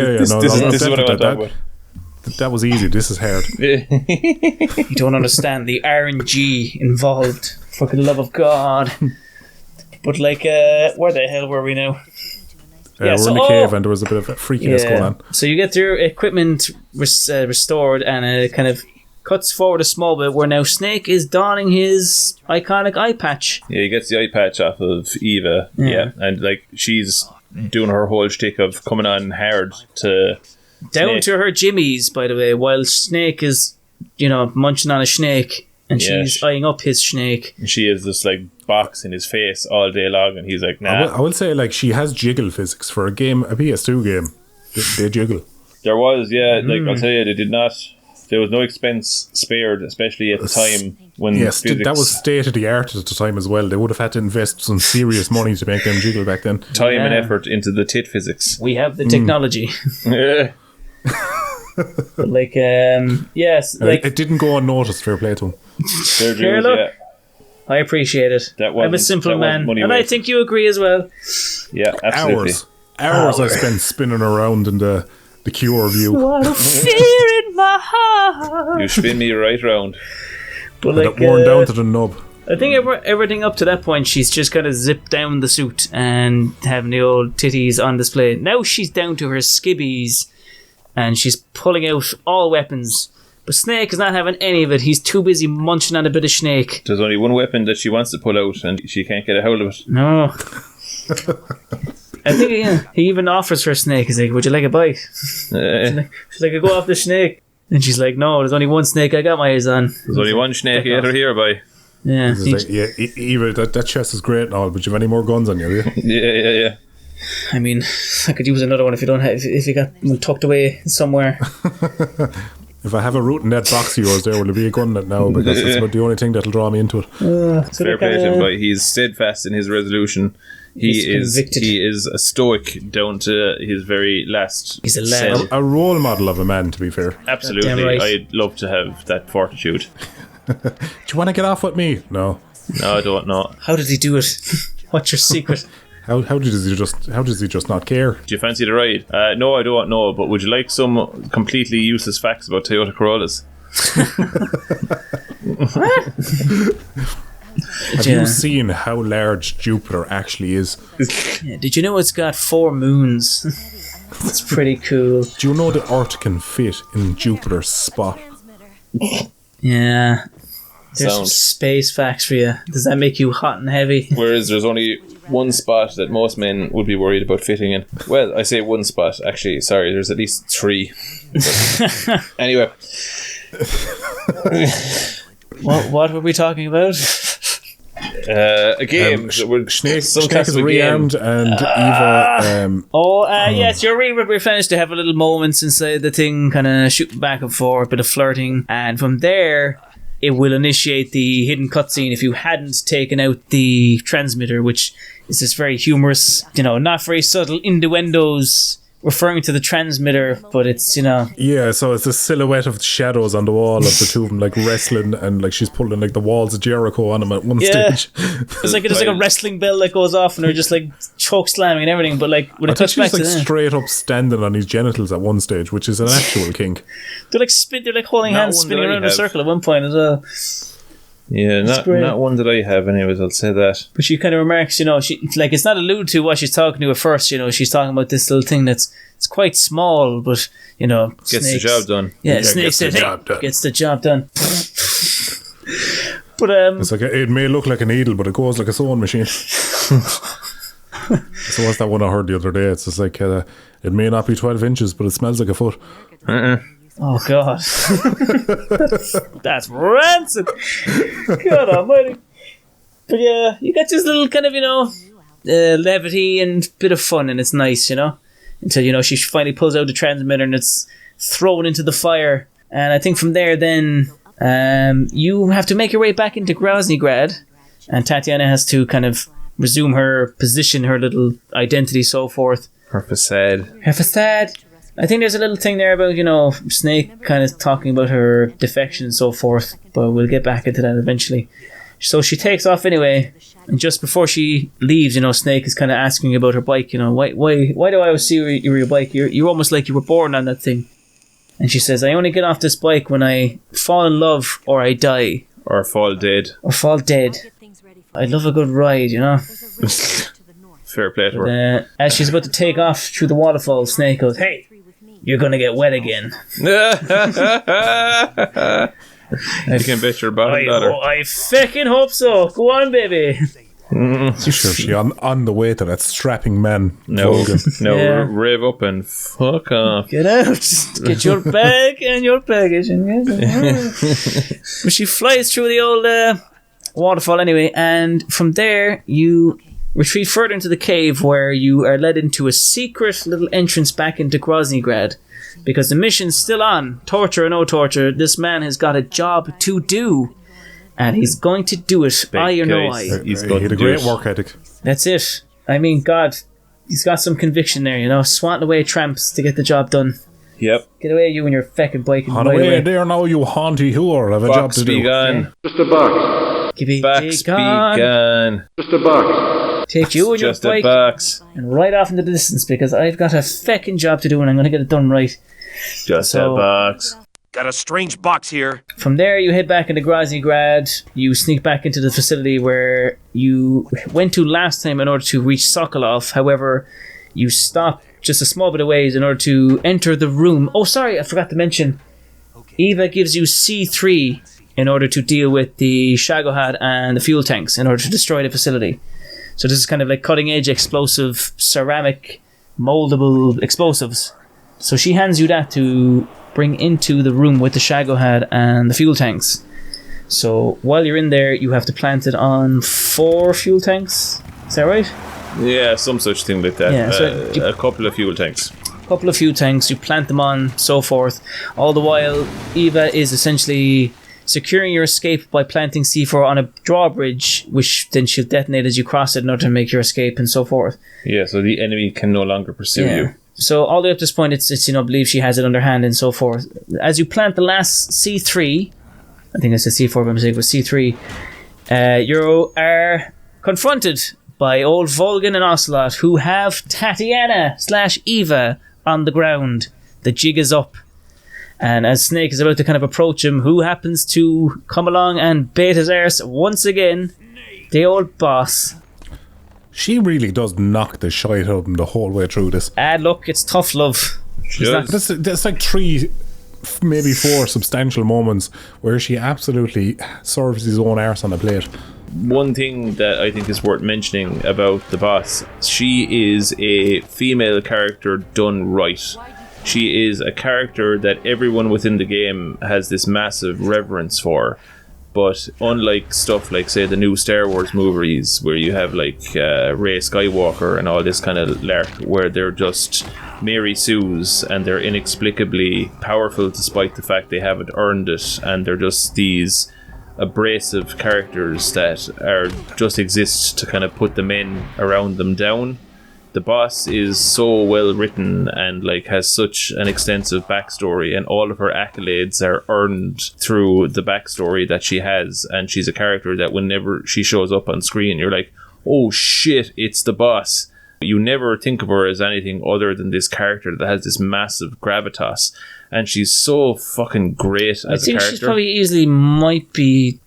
Speaker 1: want to talk about.
Speaker 3: That was easy. This is hard.
Speaker 2: You don't understand the RNG involved. For the love of God. But like, where the hell were we now?
Speaker 3: We're in the cave, and there was a bit of freakiness going on.
Speaker 2: So you get your equipment restored, and it kind of cuts forward a small bit where now Snake is donning his iconic eye patch.
Speaker 1: Yeah, he gets the eye patch off of Eva. Yeah, and like, she's doing her whole shtick of coming on hard to
Speaker 2: down
Speaker 1: Snake.
Speaker 2: to her jimmies, by the way, while Snake is, munching on a snake, and she's eyeing up his snake.
Speaker 1: And she is just like box in his face all day long, and he's like, nah.
Speaker 3: I will say, like, she has jiggle physics for a PS2 game. They jiggle.
Speaker 1: There was, like, I'll tell you, they did not. There was no expense spared, especially at the time when physics,
Speaker 3: that was state of the art at the time as well. They would have had to invest some serious money to make them jiggle back then.
Speaker 1: Time and effort into the tit physics.
Speaker 2: We have the technology.
Speaker 1: Yeah.
Speaker 2: But like, yes, like,
Speaker 3: it didn't go unnoticed. Fair play to them.
Speaker 2: Fair look. I appreciate it. I'm a simple man, and I think you agree as well.
Speaker 1: Yeah, absolutely.
Speaker 3: Hours I spent spinning around in the Cure view.
Speaker 2: What a fear in my heart.
Speaker 1: You spin me right round.
Speaker 2: But like,
Speaker 3: got worn down to the nub.
Speaker 2: I think everything up to that point, she's just kind of zipped down the suit and having the old titties on display. Now she's down to her skibbies, and she's pulling out all weapons. But Snake is not having any of it. He's too busy munching on a bit of snake.
Speaker 1: There's only one weapon that she wants to pull out, and she can't get a hold of it.
Speaker 2: No. I think he even offers her snake. He's like, would you like a bite? She's like, I go off the snake. And she's like, no, there's only one snake I got my eyes on.
Speaker 1: There's only one snake here, boy.
Speaker 2: Yeah.
Speaker 3: Eva, that chest is great and all, but you have any more guns on you, have you?
Speaker 1: Yeah.
Speaker 2: I mean, I could use another one if you got them tucked away somewhere.
Speaker 3: If I have a root in that box of yours there, will there be a gun in it now? Because it's about the only thing that'll draw me into it.
Speaker 1: Fair play to him, but he's steadfast in his resolution. He is a stoic down to his very last.
Speaker 2: He's a lad.
Speaker 3: A role model of a man, to be fair.
Speaker 1: Absolutely.
Speaker 2: Right.
Speaker 1: I'd love to have that fortitude.
Speaker 3: Do you want to get off with me? No,
Speaker 1: I don't know.
Speaker 2: How did he do it? What's your secret?
Speaker 3: How does he just not care?
Speaker 1: Do you fancy the ride? No, I don't know. But would you like some completely useless facts about Toyota Corollas?
Speaker 3: Have you seen how large Jupiter actually is?
Speaker 2: Yeah, did you know it's got 4 moons? It's pretty cool.
Speaker 3: Do you know the Earth can fit in Jupiter's spot?
Speaker 2: Yeah. There's some space facts for you. Does that make you hot and heavy?
Speaker 1: Whereas there's only one spot that most men would be worried about fitting in. Well, I say one spot. Actually, sorry, there's at least 3. Anyway.
Speaker 2: What were we talking about?
Speaker 1: A game.
Speaker 3: Snake is rearmed and Eva...
Speaker 2: yes, you're right. We finished to have a little moments inside the thing, kind of shooting back and forth, a bit of flirting. And from there, it will initiate the hidden cutscene if you hadn't taken out the transmitter, which is this very humorous, not very subtle innuendos referring to the transmitter, but it's,
Speaker 3: Yeah, so it's a silhouette of shadows on the wall of the two of them, like wrestling, and like she's pulling like the walls of Jericho on them at one stage.
Speaker 2: It's like there's like a wrestling bell that goes off and they're just like choke slamming and everything, but like when it cuts back to
Speaker 3: she's like straight up standing on his genitals at one stage, which is an actual kink.
Speaker 2: They're like holding hands spinning around in a circle at one point as well.
Speaker 1: Yeah, not one that I have anyways, I'll say that.
Speaker 2: But she kind of remarks, she like it's not alluded to what she's talking to at first, she's talking about this little thing it's quite small, but
Speaker 1: gets the job done.
Speaker 2: Yeah, Snake said, gets the job done. But
Speaker 3: it's like it may look like a needle, but it goes like a sewing machine. So what's that one I heard the other day? It's just like it may not be 12 inches, but it smells like a foot.
Speaker 2: Oh God, that's rancid. God almighty. But yeah, you got this little kind of levity and bit of fun, and it's nice, until she finally pulls out the transmitter and it's thrown into the fire. And I think from there, then you have to make your way back into Groznygrad, and Tatiana has to kind of resume her position, her little identity, so forth.
Speaker 1: Her facade.
Speaker 2: I think there's a little thing there about, Snake kind of talking about her defection and so forth, but we'll get back into that eventually. So she takes off anyway, and just before she leaves, Snake is kind of asking about her bike, why do I always see you your bike? You're almost like you were born on that thing. And she says, I only get off this bike when I fall in love or I die.
Speaker 1: Or fall dead.
Speaker 2: I love a good ride,
Speaker 1: Fair play to her.
Speaker 2: As she's about to take off through the waterfall, Snake goes, hey, you're going to get wet again.
Speaker 1: You can bet your bottom dollar.
Speaker 2: I fucking hope so. Go on, baby.
Speaker 3: Sure, she on the way to that strapping man.
Speaker 1: No, rev up and fuck off.
Speaker 2: Get out. Get your bag and your baggage. But she flies through the old waterfall anyway, and from there you retreat further into the cave, where you are led into a secret little entrance back into Groznygrad, because the mission's still on. Torture or no torture, this man has got a job to do, and he's going to do it, eye or no eye.
Speaker 3: He had a great work ethic.
Speaker 2: That's it. I mean, God, he's got some conviction there, swatting away tramps to get the job done.
Speaker 1: Yep.
Speaker 2: Get away, you and your feckin' bike.
Speaker 3: On away there now, you haunty whore. Have a job to do.
Speaker 1: Gone.
Speaker 9: Just a box.
Speaker 1: Box be gone.
Speaker 9: Just a box.
Speaker 2: Take you and your
Speaker 1: just
Speaker 2: bike
Speaker 1: a box.
Speaker 2: and right off into the distance, because I've got a feckin' job to do and I'm going to get it done right.
Speaker 1: Just a box.
Speaker 7: Got a strange box here.
Speaker 2: From there, you head back into Groznygrad. You sneak back into the facility where you went to last time in order to reach Sokolov. However, you stop just a small bit of ways in order to enter the room. Oh, sorry, I forgot to mention. Eva gives you C3 in order to deal with the Shagohod and the fuel tanks in order to destroy the facility. So this is kind of like cutting-edge explosive, ceramic, moldable explosives. So she hands you that to bring into the room with the Shagohod and the fuel tanks. So while you're in there, you have to plant it on 4 fuel tanks. Is that right?
Speaker 1: Yeah, some such thing like that.
Speaker 2: Yeah, so
Speaker 1: a couple of fuel tanks.
Speaker 2: Couple of fuel tanks, you plant them on, so forth. All the while, Eva is essentially securing your escape by planting C4 on a drawbridge, which then she'll detonate as you cross it in order to make your escape and so forth.
Speaker 1: Yeah, so the enemy can no longer pursue you.
Speaker 2: So all the way up to this point, it's believe she has it under hand and so forth. As you plant the last C3, I think I said C4 by mistake, but C3, you are confronted by old Volgin and Ocelot, who have Tatiana/Eva on the ground. The jig is up. And as Snake is about to kind of approach him, who happens to come along and bait his arse once again? The old boss.
Speaker 3: She really does knock the shite out of him the whole way through this.
Speaker 2: Look, it's tough love.
Speaker 3: That's like 3, maybe 4 substantial moments where she absolutely serves his own arse on a plate.
Speaker 1: One thing that I think is worth mentioning about the boss, she is a female character done right. She is a character that everyone within the game has this massive reverence for. But unlike stuff like, say, the new Star Wars movies, where you have like Rey Skywalker and all this kind of lark, where they're just Mary Sues and they're inexplicably powerful despite the fact they haven't earned it, and they're just these abrasive characters that are just exist to kind of put the men around them down. The boss is so well written and like has such an extensive backstory, and all of her accolades are earned through the backstory that she has, and she's a character that whenever she shows up on screen you're like, oh shit, it's the boss. You never think of her as anything other than this character that has this massive gravitas, and she's so fucking great as a character. I think she's
Speaker 2: probably easily might be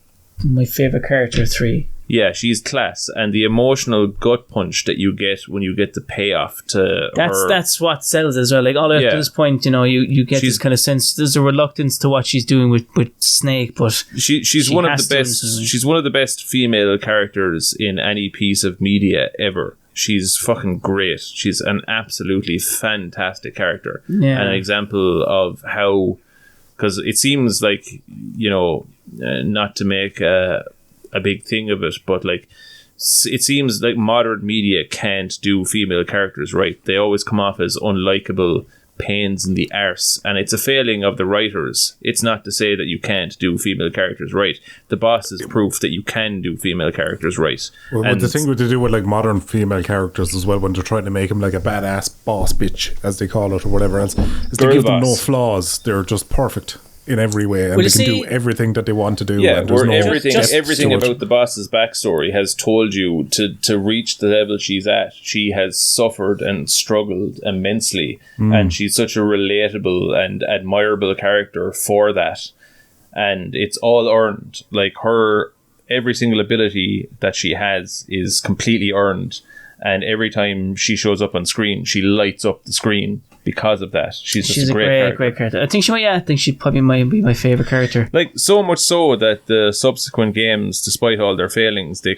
Speaker 2: my favourite character 3.
Speaker 1: Yeah, she's class, and the emotional gut punch that you get when you get the payoff to her.
Speaker 2: That's what sells as well. Like all up to this point, you know, you get this kind of sense. There's a reluctance to what she's doing with Snake, but
Speaker 1: she's one of the best. She's one of the best female characters in any piece of media ever. She's fucking great. She's an absolutely fantastic character, and an example of how. Because it seems like, you know, not to make a big thing of it, but like it seems like modern media can't do female characters right. They always come off as unlikable pains in the arse, and it's a failing of the writers. It's not to say that you can't do female characters right. The boss is proof that you can do female characters right.
Speaker 3: Well, and the thing with to do with like modern female characters as well, when they're trying to make them like a badass boss bitch, as they call it, or whatever else, is to give them no flaws. They're just perfect in every way, and they can do everything that they want to do.
Speaker 1: Yeah,
Speaker 3: and there's
Speaker 1: everything about the boss's backstory has told you to reach the level she's at. She has suffered and struggled immensely, and she's such a relatable and admirable character for that. And it's all earned. Like every single ability that she has is completely earned, and every time she shows up on screen, she lights up the screen. Because of that, she's a great character.
Speaker 2: I think she probably might be my favorite character.
Speaker 1: Like so much so that the subsequent games, despite all their failings, they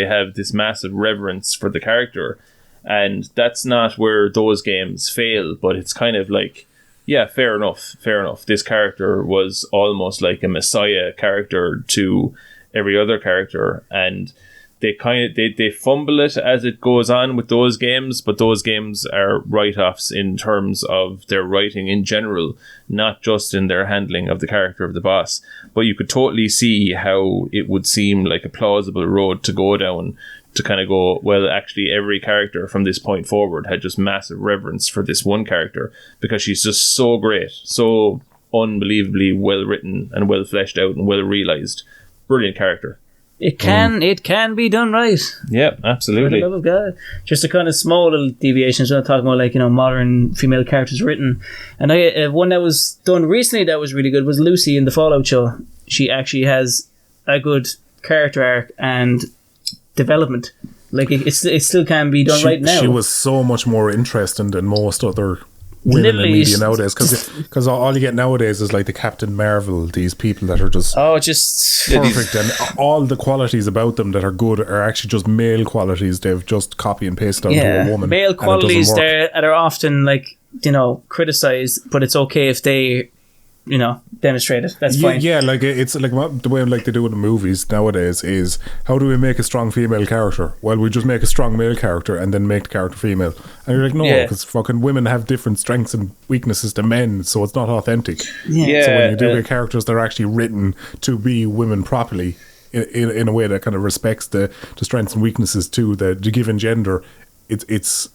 Speaker 1: have this massive reverence for the character, and that's not where those games fail. But it's kind of like, yeah, fair enough. This character was almost like a messiah character to every other character, and they fumble it as it goes on with those games, but those games are write-offs in terms of their writing in general, not just in their handling of the character of the boss. But you could totally see how it would seem like a plausible road to go down, to kind of go, well, actually every character from this point forward had just massive reverence for this one character, because she's just so great, so unbelievably well written and well fleshed out and well realised. Brilliant character.
Speaker 2: It can be done right.
Speaker 1: Yeah, absolutely.
Speaker 2: For the love of God. Just a kind of small little deviations. We're talking about, like, you know, modern female characters written. And one that was done recently that was really good was Lucy in the Fallout show. She actually has a good character arc and development. Like, it still can be done right now.
Speaker 3: She was so much more interesting than most other women in media nowadays, because all you get nowadays is like the Captain Marvel, these people that are just perfect, and all the qualities about them that are good are actually just male qualities they've just copy and pasted onto a woman.
Speaker 2: Male qualities that are often, like, you know, criticized, but it's okay if they, you know, demonstrate it. That's fine.
Speaker 3: Yeah, like it's like the way like they do in the movies nowadays is, how do we make a strong female character? Well, we just make a strong male character and then make the character female. And you're like, no, because fucking women have different strengths and weaknesses to men, so it's not authentic. Yeah. So when you do get characters that are actually written to be women properly, in a way that kind of respects the strengths and weaknesses to the given gender, it's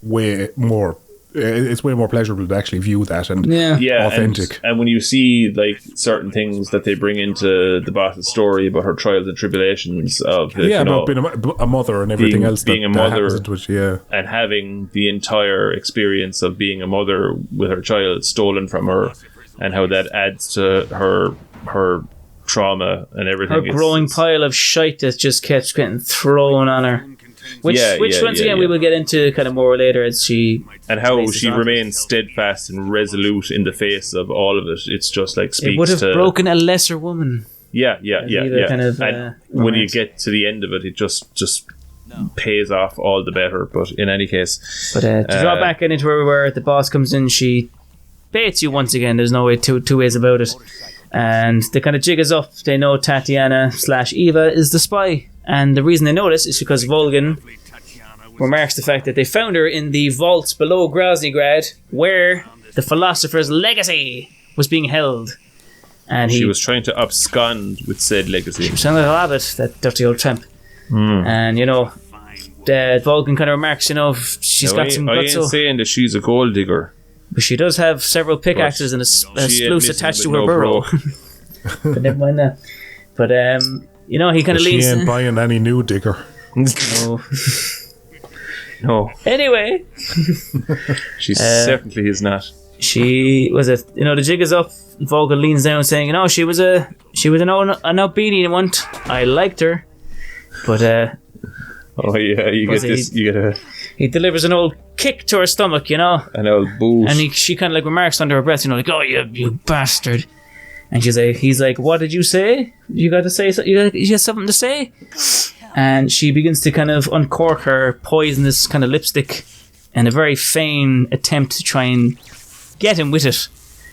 Speaker 3: way more it's way more pleasurable to actually view that and authentic.
Speaker 1: And when you see like certain things that they bring into the Battle's story about her trials and tribulations of
Speaker 3: about being a mother and everything else,
Speaker 1: being a mother,
Speaker 3: and
Speaker 1: having the entire experience of being a mother with her child stolen from her, and how that adds to her trauma and everything.
Speaker 2: Her growing pile of shite that just kept getting thrown on her. Which once again we will get into kind of more later as she...
Speaker 1: And how she remains steadfast and resolute in the face of all of it. It's just like speaks to...
Speaker 2: It would have broken a lesser woman.
Speaker 1: Yeah. Kind of, and when you get to the end of it, it just pays off all the better. But in any case...
Speaker 2: But to draw back into where we were, the boss comes in, she baits you once again. There's no way two ways about it. And they kind of jig us up. They know Tatiana/Eva is the spy. And the reason they know this is because Volgin remarks the fact that they found her in the vaults below Groznygrad, where the philosopher's legacy was being held. And
Speaker 1: she was trying to abscond with said legacy.
Speaker 2: She sounded like a rabbit, that dirty old tramp. And, Volgin kind of remarks, she's got some guts.
Speaker 1: I ain't saying that she's a gold digger.
Speaker 2: But she does have several pickaxes and a spruce attached to her burrow. But never mind that. But, he kind of leans...
Speaker 3: She ain't buying any new digger.
Speaker 1: No.
Speaker 2: Anyway.
Speaker 1: She certainly is not.
Speaker 2: She was the jig is up. Volga leans down saying, she was an obedient one. I liked her. But, he delivers an old kick to her stomach,
Speaker 1: An old boot.
Speaker 2: And she kind of like remarks under her breath, oh, you bastard. And he's like, what did you say? You got to say something? You got something to say? And she begins to kind of uncork her poisonous kind of lipstick in a very vain attempt to try and get him with it,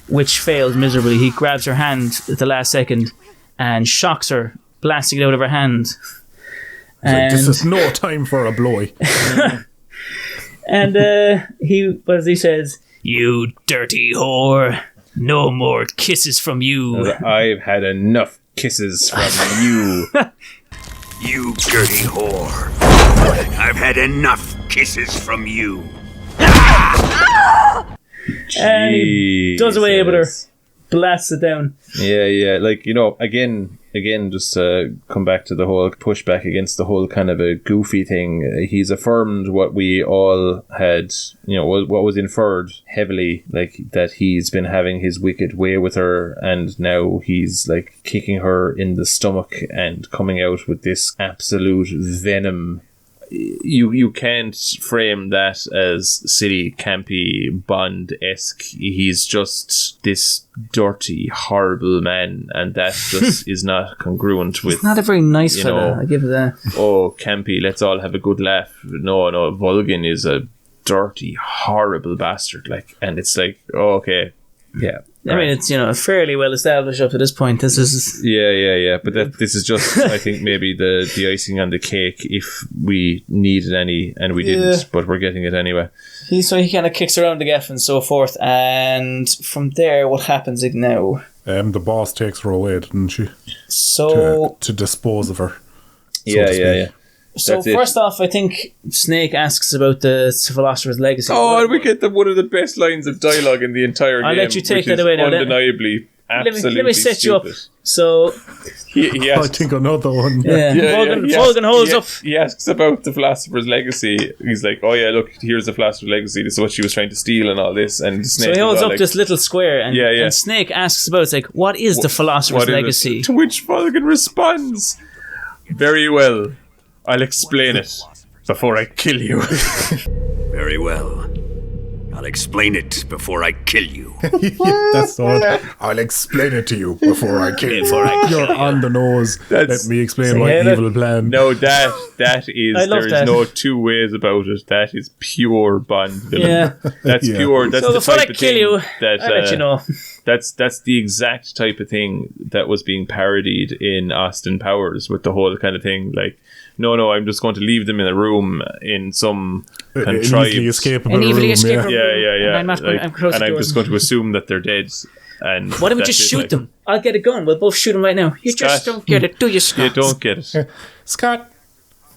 Speaker 2: which fails miserably. He grabs her hand at the last second and shocks her, blasting it out of her hand.
Speaker 3: This is no time for a blowy.
Speaker 2: And he says, you dirty whore. No more kisses from you.
Speaker 1: I've had enough kisses from you.
Speaker 5: You dirty whore. I've had enough kisses from you.
Speaker 2: And he does away with her. Blasts it down.
Speaker 1: Yeah. Again, just to come back to the whole pushback against the whole kind of a goofy thing, he's affirmed what we all had, what was inferred heavily, like that he's been having his wicked way with her, and now he's like kicking her in the stomach and coming out with this absolute venom. You can't frame that as silly, campy, Bond-esque. He's just this dirty, horrible man, and that just is not congruent with...
Speaker 2: He's not a very nice fella, I give it that.
Speaker 1: Oh, campy, let's all have a good laugh. No, Volgin is a dirty, horrible bastard, and it's like, oh, okay, yeah.
Speaker 2: I mean, it's fairly well established up to this point. This is
Speaker 1: but this is just I think maybe the icing on the cake if we needed any and we didn't, but we're getting it anyway.
Speaker 2: He kind of kicks around the gaff and so forth, and from there, what happens now?
Speaker 3: The boss takes her away, didn't she?
Speaker 2: So
Speaker 3: to dispose of her.
Speaker 1: Yeah.
Speaker 2: So first off, I think Snake asks about the philosopher's legacy.
Speaker 1: Oh, and we get one of the best lines of dialogue in the entire game.
Speaker 2: I'll let you take that away now.
Speaker 1: Undeniably, absolutely
Speaker 2: let me set
Speaker 1: stupid.
Speaker 2: you up. So
Speaker 1: he asks,
Speaker 3: I think another one.
Speaker 2: Volgin holds up.
Speaker 1: He asks about the philosopher's legacy. He's like, "Oh yeah, look, here's the philosopher's legacy. This is what she was trying to steal and all this." And Snake
Speaker 2: so he holds up this little square, and,
Speaker 1: yeah.
Speaker 2: and Snake asks about. It's like, what is the philosopher's legacy?
Speaker 1: To which Volgin responds, "Very well. I'll explain it before I kill you."
Speaker 5: Very well. I'll explain it before I kill you.
Speaker 3: That's all. I'll explain it to you before I kill you. You're on the nose. Let me explain my evil plan.
Speaker 1: No, that is, there is no two ways about it. That is pure Bond villain.
Speaker 2: Yeah.
Speaker 1: That's pure. That's
Speaker 2: so
Speaker 1: the
Speaker 2: before
Speaker 1: type
Speaker 2: I
Speaker 1: of
Speaker 2: kill
Speaker 1: thing
Speaker 2: you,
Speaker 1: that,
Speaker 2: I'll let you know.
Speaker 1: That's the exact type of thing that was being parodied in Austin Powers with the whole kind of thing like, no, I'm just going to leave them in a room in some contrived...
Speaker 3: Easily escapable
Speaker 2: room.
Speaker 1: Yeah.
Speaker 2: And
Speaker 1: I'm just going to assume that they're dead. And
Speaker 2: why don't we just shoot them? I'll get a gun. We'll both shoot them right now. You
Speaker 1: Scott,
Speaker 2: just don't get it, do you, Scott?
Speaker 1: You don't get it.
Speaker 3: Scott,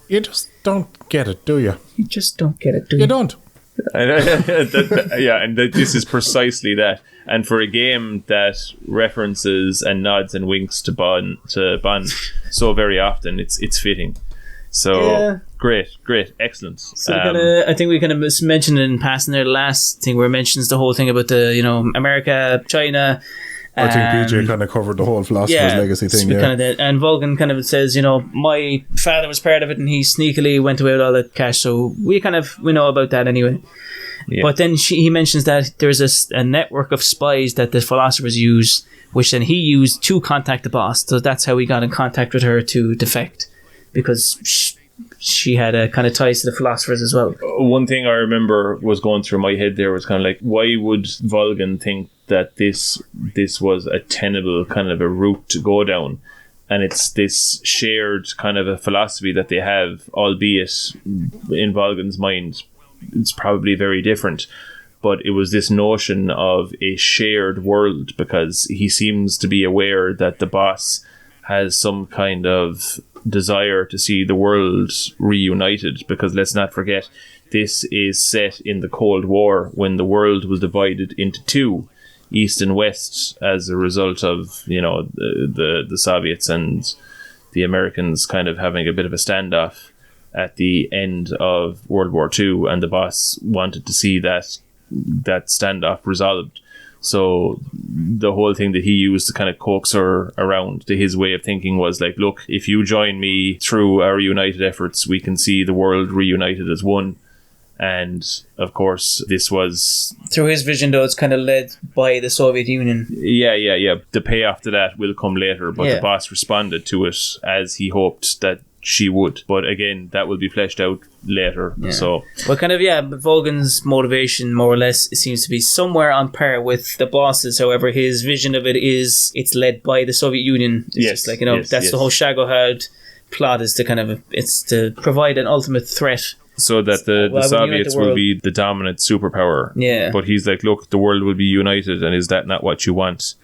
Speaker 3: you just don't get it, do you?
Speaker 2: You just don't get it, do you?
Speaker 3: You don't.
Speaker 1: This is precisely that. And for a game that references and nods and winks to Bond so very often, it's fitting. So great, excellent.
Speaker 2: So I think we kind of mentioned in passing there, the last thing where it mentions the whole thing about the America, China.
Speaker 3: I think PJ kind of covered the whole Philosopher's Legacy thing.
Speaker 2: Kind of that. And Volgin kind of says, my father was part of it and he sneakily went away with all that cash. So we know about that anyway. Yeah. But then he mentions that there's a network of spies that the philosophers use, which then he used to contact the boss. So that's how he got in contact with her to defect, because she had a kind of ties to the philosophers as well.
Speaker 1: One thing I remember was going through my head there was kind of like, why would Volgin think that this was a tenable kind of a route to go down? And it's this shared kind of a philosophy that they have, albeit in Volgin's mind it's probably very different, but it was this notion of a shared world, because he seems to be aware that the boss has some kind of desire to see the world reunited, because let's not forget, this is set in the Cold War when the world was divided into two, East and West, as a result of the Soviets and the Americans kind of having a bit of a standoff at the end of World War II, and the boss wanted to see that standoff resolved. So the whole thing that he used to kind of coax her around to his way of thinking was like, look, if you join me through our united efforts, we can see the world reunited as one. And of course, this was
Speaker 2: through his vision, though. It's kind of led by the Soviet Union.
Speaker 1: Yeah. The payoff to that will come later, but the boss responded to it as he hoped that she would. But again, that will be fleshed out later. Yeah. So,
Speaker 2: but Volgin's motivation, more or less, seems to be somewhere on par with the boss's. However, his vision of it is it's led by the Soviet Union. It's the whole Shagohod plot, is it's to provide an ultimate threat.
Speaker 1: So that the Soviets will be the dominant superpower.
Speaker 2: Yeah.
Speaker 1: But he's like, look, the world will be united, and is that not what you want?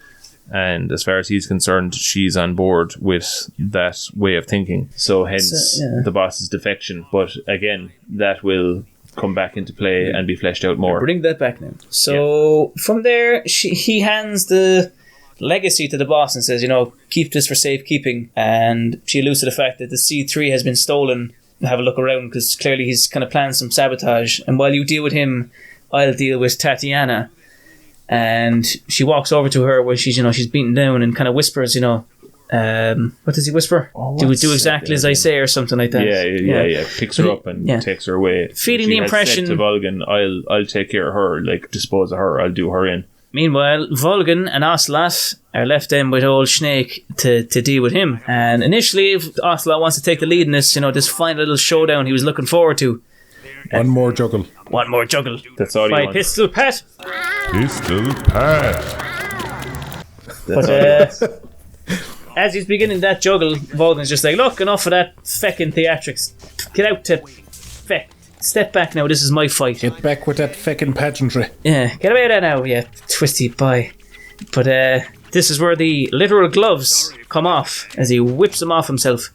Speaker 1: And as far as he's concerned, she's on board with that way of thinking. So hence the boss's defection. But again, that will come back into play and be fleshed out more.
Speaker 2: Bring that back now. So from there, he hands the legacy to the boss and says, keep this for safekeeping. And she alludes to the fact that the C3 has been stolen. Have a look around, because clearly he's kind of planned some sabotage, and while you deal with him, I'll deal with Tatiana. And she walks over to her where she's beaten down and kind of whispers, what does he whisper? Do exactly as I say, or something like that.
Speaker 1: Yeah. Picks her up and takes her away.
Speaker 2: Feeding the impression
Speaker 1: to Volgin, I'll take care of her, like dispose of her, I'll do her in.
Speaker 2: Meanwhile, Volgin and Ocelot are left in with old Snake to deal with him. And initially, if Ocelot wants to take the lead in this, this fine little showdown he was looking forward to.
Speaker 3: One more juggle.
Speaker 1: That's all he wants.
Speaker 2: Pistol Pat. But as he's beginning that juggle, Volgin's just like, look, enough of that feckin' theatrics. Get out to feck. Step back now, this is my fight.
Speaker 3: Get back with that feckin' pageantry.
Speaker 2: Yeah, get away there now, twisty boy. But this is where the literal gloves come off as he whips them off himself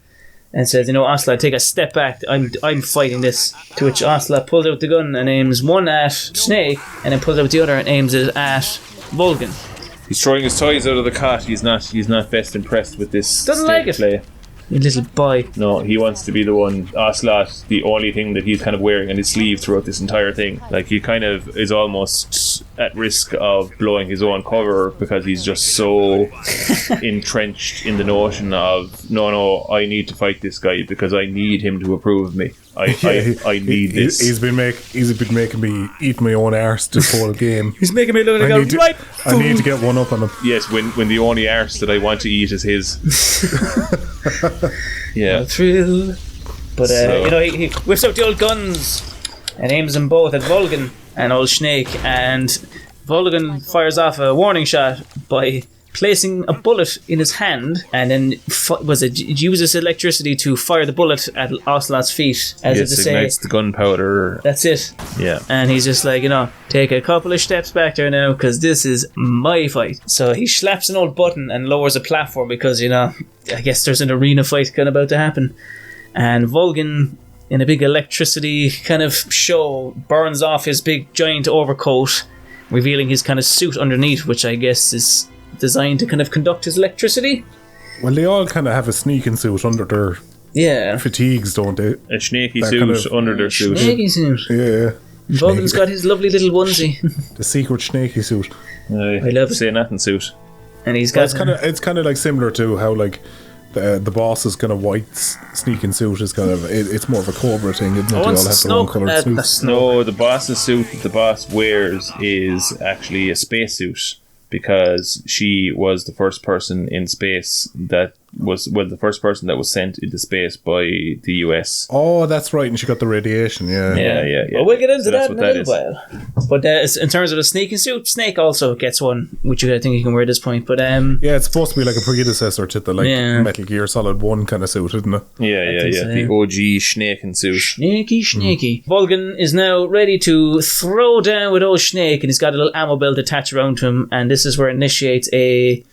Speaker 2: and says, Ocelot, take a step back, I'm fighting this. To which Ocelot pulls out the gun and aims one at Snake, and then pulls out the other and aims it at Volgin.
Speaker 1: He's throwing his toys out of the cot. He's not best impressed with this
Speaker 2: Doesn't like it.
Speaker 1: Play.
Speaker 2: You little boy.
Speaker 1: No, he wants to be the one. Ocelot, the only thing that he's kind of wearing on his sleeve throughout this entire thing. Like, he kind of is almost at risk of blowing his own cover, because he's just so entrenched in the notion of, no, I need to fight this guy because I need him to approve of me. I need this.
Speaker 3: He's been making me eat my own arse this whole game.
Speaker 2: He's making me look like
Speaker 3: I need to get one up on him.
Speaker 1: Yes, when the only arse that I want to eat is his. Yeah.
Speaker 2: Thrill. But he whips out the old guns and aims them both at Volgin and old Snake, and Volgin fires off a warning shot by placing a bullet in his hand, and then uses electricity to fire the bullet at Ocelot's feet, as it to say,
Speaker 1: ignites the gunpowder.
Speaker 2: That's it.
Speaker 1: Yeah.
Speaker 2: And he's just like, take a couple of steps back there now, because this is my fight. So he slaps an old button and lowers a platform, because I guess there's an arena fight kind of about to happen. And Volgin in a big electricity kind of show, burns off his big giant overcoat, revealing his kind of suit underneath, which I guess is designed to kind of conduct his electricity.
Speaker 3: Well, they all kind of have a sneaking suit under their fatigues, don't they?
Speaker 1: A snaky suit kind of under their suit.
Speaker 2: Snaky suit.
Speaker 3: Yeah.
Speaker 2: Volgin's got his lovely little onesie.
Speaker 3: The secret snaky suit.
Speaker 1: I
Speaker 2: love it.
Speaker 1: Say nothing suit.
Speaker 2: And he's got...
Speaker 3: It's kind of like similar to how like the boss's kind of white sneaking suit is kind of... It's more of a Cobra thing, isn't it? They all have their own coloured suits.
Speaker 1: No, the boss's suit that the boss wears is actually a spacesuit, because she was the first person in space that was the first person that was sent into space by the US.
Speaker 3: Oh, that's right, and she got the radiation.
Speaker 1: Yeah.
Speaker 2: Well, we'll get into that in a little
Speaker 1: is.
Speaker 2: while. But in terms of the sneaking suit, Snake also gets one, which I think you can wear at this point. But
Speaker 3: yeah, it's supposed to be like a predecessor to the Metal Gear Solid 1 kind of suit, isn't it?
Speaker 1: Yeah. So, the OG Snake and suit.
Speaker 2: Snaky. Volgin is now ready to throw down with old Snake, and he's got a little ammo belt attached around him, and this is where it initiates a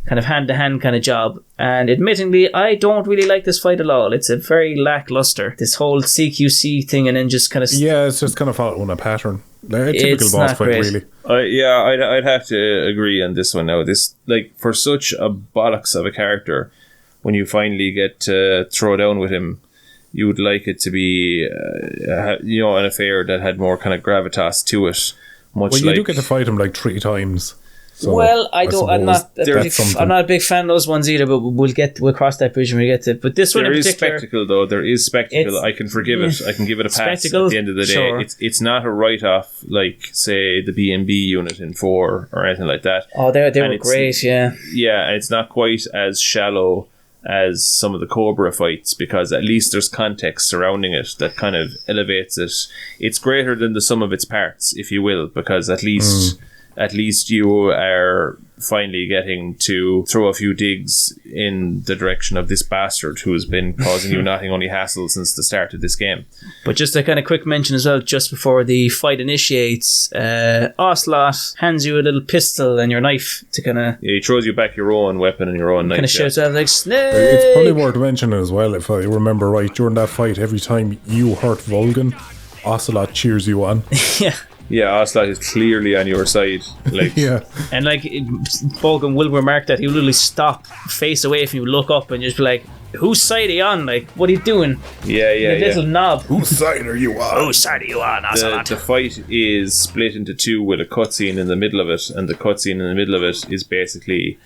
Speaker 2: kind of hand-to-hand kind of job. And admittingly, I don't really like this fight at all. It's a very lackluster, this whole CQC thing, and then just kind of...
Speaker 3: Yeah, it's just kind of following a pattern. A typical boss fight, really.
Speaker 1: I'd have to agree on this one now. This, like, for such a bollocks of a character, when you finally get to throw down with him, you would like it to be, an affair that had more kind of gravitas to it.
Speaker 3: You do get to fight him like 3 times. So
Speaker 2: well, I'm not a big fan of those ones either, but we'll cross that bridge when we get to it. But this one in particular,
Speaker 1: spectacle though. There is spectacle. I can forgive it. I can give it a pass spectacle, at the end of the day.
Speaker 2: Sure.
Speaker 1: It's not a write-off like, say, the B&B unit in 4 or anything like that.
Speaker 2: Oh, they were great, yeah.
Speaker 1: Yeah, and it's not quite as shallow as some of the Cobra fights, because at least there's context surrounding it that kind of elevates it. It's greater than the sum of its parts, if you will, because at least you are finally getting to throw a few digs in the direction of this bastard who has been causing you nothing only hassle since the start of this game.
Speaker 2: But just a kind of quick mention as well, just before the fight initiates, Ocelot hands you a little pistol and your knife to kind of...
Speaker 1: Yeah, he throws you back your own weapon and your own knife.
Speaker 2: Kind of shouts out like, Snake!
Speaker 3: It's probably worth mentioning as well, if I remember right, during that fight, every time you hurt Volgin, Ocelot cheers you on.
Speaker 2: Yeah,
Speaker 1: Ocelot is clearly on your side. Like,
Speaker 3: yeah.
Speaker 2: And like, Volgin will remark that he'll literally stop, face away if you look up, and just be like, whose side are you on? Like, what are you doing?
Speaker 1: Yeah.
Speaker 2: Little knob.
Speaker 3: Whose side are you on?
Speaker 2: Whose side are you on, Ocelot?
Speaker 1: The fight is split into 2 with a cutscene in the middle of it, and the cutscene in the middle of it is basically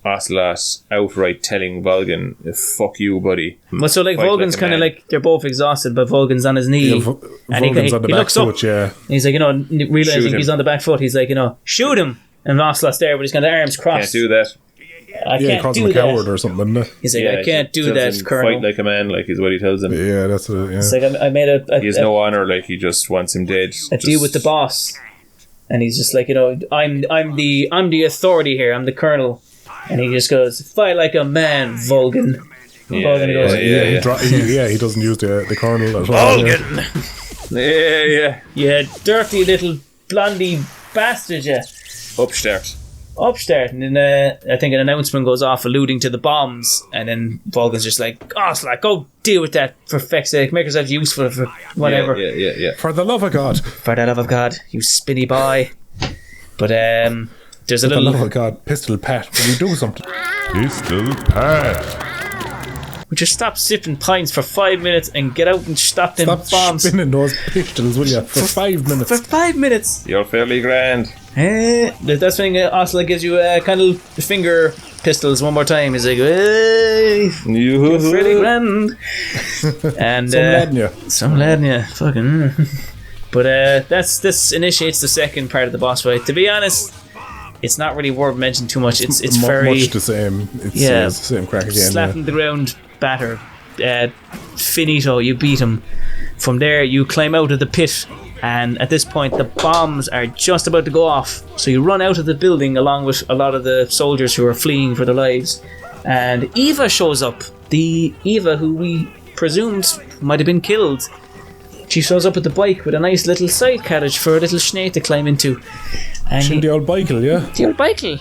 Speaker 1: Ocelot outright telling Volgin, fuck you, buddy.
Speaker 2: Well, so like Volgin's kind of like, they're both exhausted, but Volgin's on his knee.
Speaker 3: Yeah,
Speaker 2: and
Speaker 3: Volgin's on the back foot, yeah.
Speaker 2: He's like, realising he's on the back foot, he's like, shoot him. And Ocelot's there, but he's got the arms crossed.
Speaker 1: Can't do that.
Speaker 2: I can't
Speaker 3: calls
Speaker 2: do
Speaker 3: him a
Speaker 2: that.
Speaker 3: coward or something, isn't it?
Speaker 2: He's like, I can't do that, Colonel.
Speaker 1: Fight like a man, like is what he tells him.
Speaker 3: Yeah, that's it. Yeah.
Speaker 2: It's like, I made
Speaker 1: he has no honor, like he just wants him dead.
Speaker 2: A deal with the boss, and he's just like, I'm the authority here. I'm the Colonel, and he just goes, fight like a man, Volgin. Volgin goes,
Speaker 3: he doesn't use the Colonel at all.
Speaker 2: Volgin. Yeah, dirty little blondie bastard, yeah. Upstart, and then I think an announcement goes off alluding to the bombs, and then Volgin's just like, Ocelot, go deal with that for feck's sake, make yourself useful for whatever.
Speaker 1: Yeah.
Speaker 3: For the love of God.
Speaker 2: For the love of God, you spinny boy. But there's a
Speaker 3: For
Speaker 2: little...
Speaker 3: the love of God, Pistol Pat, will you do something?
Speaker 9: Pistol Pat.
Speaker 2: Would you stop sipping pints for 5 minutes and get out and stop them bombs?
Speaker 3: Stop spinning those pistols, will you? For 5 minutes.
Speaker 2: For 5 minutes.
Speaker 1: You're fairly grand.
Speaker 2: That's when Ocelot gives you a kind of finger pistols one more time. He's like, hey, you're fairly grand. And some ladnia. Fucking. But this initiates the second part of the boss fight. To be honest, it's not really worth mentioning too much. It's very
Speaker 3: much the same. It's the same crack again.
Speaker 2: Slapping the ground, batter, finito. You beat him. From there, you climb out of the pit, and at this point, the bombs are just about to go off. So you run out of the building along with a lot of the soldiers who are fleeing for their lives. And Eva shows up. The Eva who we presumed might have been killed. She shows up with the bike with a nice little side carriage for a little Snake to climb into. And
Speaker 3: the old bicycle, yeah?
Speaker 2: The old bicycle.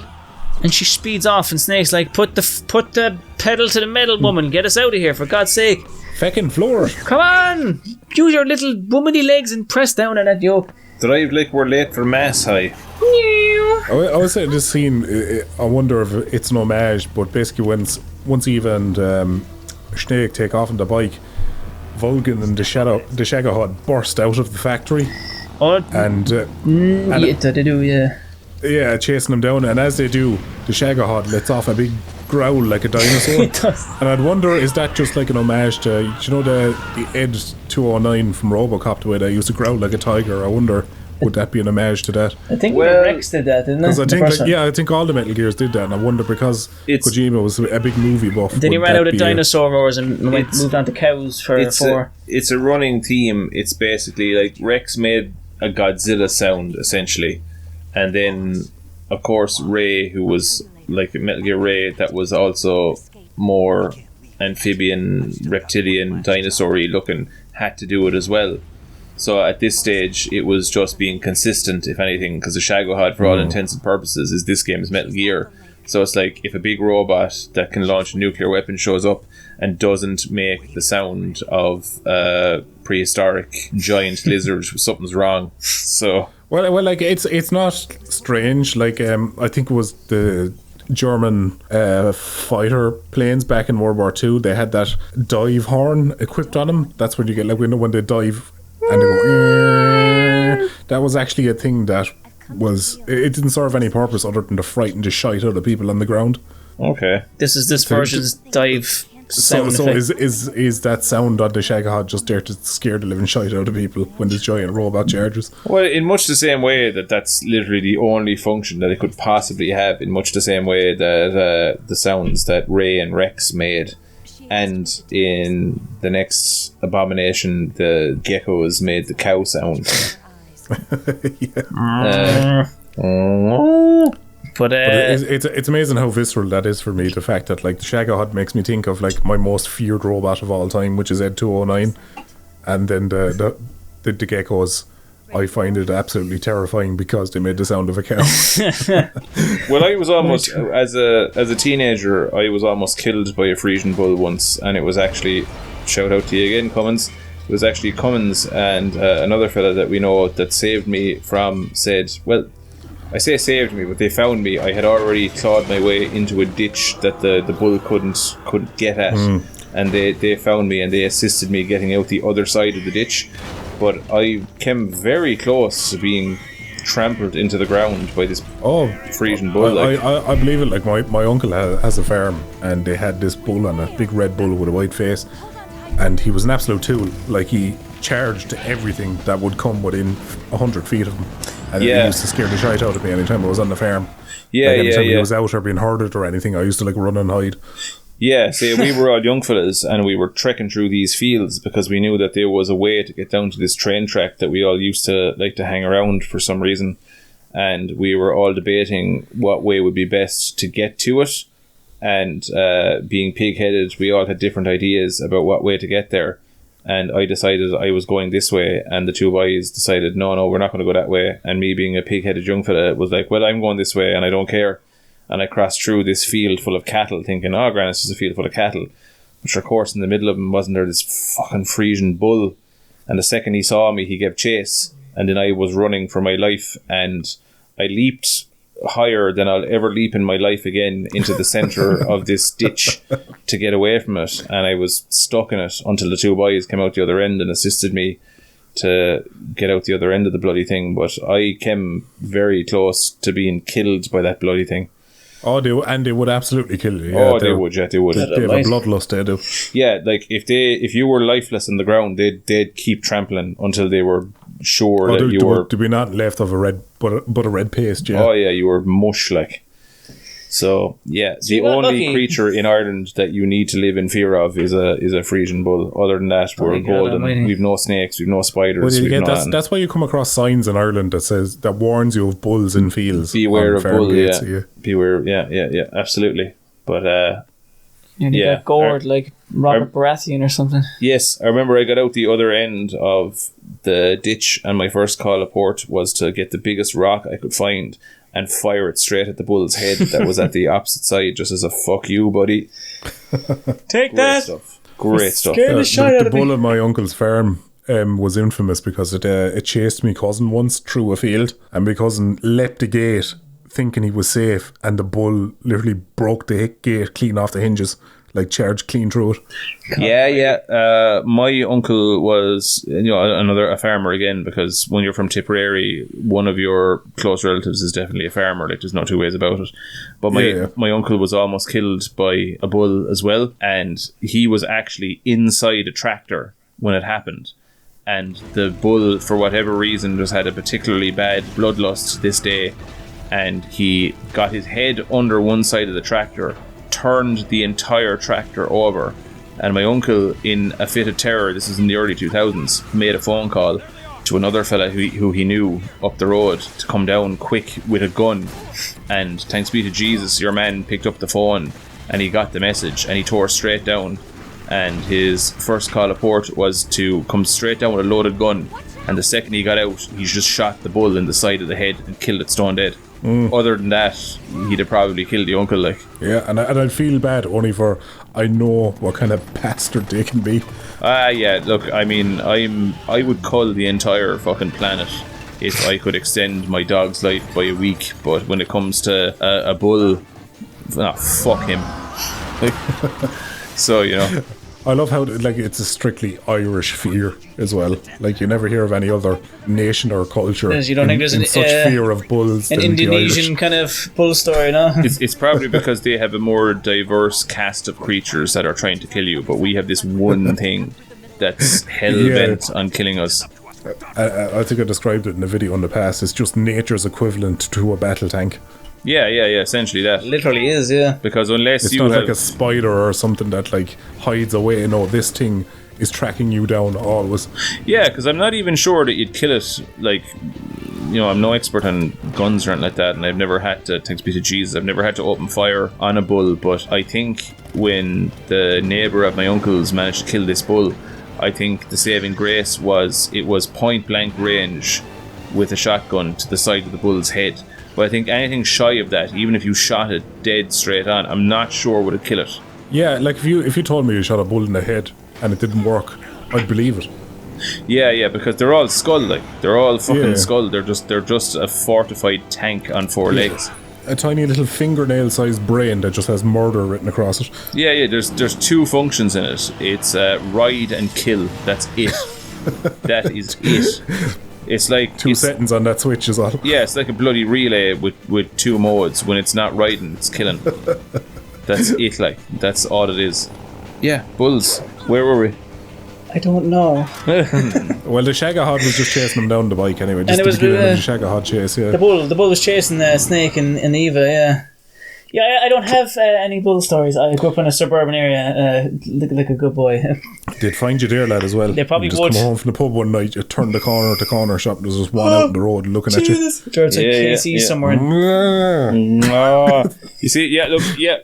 Speaker 2: And she speeds off, and Snake's like, put the pedal to the metal, woman, get us out of here, for God's sake.
Speaker 3: Feckin' floor.
Speaker 2: Come on! Use your little womanly legs and press down on that yoke.
Speaker 1: Drive like we're late for Mass High.
Speaker 3: I was saying this scene, I wonder if it's an homage, but basically once Eva and Snake take off on the bike, Volgin and the Shagohod burst out of the factory. And
Speaker 2: they do, yeah.
Speaker 3: Yeah, chasing them down, and as they do, the Shagohod lets off a big growl like a dinosaur.
Speaker 2: It does.
Speaker 3: And I'd wonder, is that just like an homage to, you know, the Ed 209 from RoboCop, the way they used to growl like a tiger? I wonder, would that be an homage to that?
Speaker 2: I think Rex did that, didn't it?
Speaker 3: I think all the Metal Gears did that, and I wonder because Kojima was a big movie buff.
Speaker 2: Then he ran out of dinosaur roars and moved on to cows for 4.
Speaker 1: It's a running theme. It's basically like Rex made a Godzilla sound, essentially. And then, of course, Ray, who was like Metal Gear Ray, that was also more amphibian, reptilian, dinosaur-y looking, had to do it as well. So at this stage, it was just being consistent, if anything, because the Shagohod, for all intents and purposes, is this game's Metal Gear. So it's like, if a big robot that can launch a nuclear weapon shows up and doesn't make the sound of a prehistoric giant lizard, something's wrong. So...
Speaker 3: Well, like it's not strange. Like I think it was the German fighter planes back in World War II. They had that dive horn equipped on them. That's when you get, like, when they dive and they go. That was actually a thing that was. It didn't serve any purpose other than to frighten the shite out of people on the ground.
Speaker 1: Okay.
Speaker 2: This version's dive.
Speaker 3: So is that sound on the Shagohod just there to scare the living shite out of people when this giant robot charges?
Speaker 1: Well, in much the same way that's literally the only function that it could possibly have, in much the same way that the sounds that Ray and Rex made, and in the next Abomination, the geckos made the cow sound.
Speaker 2: But
Speaker 3: it's amazing how visceral that is for me. The fact that, like, the Shagohod makes me think of, like, my most feared robot of all time, which is Ed 209, and then the geckos, I find it absolutely terrifying because they made the sound of a cow.
Speaker 1: Well, I was almost, as a teenager, I was almost killed by a Frisian bull once, and it was actually, shout out to you again, Cummins. It was actually Cummins and another fella that we know that saved me from well, I say saved me, but they found me. I had already clawed my way into a ditch that the bull couldn't get at, and they found me and they assisted me getting out the other side of the ditch. But I came very close to being trampled into the ground by this Frisian bull.
Speaker 3: I believe it. Like, my uncle has a farm, and they had this bull on a big red bull with a white face, and he was an absolute tool. Like, he charged everything that would come within 100 feet of him. And he used to scare the shite out of me anytime I was on the farm. Anytime he was out or being herded or anything, I used to, like, run and hide.
Speaker 1: Yeah, see, we were all young fellas, and we were trekking through these fields because we knew that there was a way to get down to this train track that we all used to like to hang around for some reason. And we were all debating what way would be best to get to it. And being pig-headed, we all had different ideas about what way to get there. And I decided I was going this way, and the two boys decided, no, we're not going to go that way. And me, being a pig-headed young fella, was like, well, I'm going this way, and I don't care. And I crossed through this field full of cattle, thinking, oh, grand, it's just a field full of cattle. But of course, in the middle of them, wasn't there this fucking Frisian bull? And the second he saw me, he gave chase. And then I was running for my life, and I leaped higher than I'll ever leap in my life again into the centre of this ditch to get away from it, and I was stuck in it until the two boys came out the other end and assisted me to get out the other end of the bloody thing. But I came very close to being killed by that bloody thing.
Speaker 3: Oh, they would absolutely kill you.
Speaker 1: Yeah, they would. They have
Speaker 3: a bloodlust, they do.
Speaker 1: Yeah, like if you were lifeless on the ground, they'd keep trampling until they were sure that you were
Speaker 3: to be not left of a red paste. Yeah.
Speaker 1: Oh yeah, you were mush, like. So yeah, the only creature in Ireland that you need to live in fear of is a Frisian bull. Other than that, we're golden. We've no snakes, we've no spiders.
Speaker 3: Well, that's why you come across signs in Ireland that warns you of bulls in fields.
Speaker 1: Beware of bull. Yeah. Beware. Yeah. Absolutely. But
Speaker 2: you got gored like Robert Baratheon or something.
Speaker 1: Yes, I remember I got out the other end of the ditch, and my first call of port was to get the biggest rock I could find and fire it straight at the bull's head that was at the opposite side, just as a fuck you, buddy.
Speaker 2: Take that!
Speaker 1: Stuff. Great stuff.
Speaker 2: Scared the shit out
Speaker 3: The
Speaker 2: of me.
Speaker 3: bull at my uncle's farm was infamous because it chased me cousin once through a field, and my cousin leapt the gate thinking he was safe, and the bull literally broke the gate clean off the hinges, like charged clean through it.
Speaker 1: Yeah. My uncle was, a farmer again, because when you're from Tipperary, one of your close relatives is definitely a farmer. Like, there's no two ways about it. But my uncle was almost killed by a bull as well, and he was actually inside a tractor when it happened. And the bull, for whatever reason, just had a particularly bad bloodlust this day, and he got his head under one side of the tractor, turned the entire tractor over, and my uncle, in a fit of terror, this is in the early 2000s, made a phone call to another fella who he knew up the road to come down quick with a gun. And thanks be to Jesus, your man picked up the phone and he got the message, and he tore straight down, and his first call of port was to come straight down with a loaded gun, and the second he got out, he just shot the bull in the side of the head and killed it stone dead. Other than that, he'd have probably killed the uncle, like.
Speaker 3: Yeah, and I'd feel bad only for I know what kind of bastard they can be.
Speaker 1: Yeah, look, I mean, I would cull the entire fucking planet if I could extend my dog's life by a week, but when it comes to a bull, fuck him. So,
Speaker 3: I love how it's a strictly Irish fear as well. Like, you never hear of any other nation or culture
Speaker 2: You don't think there's
Speaker 3: such fear of bulls
Speaker 2: an
Speaker 3: than
Speaker 2: Indonesian kind of bull story, no?
Speaker 1: It's probably because they have a more diverse cast of creatures that are trying to kill you, but we have this one thing that's hell-bent on killing us.
Speaker 3: I think I described it in a video in the past. It's just nature's equivalent to a battle tank.
Speaker 1: Yeah, essentially that.
Speaker 2: Literally is, yeah.
Speaker 1: Because unless
Speaker 3: it's
Speaker 1: you
Speaker 3: not
Speaker 1: have...
Speaker 3: like a spider or something that hides away. No, this thing is tracking you down always.
Speaker 1: Yeah, because I'm not even sure that you'd kill it. I'm no expert on guns or anything like that, and I've never had to, thanks be to Jesus, I've never had to open fire on a bull. But I think when the neighbour of my uncle's managed to kill this bull, I think the saving grace was it was point blank range with a shotgun to the side of the bull's head. But I think anything shy of that, even if you shot it dead straight on, I'm not sure would it kill it.
Speaker 3: Yeah, like if you told me you shot a bull in the head and it didn't work, I'd believe it.
Speaker 1: Yeah, because they're all skull, they're all fucking skull. They're just a fortified tank on four legs.
Speaker 3: A tiny little fingernail-sized brain that just has murder written across it.
Speaker 1: Yeah. There's two functions in it. It's ride and kill. That's it. That is it. It's like
Speaker 3: two settings on that switch is all.
Speaker 1: Yeah, it's like a bloody relay with two modes. When it's not riding, it's killing. That's it. That's all it is. Yeah, bulls. Where were we?
Speaker 2: I don't know.
Speaker 3: Well, the Shagohod was just chasing him down the bike anyway. Just
Speaker 2: and it was
Speaker 3: the Shagohod chase. Yeah.
Speaker 2: The bull was chasing the snake and Eva. Yeah. Yeah, I don't have any bull stories. I grew up in a suburban area, like a good boy.
Speaker 3: They'd find you there, lad, as well.
Speaker 2: They probably
Speaker 3: just
Speaker 2: would.
Speaker 3: Come home from the pub one night, you turned the corner to corner shop, there's just one out in the road looking at you.
Speaker 2: George, KC somewhere.
Speaker 1: You see,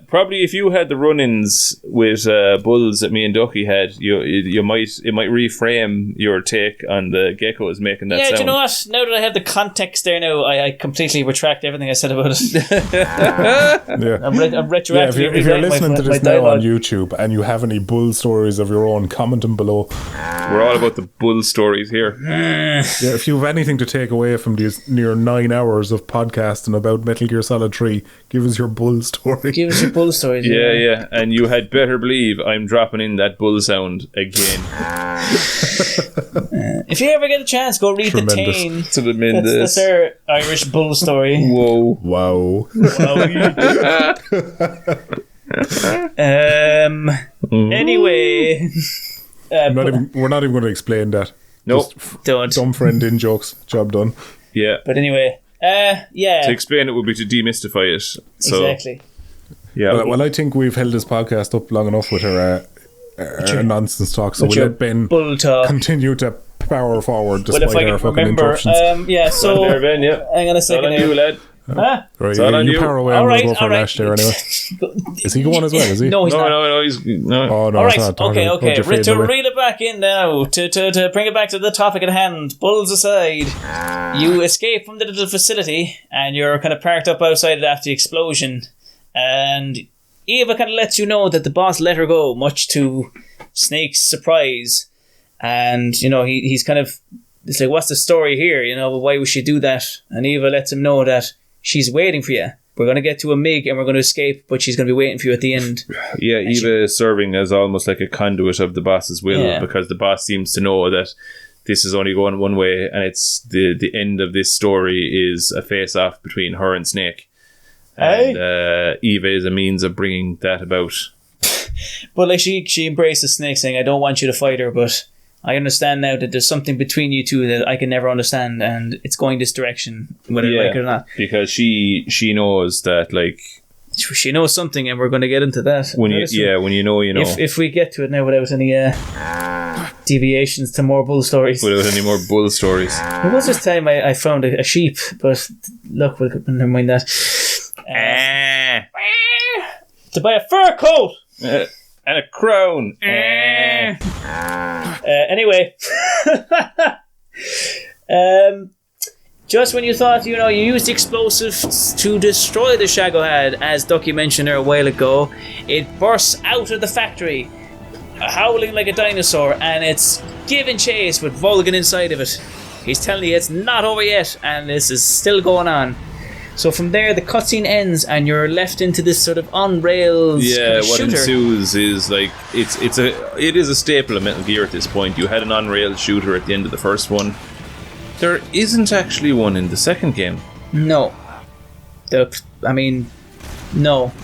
Speaker 1: probably if you had the run-ins with bulls that me and Ducky had, it might reframe your take on the geckos making that sound.
Speaker 2: Yeah, do you know what? Now that I have the context there now, I completely retract everything I said about it.
Speaker 3: Yeah.
Speaker 2: I'm retroactively
Speaker 3: if you're listening to this now
Speaker 2: dialogue
Speaker 3: on YouTube and you have any bull stories of your own, comment them below.
Speaker 1: We're all about the bull stories here.
Speaker 3: Yeah, if you have anything to take away from these near 9 hours of podcasting about Metal Gear Solid 3, give us your bull story.
Speaker 2: Give us your bull stories.
Speaker 1: Yeah. And you had better believe I'm dropping in that bull sound again.
Speaker 2: If you ever get a chance, go read
Speaker 3: Tremendous.
Speaker 2: The Tane. That's our Irish bull story.
Speaker 1: Whoa.
Speaker 3: Wow.
Speaker 2: Anyway,
Speaker 3: we're not even going to explain that.
Speaker 1: Nope.
Speaker 2: Don't.
Speaker 3: Dumb friend in jokes. Job done.
Speaker 1: Yeah.
Speaker 2: But anyway, yeah.
Speaker 1: To explain it would be to demystify it. So,
Speaker 2: exactly.
Speaker 1: Yeah.
Speaker 3: Well, I think we've held this podcast up long enough with our nonsense talk, so we'll let Ben continue to power forward despite our fucking interruptions.
Speaker 2: So
Speaker 1: Ben,
Speaker 2: hang on a second.
Speaker 1: On you, lad.
Speaker 3: Right, you power away and we'll go for Lash there anyway. Is he going as well, is he?
Speaker 2: No, he's not.
Speaker 1: No, he's... No.
Speaker 3: Oh, no,
Speaker 2: all right,
Speaker 3: not.
Speaker 2: okay. To reel it back in now, to bring it back to the topic at hand, bulls aside, you escape from the little facility and you're kind of parked up outside it after the explosion, and Eva kind of lets you know that the boss let her go, much to Snake's surprise, and he's kind of, it's like, what's the story here? Why would she do that? And Eva lets him know that she's waiting for you. We're going to get to a MiG and we're going to escape, but she's going to be waiting for you at the end.
Speaker 1: Yeah, and Eva is serving as almost like a conduit of the boss's will, because the boss seems to know that this is only going one way, and it's the end of this story is a face-off between her and Snake. And Eva is a means of bringing that about.
Speaker 2: But like she embraces Snake, saying, I don't want you to fight her, but I understand now that there's something between you two that I can never understand, and it's going this direction, whether I like it or not.
Speaker 1: Because she knows that, like...
Speaker 2: She knows something, and we're going to get into that.
Speaker 1: When you know, you know.
Speaker 2: If we get to it now without any deviations to more bull stories.
Speaker 1: Without any more bull stories.
Speaker 2: There was this time I found a sheep, but look, never mind that. To buy a fur coat!
Speaker 1: And a crown.
Speaker 2: Anyway. Just when you thought, you used explosives to destroy the Shagohod, as Ducky mentioned there a while ago, it bursts out of the factory, howling like a dinosaur, and it's giving chase with Volgin inside of it. He's telling you it's not over yet, and this is still going on. So from there, the cutscene ends, and you're left into this sort of on rails kind of
Speaker 1: what
Speaker 2: shooter.
Speaker 1: ensues is like it is a staple of Metal Gear at this point. You had an on rails shooter at the end of the first one. There isn't actually one in the second game.
Speaker 2: No. No.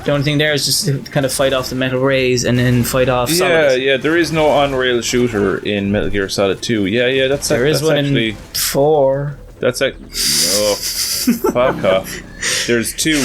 Speaker 2: The only thing there is just to kind of fight off the metal rays and then fight off solids.
Speaker 1: Yeah. There is no on rails shooter in Metal Gear Solid 2. Yeah. There is one actually,
Speaker 2: in 4.
Speaker 1: That's like fuck off. There's 2.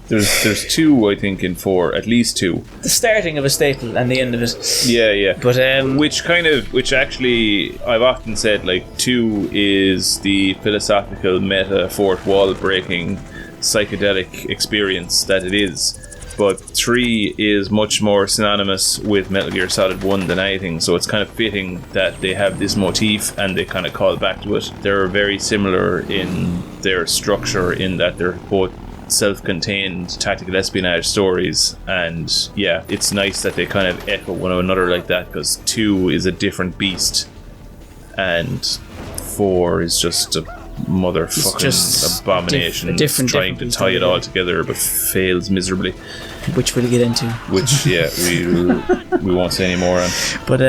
Speaker 1: There's two, I think, in 4, at least 2.
Speaker 2: The starting of a staple and the end of it.
Speaker 1: Yeah.
Speaker 2: But
Speaker 1: which actually I've often said, like, 2 is the philosophical meta fourth wall breaking psychedelic experience that it is. But 3 is much more synonymous with Metal Gear Solid 1 than anything, so it's kind of fitting that they have this motif and they kind of call back to it. They're very similar in their structure, in that they're both self-contained tactical espionage stories, and yeah, it's nice that they kind of echo one another like that, because 2 is a different beast and 4 is just a motherfucking abomination trying to tie it all together but fails miserably,
Speaker 2: which we'll get into,
Speaker 1: which we won't say any more on.
Speaker 2: But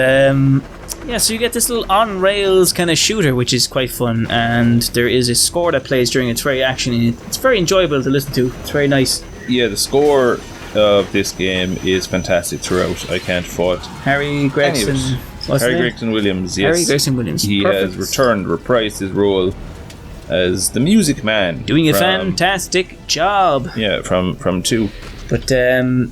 Speaker 2: so you get this little on rails kind of shooter, which is quite fun, and there is a score that plays during it. It's very actiony. It's very enjoyable to listen to. It's very nice.
Speaker 1: Yeah, the score of this game is fantastic throughout. I can't fault
Speaker 2: Harry Gregson
Speaker 1: Williams. Yes,
Speaker 2: Harry Gregson Williams.
Speaker 1: He has reprised his role as the music man,
Speaker 2: doing a fantastic job.
Speaker 1: Yeah, from 2.
Speaker 2: But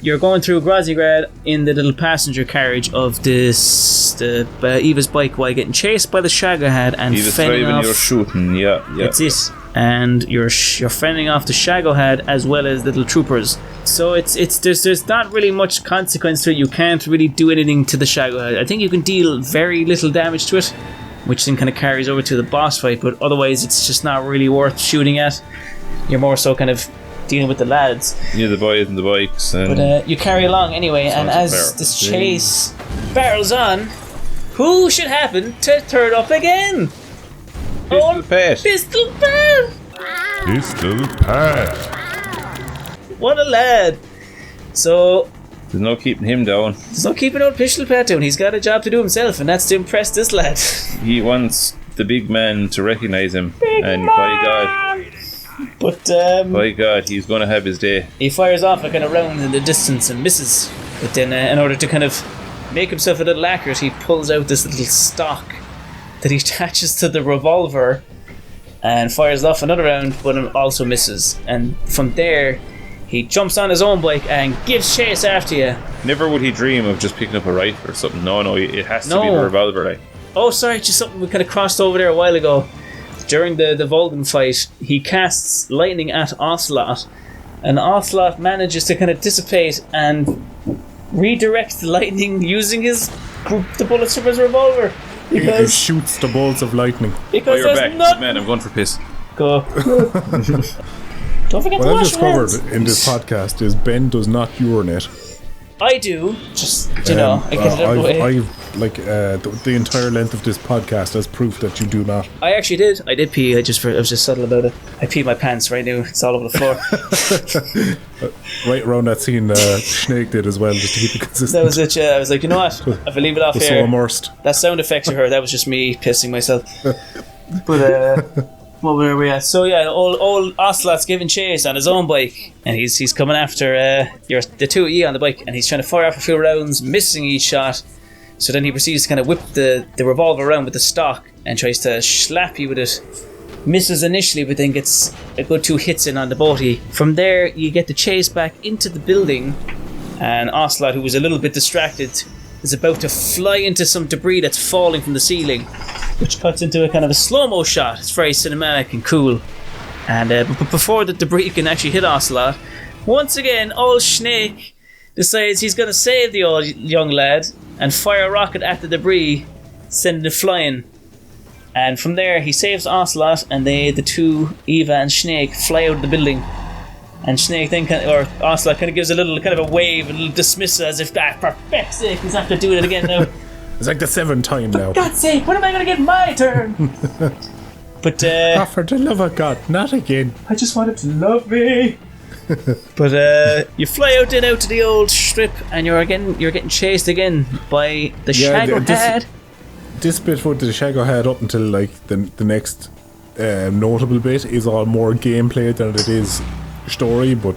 Speaker 2: you're going through Grozigrad in the little passenger carriage of Eva's bike while getting chased by the Shagohod and
Speaker 1: Eva's
Speaker 2: fending
Speaker 1: driving,
Speaker 2: off.
Speaker 1: you're shooting, yeah.
Speaker 2: That's it. And you're fending off the Shagohod as well as little troopers. So there's not really much consequence to it. You can't really do anything to the Shagohod. I think you can deal very little damage to it, which then kind of carries over to the boss fight, but otherwise it's just not really worth shooting at. You're more so kind of dealing with the lads.
Speaker 1: Yeah, the boys and the bikes.
Speaker 2: But you carry along anyway, and as this chase barrels on, who should happen to turn up again?
Speaker 1: Pistol Pat.
Speaker 2: Pistol Pat!
Speaker 9: Pistol Pat.
Speaker 2: What a lad. So...
Speaker 1: There's no keeping him down.
Speaker 2: There's no keeping old Pistol Pat down. He's got a job to do himself, and that's to impress this lad.
Speaker 1: He wants the big man to recognise him. By God, he's going to have his day.
Speaker 2: He fires off a kind of round in the distance and misses. But then, in order to kind of make himself a little accurate, he pulls out this little stock that he attaches to the revolver and fires off another round, but also misses. And from there, he jumps on his own bike and gives chase after you.
Speaker 1: Never would he dream of just picking up a rifle or something. No, it has to be the revolver, like.
Speaker 2: Oh, sorry, just something we kind of crossed over there a while ago. During the Volgin fight, he casts lightning at Ocelot, and Ocelot manages to kind of dissipate and redirect the lightning using the bullets from his revolver.
Speaker 3: He shoots the bolts of lightning.
Speaker 2: Because
Speaker 1: you're back. Man, I'm going for piss.
Speaker 2: Go. Don't forget
Speaker 3: what
Speaker 2: to
Speaker 3: I
Speaker 2: wash your hands.
Speaker 3: discovered in this podcast is Ben does not urinate.
Speaker 2: I do. Just, I get it out of the way.
Speaker 3: I've the entire length of this podcast as proof that you do not.
Speaker 2: I actually did. I did pee. I was just subtle about it. I peed my pants right now. It's all over the floor.
Speaker 3: Right around that scene, Snake did as well, just to keep it consistent.
Speaker 2: That was it. I was like, you know what? If I leave it off here,
Speaker 3: so immersed.
Speaker 2: That sound effects you heard, that was just me pissing myself. But what were we at? So yeah, old Ocelot's giving chase on his own bike, and he's coming after the two of you on the bike, and he's trying to fire off a few rounds, missing each shot. So then he proceeds to kind of whip the revolver around with the stock and tries to slap you with it. Misses initially, but then gets a good 2 hits in on the both of you. From there, you get the chase back into the building, and Ocelot, who was a little bit distracted, is about to fly into some debris that's falling from the ceiling, which cuts into a kind of a slow-mo shot. It's very cinematic and cool. And but before the debris can actually hit Ocelot, once again, old Snake decides he's going to save the old young lad and fire a rocket at the debris, sending it flying. And from there, he saves Ocelot, and the two, Eva and Snake, fly out of the building. And Snake then, Ocelot kind of gives a little kind of a wave, a little dismissal, as if, for feck's sake, he's after doing it again now.
Speaker 3: It's like the 7th time now.
Speaker 2: For God's sake, when am I going to get my turn? But
Speaker 3: for the love of God, not again.
Speaker 2: I just want him to love me. But you fly out to the old strip, and you're getting chased again by the Shagohod.
Speaker 3: This bit with the Shagohod up until like the next notable bit is all more gameplay than it is story, but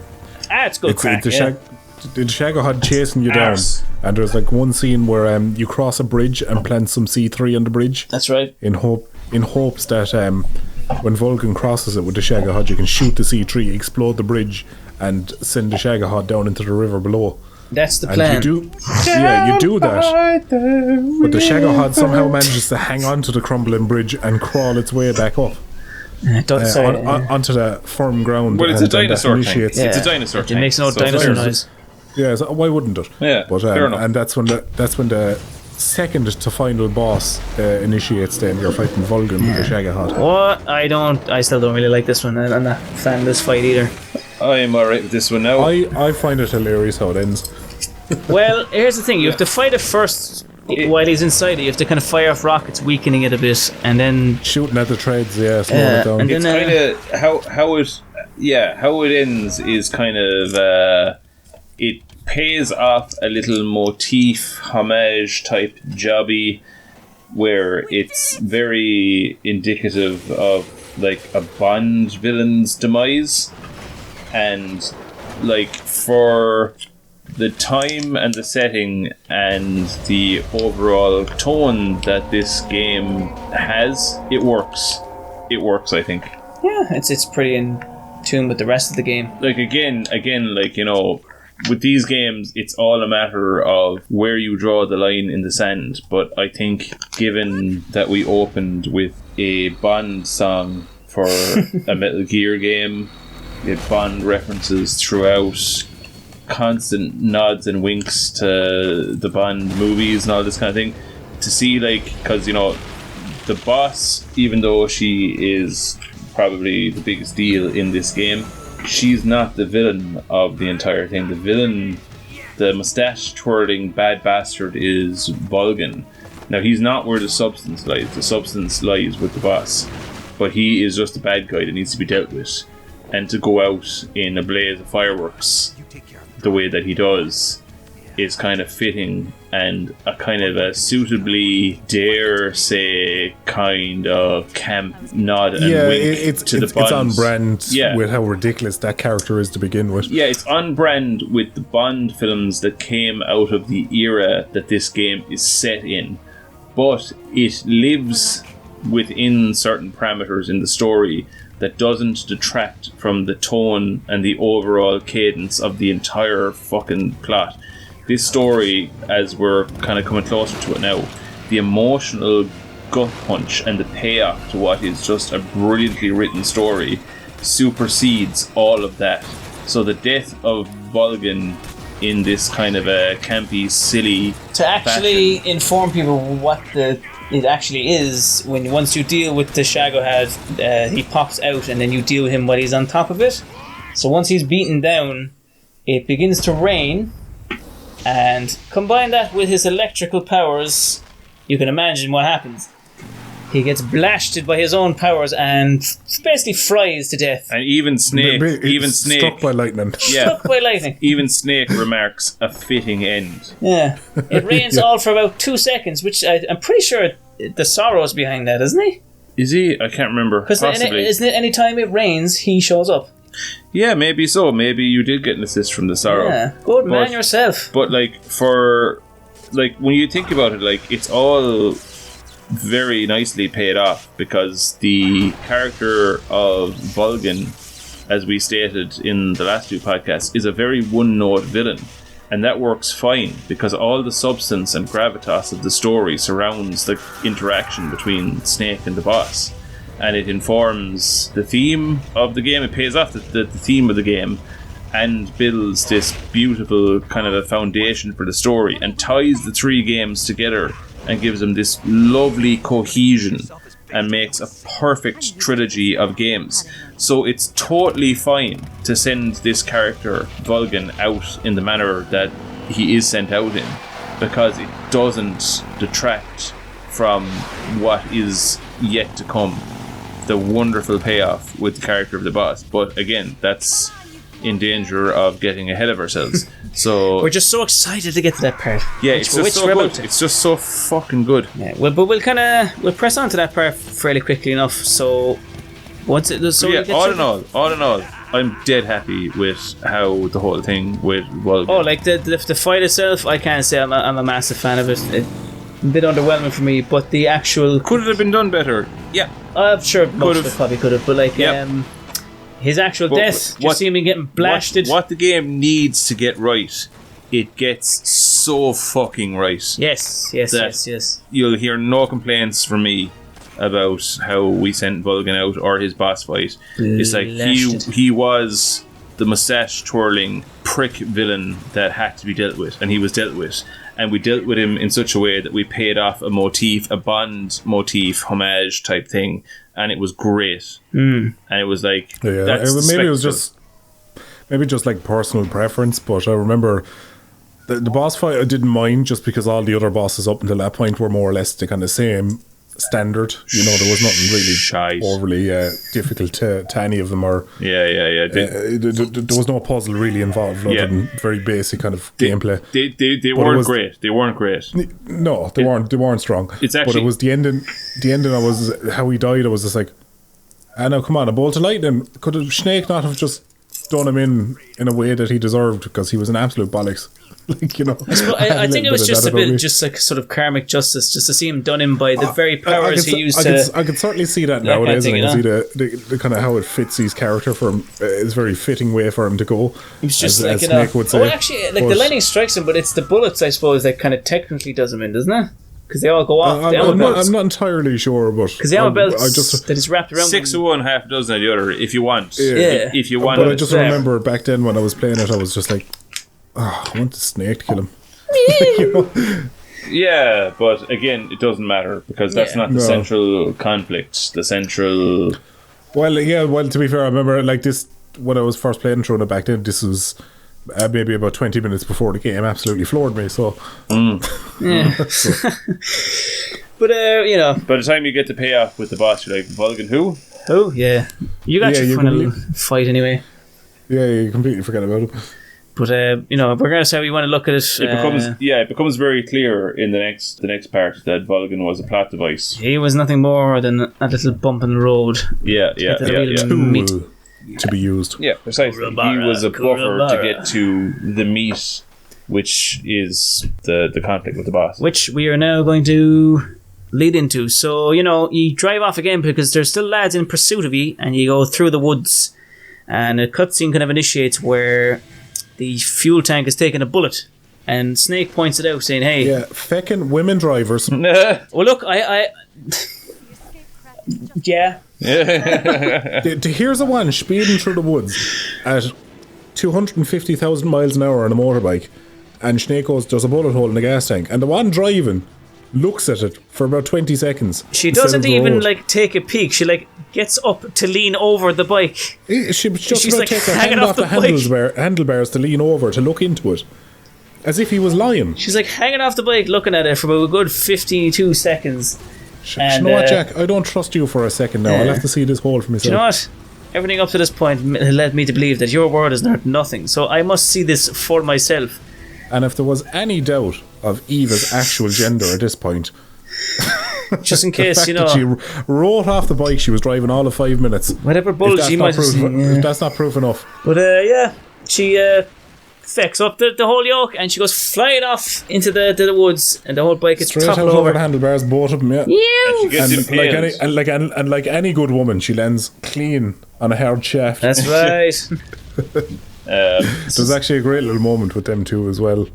Speaker 2: it's good crack.
Speaker 3: The Shagohod chasing you down, and there's like one scene where you cross a bridge and plant some C3 on the bridge.
Speaker 2: That's right.
Speaker 3: In hopes that when Volgin crosses it with the Shagohod, you can shoot the C3, explode the bridge, and send the Shagohod down into the river below.
Speaker 2: That's the plan.
Speaker 3: You do that, but the Shagohod somehow manages to hang on to the crumbling bridge and crawl its way back up onto the firm ground.
Speaker 1: Well, it's a dinosaur thing. It's a dinosaur thing.
Speaker 2: It makes no dinosaur noise.
Speaker 3: Yeah, so why wouldn't it?
Speaker 1: Yeah,
Speaker 3: but,
Speaker 1: fair enough.
Speaker 3: And that's when the second to final boss initiates. Then you're fighting Volgin with the Shagohod.
Speaker 2: What? I still don't really like this one. I'm not a fan of this fight either.
Speaker 1: I am alright with this one now.
Speaker 3: I find it hilarious how it ends.
Speaker 2: Well, here's the thing: you have to fight it first while he's inside it. You have to kind of fire off rockets, weakening it a bit, and then
Speaker 3: shooting at the treads. Slowing it down.
Speaker 2: And
Speaker 1: it's kind of how it ends is kind of it pays off a little motif homage type jobby, where it's very indicative of like a Bond villain's demise, and like for the time and the setting and the overall tone that this game has, it works, I think.
Speaker 2: Yeah, it's pretty in tune with the rest of the game.
Speaker 1: Like again, like, you know, with these games, it's all a matter of where you draw the line in the sand. But I think, given that we opened with a Bond song for a Metal Gear game, with Bond references throughout, constant nods and winks to the Bond movies and all this kind of thing, to see, like, because, you know, the boss, even though she is probably the biggest deal in this game, she's not the villain of the entire thing. The villain, the mustache twirling bad bastard, is Volgin. Now, he's not where the substance lies. The substance lies with the boss, but he is just a bad guy that needs to be dealt with. And to go out in a blaze of fireworks the way that he does is kind of fitting, and a kind of a suitably, dare say, kind of camp nod and wink to the Bond.
Speaker 3: It's on brand with how ridiculous that character is to begin with.
Speaker 1: Yeah, it's on brand with the Bond films that came out of the era that this game is set in, but it lives within certain parameters in the story that doesn't detract from the tone and the overall cadence of the entire fucking plot. This story, as we're kind of coming closer to it now, the emotional gut punch and the payoff to what is just a brilliantly written story supersedes all of that. So the death of Volgin in this kind of a campy, silly
Speaker 2: to actually inform people what it actually is, once you deal with the Shagohod, he pops out and then you deal with him while he's on top of it. So once he's beaten down, it begins to rain, And combine that with his electrical powers, you can imagine what happens. He gets blasted by his own powers and basically fries to death.
Speaker 1: And even Snake,
Speaker 3: struck by lightning.
Speaker 2: Struck by lightning.
Speaker 1: Even Snake remarks a fitting end.
Speaker 2: Yeah, it rains all for about 2 seconds, which I'm pretty sure the Sorrow's behind that, isn't he?
Speaker 1: Is he? I can't remember.
Speaker 2: Because isn't it any time it rains, he shows up?
Speaker 1: Yeah, maybe so. Maybe you did get an assist from the Sorrow.
Speaker 2: Yeah, good man yourself.
Speaker 1: But when you think about it, it's all very nicely paid off, because the character of Volgin, as we stated in the last 2 podcasts, is a very one-note villain, and that works fine because all the substance and gravitas of the story surrounds the interaction between Snake and the boss, and it informs the theme of the game. It pays off the theme of the game and builds this beautiful kind of a foundation for the story and ties the 3 games together and gives them this lovely cohesion and makes a perfect trilogy of games. So it's totally fine to send this character, Volgin, out in the manner that he is sent out in, because it doesn't detract from what is yet to come. The wonderful payoff with the character of the boss. But again, that's in danger of getting ahead of ourselves. So
Speaker 2: we're just so excited to get to that part.
Speaker 1: Yeah, it's just so good. It's just so fucking good.
Speaker 2: Yeah, but we'll press on to that part fairly quickly enough. So all in all, I'm dead happy with how the whole thing with Volgin. Oh, like the fight itself, I can't say I'm a massive fan of it. It's a bit underwhelming for me, but the actual...
Speaker 1: Could it have been done better? Yeah.
Speaker 2: I'm sure most of it probably could have, but his actual death, just seeing him getting blasted.
Speaker 1: What the game needs to get right, it gets so fucking right.
Speaker 2: Yes.
Speaker 1: You'll hear no complaints from me about how we sent Volgin out or his boss fight. It's like he was the mustache twirling prick villain that had to be dealt with, and he was dealt with. And we dealt with him in such a way that we paid off a Bond motif, homage type thing, and it was great. And it was like...
Speaker 3: Yeah, maybe it was just like personal preference, but I remember the boss fight I didn't mind, just because all the other bosses up until that point were more or less the kind of same standard. There was nothing really overly difficult to any of them, or there was no puzzle really involved other than very basic kind of gameplay.
Speaker 1: They weren't great. They weren't great.
Speaker 3: No, they weren't strong.
Speaker 1: It's actually,
Speaker 3: but it was the ending. The ending was how he died. I was just like, no, come on, a bolt of lightning. Could Snake not have just done him in a way that he deserved, because he was an absolute bollocks.
Speaker 2: I think it was just a bit, just like sort of karmic justice, just to see him done in by the very powers he used to.
Speaker 3: I could certainly see that nowadays, and I can see the kind of how it fits his character for him. It's a very fitting way for him to go.
Speaker 2: He was just as Snake would say. Oh, actually, the lightning strikes him, but it's the bullets, I suppose, that kind of technically does him in, doesn't it? Because they all go off.
Speaker 3: I'm not entirely sure, but
Speaker 2: because the armor belts that is wrapped around
Speaker 1: 6 of one, half a dozen of the other. If you want, if you want.
Speaker 3: But I just remember back then when I was playing it, I was just like, I want the Snake to kill him.
Speaker 1: Yeah, but again, it doesn't matter, because that's not the central conflict. The central...
Speaker 3: Well, to be fair, I remember this when I was first playing through it back then. This was maybe about 20 minutes before the game absolutely floored me, so...
Speaker 2: But,
Speaker 1: by the time you get the payoff with the boss, you're like, Volgin who?
Speaker 2: Oh, yeah. You got your final fight anyway.
Speaker 3: Yeah, you completely forget about it.
Speaker 2: But regardless how you want to look at it,
Speaker 1: it becomes very clear in the next part that Volgin was a plot device.
Speaker 2: He was nothing more than a little bump in the road.
Speaker 3: To be used.
Speaker 1: Yeah, precisely. He was a buffer to get to the meat, which is the conflict with the boss,
Speaker 2: which we are now going to lead into. So you drive off again because there's still lads in pursuit of you, and you go through the woods, and a cutscene kind of initiates where the fuel tank is taking a bullet, and Snake points it out, saying, "Hey,
Speaker 3: feckin' women drivers."
Speaker 2: Well, look, I yeah.
Speaker 3: Here's a one speeding through the woods at 250,000 miles an hour on a motorbike, and Snake goes, "There's a bullet hole in the gas tank," and the one driving looks at it for about 20 seconds.
Speaker 2: She doesn't even take a peek. She gets up to lean over the bike.
Speaker 3: She's just about to take her hand off the handlebars to lean over to look into it. as if he was lying.
Speaker 2: She's like hanging off the bike, looking at it for about a good 52 seconds.
Speaker 3: You know what, Jack? I don't trust you for a second now. I'll have to see this hole for myself.
Speaker 2: Do you know what? Everything up to this point led me to believe that your word is nothing. So I must see this for myself.
Speaker 3: And if there was any doubt of Eva's actual gender at this point,
Speaker 2: just in case,
Speaker 3: that she rode off the bike she was driving all of 5 minutes.
Speaker 2: Whatever bull she might have seen.
Speaker 3: If that's not proof enough.
Speaker 2: But she fecks up the whole yoke and she goes flying off into the woods, and the whole bike is toppled over
Speaker 3: the handlebars, both of them. Yeah.
Speaker 2: And
Speaker 1: she gets impaled.
Speaker 3: Like any good woman, she lands clean on a hard shaft.
Speaker 2: That's right.
Speaker 3: There's actually a great little moment with them two as well.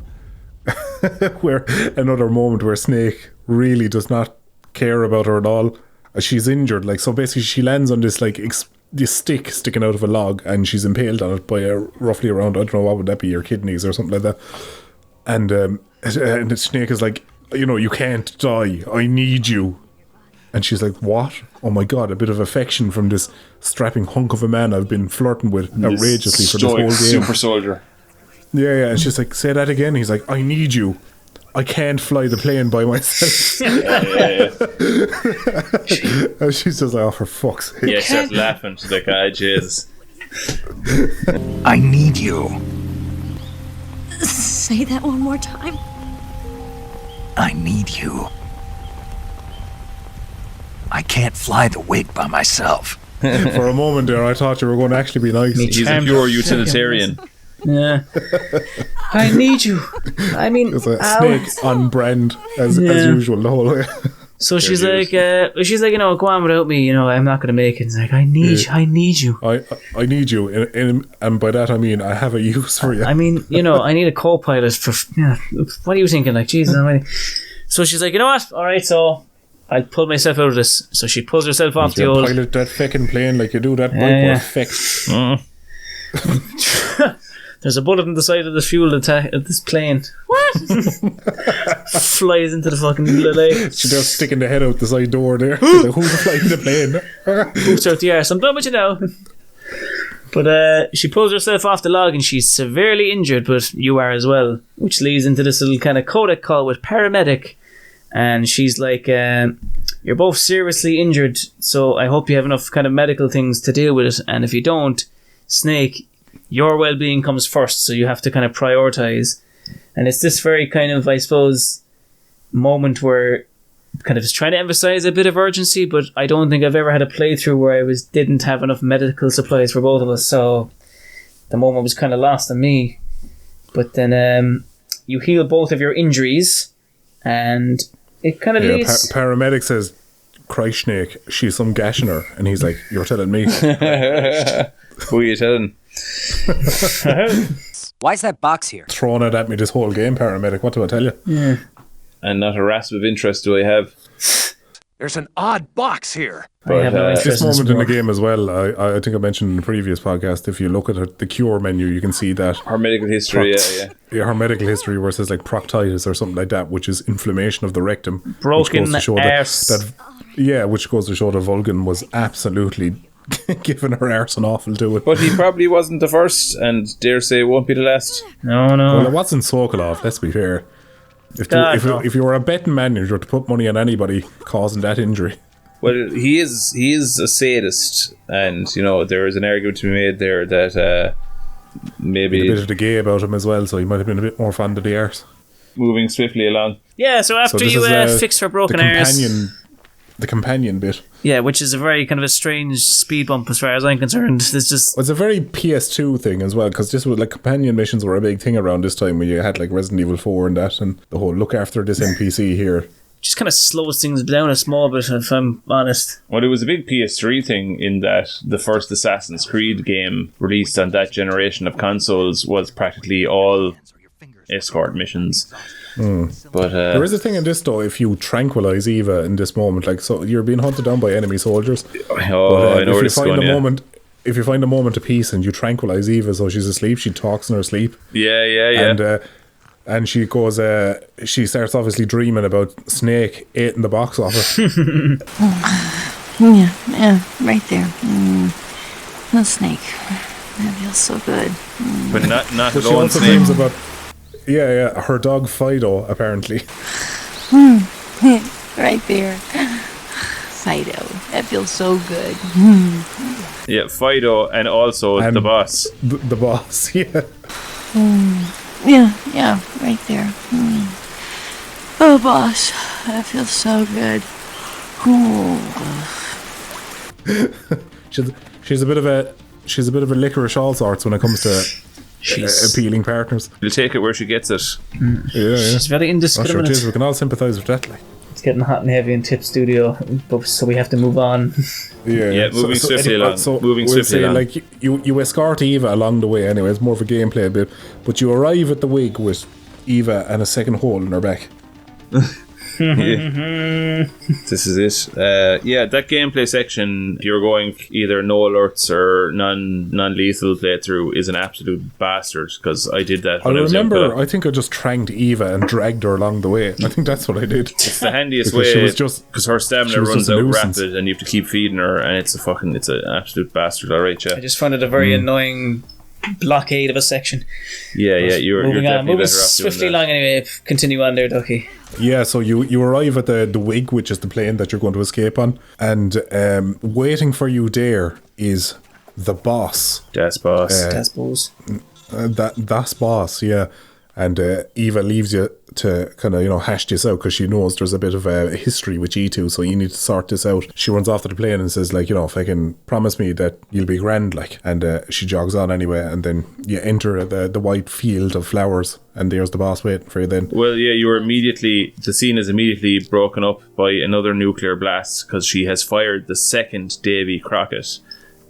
Speaker 3: Where another moment where Snake really does not care about her at all. She's injured, like, so basically she lands on this like this stick sticking out of a log, and she's impaled on it by roughly around, I don't know, what would that be, your kidneys or something like that. And the Snake is like, you know, you can't die, I need you. And she's like, what? Oh my god, a bit of affection from this strapping hunk of a man I've been flirting with outrageously for this whole game.
Speaker 1: Super soldier.
Speaker 3: Yeah, and she's like, say that again. He's like, I need you. I can't fly the plane by myself. And she's just like, oh, for fuck's sake.
Speaker 1: Yeah, starts laughing. She's like, Jesus.
Speaker 5: I need you.
Speaker 8: Say that one more time.
Speaker 5: I need you. I can't fly the wig by myself.
Speaker 3: For a moment there, I thought you were going to actually be nice.
Speaker 1: He's a pure utilitarian.
Speaker 2: Yeah. I need you. I mean,
Speaker 3: it's a Snake on brand as usual the whole way.
Speaker 2: So she's like, you know, go on without me. You know, I'm not going to make it. It's like, I need you. I need you.
Speaker 3: I need you, and by that I mean I have a use for you.
Speaker 2: I mean, you know, I need a co-pilot for. What are you thinking? Like, Jesus Almighty. So she's like, you know what? All right, so I'll pull myself out of this. So she pulls herself off the old.
Speaker 3: Pilot that fucking plane like you do that bike perfect.
Speaker 2: There's a bullet in the side of the fuel attack of this plane. What? Flies into the fucking lake.
Speaker 3: She's just sticking the head out the side door there. Like, who's flying the plane?
Speaker 2: Boots out the arse. I'm done with you now. But she pulls herself off the log and she's severely injured, but you are as well. Which leads into this little kind of codec call with paramedic. And she's like, you're both seriously injured, so I hope you have enough kind of medical things to deal with it. And if you don't, Snake, your well-being comes first, so you have to kind of prioritize. And it's this very kind of, I suppose, moment where kind of is trying to emphasize a bit of urgency, but I don't think I've ever had a playthrough where I didn't have enough medical supplies for both of us, so the moment was kind of lost on me. But then you heal both of your injuries, and it kind of leads...
Speaker 3: Paramedic says, Christ, Snake, she's some gashing her, and he's like, you're telling me.
Speaker 1: Who are you telling?
Speaker 10: Why is that box here?
Speaker 3: Throwing it at me this whole game, Paramedic. What do I tell you?
Speaker 2: Yeah.
Speaker 1: And not a rasp of interest do I have.
Speaker 7: There's an odd box here.
Speaker 1: But,
Speaker 3: this moment in the game as well, I think I mentioned in the previous podcast, if you look at the cure menu, you can see that
Speaker 1: her medical history,
Speaker 3: her medical history where it says like proctitis or something like that, which is inflammation of the rectum.
Speaker 2: Broken arse.
Speaker 3: Which goes to show that Volgin was absolutely giving her arse an awful to it.
Speaker 1: But he probably wasn't the first, and dare say won't be the last.
Speaker 2: No.
Speaker 3: Well, it wasn't Sokolov, let's be fair. If you were a betting man, you were to put money on anybody causing that injury.
Speaker 1: Well, he is a sadist, and you know there is an argument to be made there that maybe
Speaker 3: a bit of the gay about him as well, so he might have been a bit more fond of the arse.
Speaker 1: Moving swiftly along.
Speaker 2: Yeah, so after you fix her broken arse,
Speaker 3: the companion bit.
Speaker 2: Yeah, which is a very kind of a strange speed bump as far as I'm concerned. It's a
Speaker 3: very PS2 thing as well, because this was like companion missions were a big thing around this time, where you had like Resident Evil 4 and that, and the whole look after this NPC here.
Speaker 2: Just kind of slows things down a small bit, if I'm honest.
Speaker 1: Well, it was a big PS3 thing in that the first Assassin's Creed game released on that generation of consoles was practically all escort missions. But
Speaker 3: there is a thing in this though, if you tranquilize Eva in this moment, like, so you're being hunted down by enemy soldiers.
Speaker 1: I know where this is going.
Speaker 3: If you find a moment of peace and you tranquilize Eva so she's asleep, she talks in her sleep.
Speaker 1: Yeah.
Speaker 3: And she goes, she starts obviously dreaming about Snake eating the box off her.
Speaker 8: Yeah, right there. The Snake. That feels so good.
Speaker 1: But not
Speaker 3: she also dreams about. Yeah, her dog Fido, apparently.
Speaker 8: Right there. Fido. That feels so good.
Speaker 1: Yeah, Fido, and also the boss.
Speaker 3: The boss, yeah.
Speaker 8: Yeah, right there. Oh, boss. That feels so good.
Speaker 3: She's a bit of a licorice all sorts when it comes to appealing partners.
Speaker 1: You'll take it where she gets it.
Speaker 3: Yeah.
Speaker 2: She's very indiscriminate.
Speaker 3: We can all sympathise with that. Like.
Speaker 2: It's getting hot and heavy in Tipp Studio, so we have to move on.
Speaker 1: Moving swiftly along.
Speaker 3: We'll say, like, you escort Eva along the way anyway. It's more of a gameplay bit, but you arrive at the wig with Eva and a second hole in her back.
Speaker 1: This is it. That gameplay section, if you're going either no alerts or non-lethal playthrough, is an absolute bastard, because I did that when I was young.
Speaker 3: I think I just tranked Eva and dragged her along the way. I think that's what I did.
Speaker 1: It's the handiest way, because her stamina runs out rapid and you have to keep feeding her, and it's an absolute bastard. Alright, yeah.
Speaker 2: I just found it a very annoying blockade of a section.
Speaker 1: You're
Speaker 2: moving on.
Speaker 1: moving
Speaker 2: swiftly along anyway. Continue on there, Ducky.
Speaker 3: Yeah, so you arrive at the wig, which is the plane that you're going to escape on, and waiting for you there is the boss.
Speaker 1: Das Boss.
Speaker 2: Das Boss.
Speaker 3: Das Boss, yeah. And Eva leaves you to kind of, hash this out, because she knows there's a bit of a history with you two, so you need to sort this out. She runs off to the plane and says, like, if I can promise me that you'll be grand, like. And she jogs on anyway, and then you enter the white field of flowers, and there's the boss waiting for you then.
Speaker 1: Well, yeah, the scene is immediately broken up by another nuclear blast, because she has fired the second Davy Crockett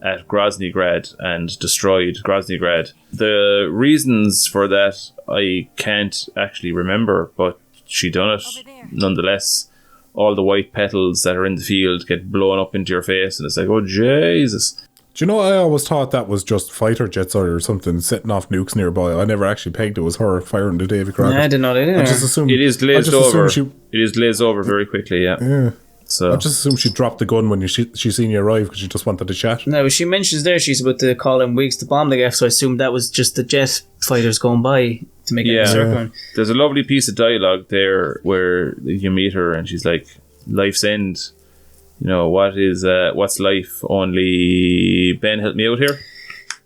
Speaker 1: at Groznygrad and destroyed Groznygrad. The reasons for that I can't actually remember, but she done it nonetheless. All the white petals that are in the field get blown up into your face, and it's like, oh Jesus.
Speaker 3: Do you know, I always thought that was just fighter jets or something setting off nukes nearby. I never actually pegged it was her firing the Davy Crockett.
Speaker 2: I didn't know that either.
Speaker 3: I just assumed
Speaker 1: it is glazed over. It is glazed over very quickly, yeah. So
Speaker 3: I just assumed she dropped the gun when she seen you arrive, because she just wanted to chat.
Speaker 2: No, she mentions there she's about to call in wigs to bomb the gaff, so I assumed that was just the jet fighters going by to make it a circle.
Speaker 1: There's a lovely piece of dialogue there where you meet her and she's like, life's end. What's life? Only Ben, help me out here.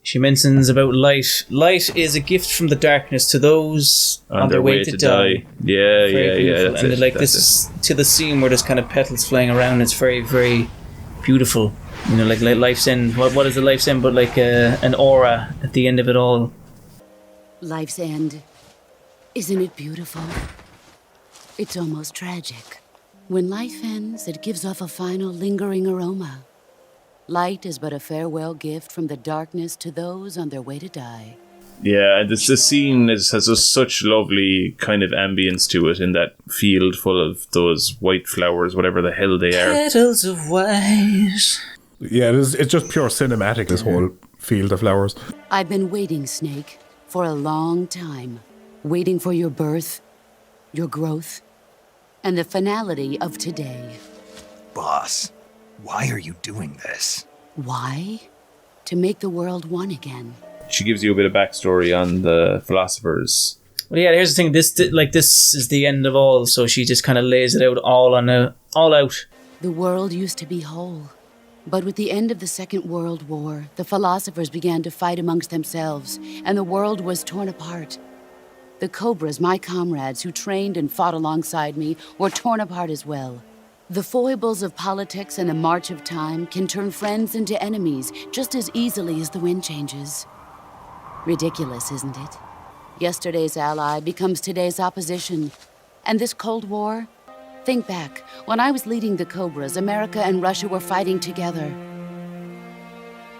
Speaker 2: She mentions about light. Light is a gift from the darkness to those on their way to die.
Speaker 1: Yeah.
Speaker 2: That's and it. This is to the scene where there's kind of petals flying around. It's very, very beautiful. Like life's end. What is the life's end? But like an aura at the end of it all.
Speaker 6: Life's end. Isn't it beautiful? It's almost tragic. When life ends, it gives off a final lingering aroma. Light is but a farewell gift from the darkness to those on their way to die.
Speaker 1: Yeah, and this scene has just such lovely kind of ambience to it, in that field full of those white flowers, whatever the hell they are.
Speaker 2: Petals of white.
Speaker 3: Yeah, it's just pure cinematic, this whole field of flowers.
Speaker 6: I've been waiting, Snake, for a long time. Waiting for your birth, your growth, and the finality of today.
Speaker 7: Boss, why are you doing this?
Speaker 6: Why? To make the world one again.
Speaker 1: She gives you a bit of backstory on the philosophers.
Speaker 2: Well, yeah, here's the thing. This is the end of all, so she just kind of lays it out all out.
Speaker 6: The world used to be whole. But with the end of the Second World War, the philosophers began to fight amongst themselves, and the world was torn apart. The Cobras, my comrades who trained and fought alongside me, were torn apart as well. The foibles of politics and the march of time can turn friends into enemies just as easily as the wind changes. Ridiculous, isn't it? Yesterday's ally becomes today's opposition. And this Cold War? Think back. When I was leading the Cobras, America and Russia were fighting together.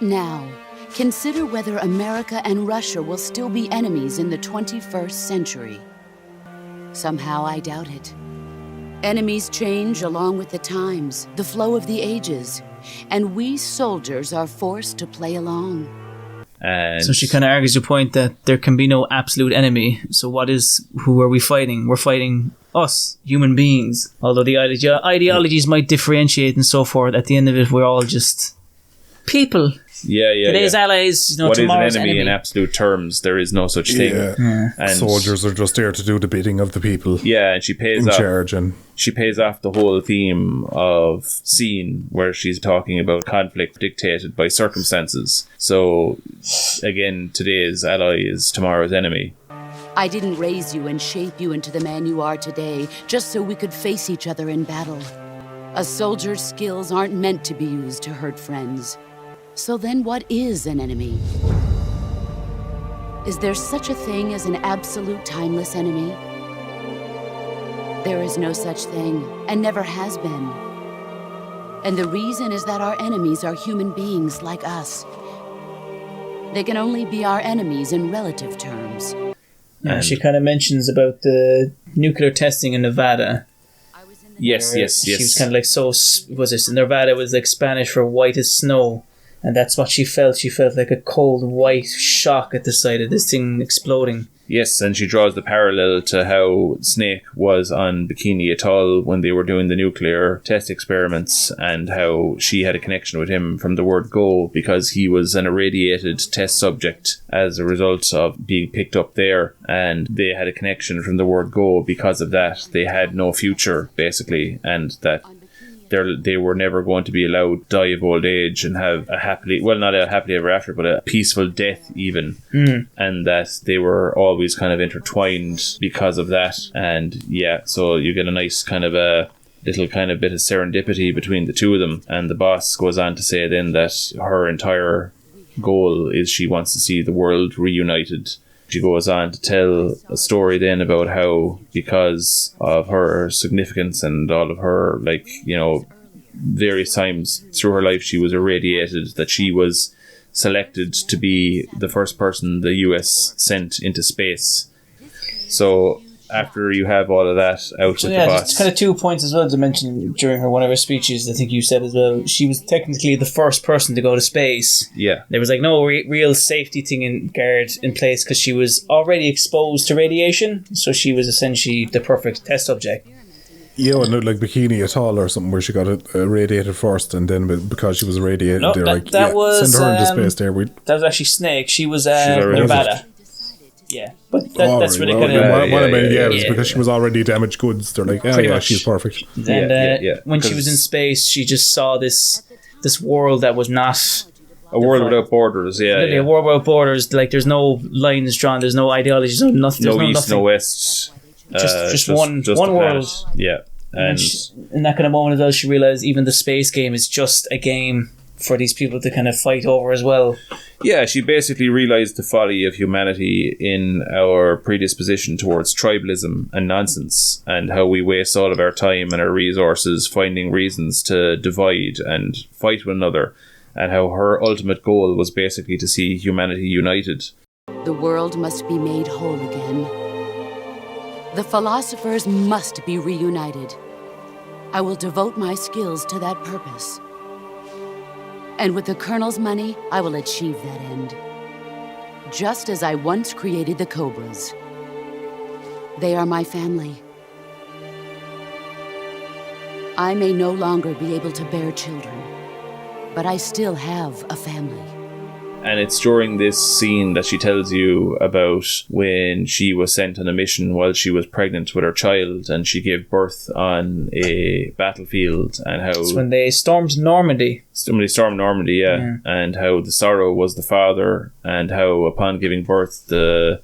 Speaker 6: Now, consider whether America and Russia will still be enemies in the 21st century. Somehow I doubt it. Enemies change along with the times, the flow of the ages, and we soldiers are forced to play along.
Speaker 1: And
Speaker 2: so she kind of argues the point that there can be no absolute enemy. So who are we fighting? We're fighting us, human beings. Although the ideologies might differentiate and so forth, at the end of it, we're all just people.
Speaker 1: Yeah.
Speaker 2: Today's allies,
Speaker 1: what is an
Speaker 2: tomorrow's
Speaker 1: enemy in absolute terms? There is no such thing.
Speaker 3: And soldiers are just there to do the bidding of the people.
Speaker 1: Yeah, and she pays
Speaker 3: in
Speaker 1: off.
Speaker 3: charge, and
Speaker 1: she pays off the whole theme of Scene, where she's talking about conflict dictated by circumstances. So, again, today's ally is tomorrow's enemy.
Speaker 6: I didn't raise you and shape you into the man you are today just so we could face each other in battle. A soldier's skills aren't meant to be used to hurt friends. So then what is an enemy? Is there such a thing as an absolute timeless enemy? There is no such thing, and never has been. And the reason is that our enemies are human beings like us. They can only be our enemies in relative terms.
Speaker 2: Yeah, she kind of mentions about the nuclear testing in Nevada.
Speaker 1: Yes.
Speaker 2: She was kind of like, Nevada was like Spanish for white as snow. And that's what she felt. She felt like a cold, white shock at the sight of this thing exploding.
Speaker 1: Yes, and she draws the parallel to how Snake was on Bikini Atoll when they were doing the nuclear test experiments, and how she had a connection with him from the word go, because he was an irradiated test subject as a result of being picked up there, and they had a connection from the word go because of that. They had no future, basically, and that they were never going to be allowed to die of old age and have a happily, well, not a happily ever after, but a peaceful death even. And that they were always kind of intertwined because of that. And yeah, so you get a nice kind of a little kind of bit of serendipity between the two of them. And the boss goes on to say then that her entire goal is she wants to see the world reunited. She goes on to tell a story then about how, because of her significance and all of her, like, you know, various times through her life she was irradiated, that she was selected to be the first person the US sent into space. So after you have all of that out with the boss.
Speaker 2: It's kind of 2 points as well to mention during one of her speeches. I think you said as well, she was technically the first person to go to space.
Speaker 1: Yeah.
Speaker 2: There was like no real safety thing in place because she was already exposed to radiation, so she was essentially the perfect test subject.
Speaker 3: Yeah, and like Bikini Atoll or something where she got irradiated first, and then because she was irradiated,
Speaker 2: no,
Speaker 3: they're
Speaker 2: send her
Speaker 3: into space there.
Speaker 2: That was actually Snake. She was Nevada. Yeah, but that's really kind of...
Speaker 3: it's because she was already damaged goods. They're like, she's perfect.
Speaker 2: And when she was in space, she just saw this world that was not...
Speaker 1: A world without borders,
Speaker 2: A world without borders. Like, there's no lines drawn, there's no ideologies, no nothing.
Speaker 1: No east, no west.
Speaker 2: Just one world.
Speaker 1: Yeah. And
Speaker 2: in that kind of moment as well, she realised even the space game is just a game for these people to kind of fight over as well.
Speaker 1: Yeah, she basically realised the folly of humanity in our predisposition towards tribalism and nonsense, and how we waste all of our time and our resources finding reasons to divide and fight one another, and how her ultimate goal was basically to see humanity united.
Speaker 6: The world must be made whole again. The philosophers must be reunited. I will devote my skills to that purpose. And with the Colonel's money, I will achieve that end. Just as I once created the Cobras. They are my family. I may no longer be able to bear children, but I still have a family.
Speaker 1: And it's during this scene that she tells you about when she was sent on a mission while she was pregnant with her child, and she gave birth on a battlefield, and how...
Speaker 2: It's when they stormed Normandy.
Speaker 1: Somebody stormed Normandy, yeah. And how the sorrow was the father, and how upon giving birth, the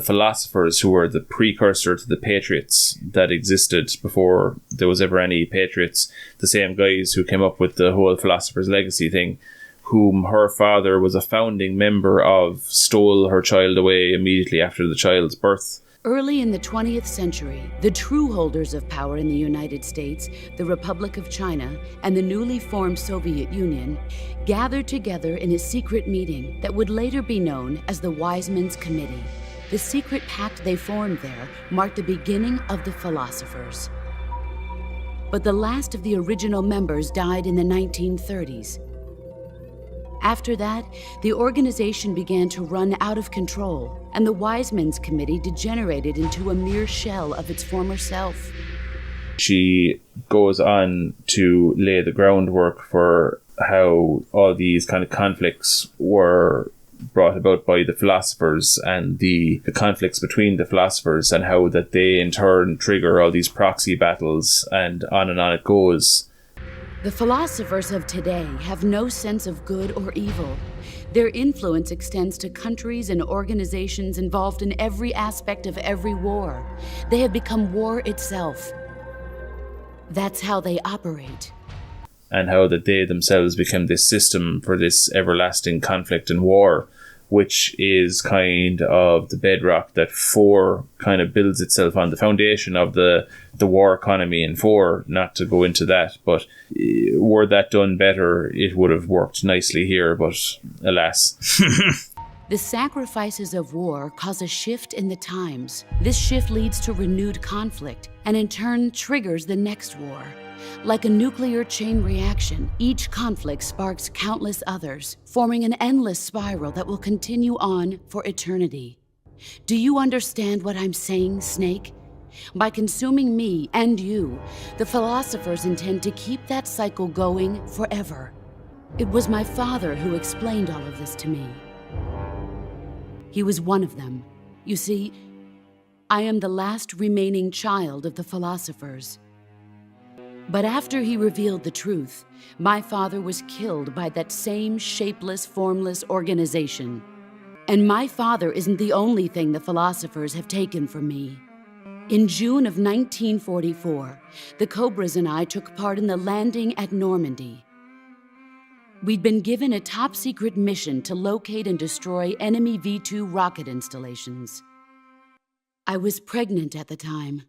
Speaker 1: philosophers who were the precursor to the patriots that existed before there was ever any patriots, the same guys who came up with the whole philosopher's legacy thing, whom her father was a founding member of, stole her child away immediately after the child's birth.
Speaker 6: Early in the 20th century, the true holders of power in the United States, the Republic of China, and the newly formed Soviet Union gathered together in a secret meeting that would later be known as the Wise Men's Committee. The secret pact they formed there marked the beginning of the philosophers. But the last of the original members died in the 1930s. After that, the organization began to run out of control, and the Wise Men's Committee degenerated into a mere shell of its former self.
Speaker 1: She goes on to lay the groundwork for how all these kind of conflicts were brought about by the philosophers, and the conflicts between the philosophers, and how that they in turn trigger all these proxy battles, and on it goes.
Speaker 6: The philosophers of today have no sense of good or evil. Their influence extends to countries and organizations involved in every aspect of every war. They have become war itself. That's how they operate.
Speaker 1: And how that they themselves become this system for this everlasting conflict and war, which is kind of the bedrock that 4 kind of builds itself on, the foundation of the war economy in 4, not to go into that, but were that done better, it would have worked nicely here, but alas.
Speaker 6: The sacrifices of war cause a shift in the times. This shift leads to renewed conflict, and in turn triggers the next war. Like a nuclear chain reaction, each conflict sparks countless others, forming an endless spiral that will continue on for eternity. Do you understand what I'm saying, Snake? By consuming me and you, the philosophers intend to keep that cycle going forever. It was my father who explained all of this to me. He was one of them. You see, I am the last remaining child of the philosophers. But after he revealed the truth, my father was killed by that same shapeless, formless organization. And my father isn't the only thing the philosophers have taken from me. In June of 1944, the Cobras and I took part in the landing at Normandy. We'd been given a top-secret mission to locate and destroy enemy V-2 rocket installations. I was pregnant at the time.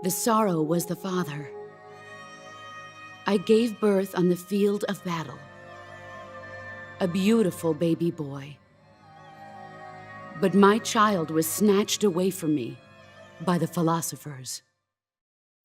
Speaker 6: The sorrow was the father. I gave birth on the field of battle. A beautiful baby boy. But my child was snatched away from me by the philosophers.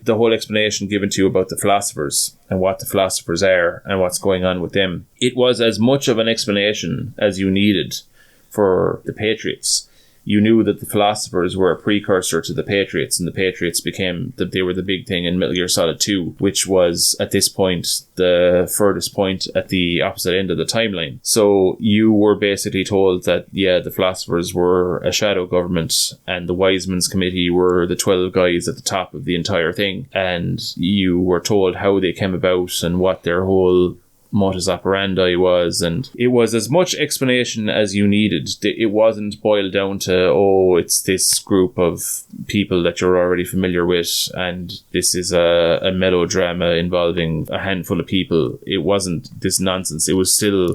Speaker 1: The whole explanation given to you about the philosophers and what the philosophers are and what's going on with them, it was as much of an explanation as you needed for the Patriots. You knew that the philosophers were a precursor to the Patriots, and the Patriots they were the big thing in Metal Gear Solid 2, which was, at this point, the furthest point at the opposite end of the timeline. So you were basically told that, yeah, the philosophers were a shadow government, and the Wiseman's Committee were the 12 guys at the top of the entire thing, and you were told how they came about and what their whole modus operandi was, and it was as much explanation as you needed. It wasn't boiled down to, it's this group of people that you're already familiar with, and this is a melodrama involving a handful of people. It wasn't this nonsense. There was still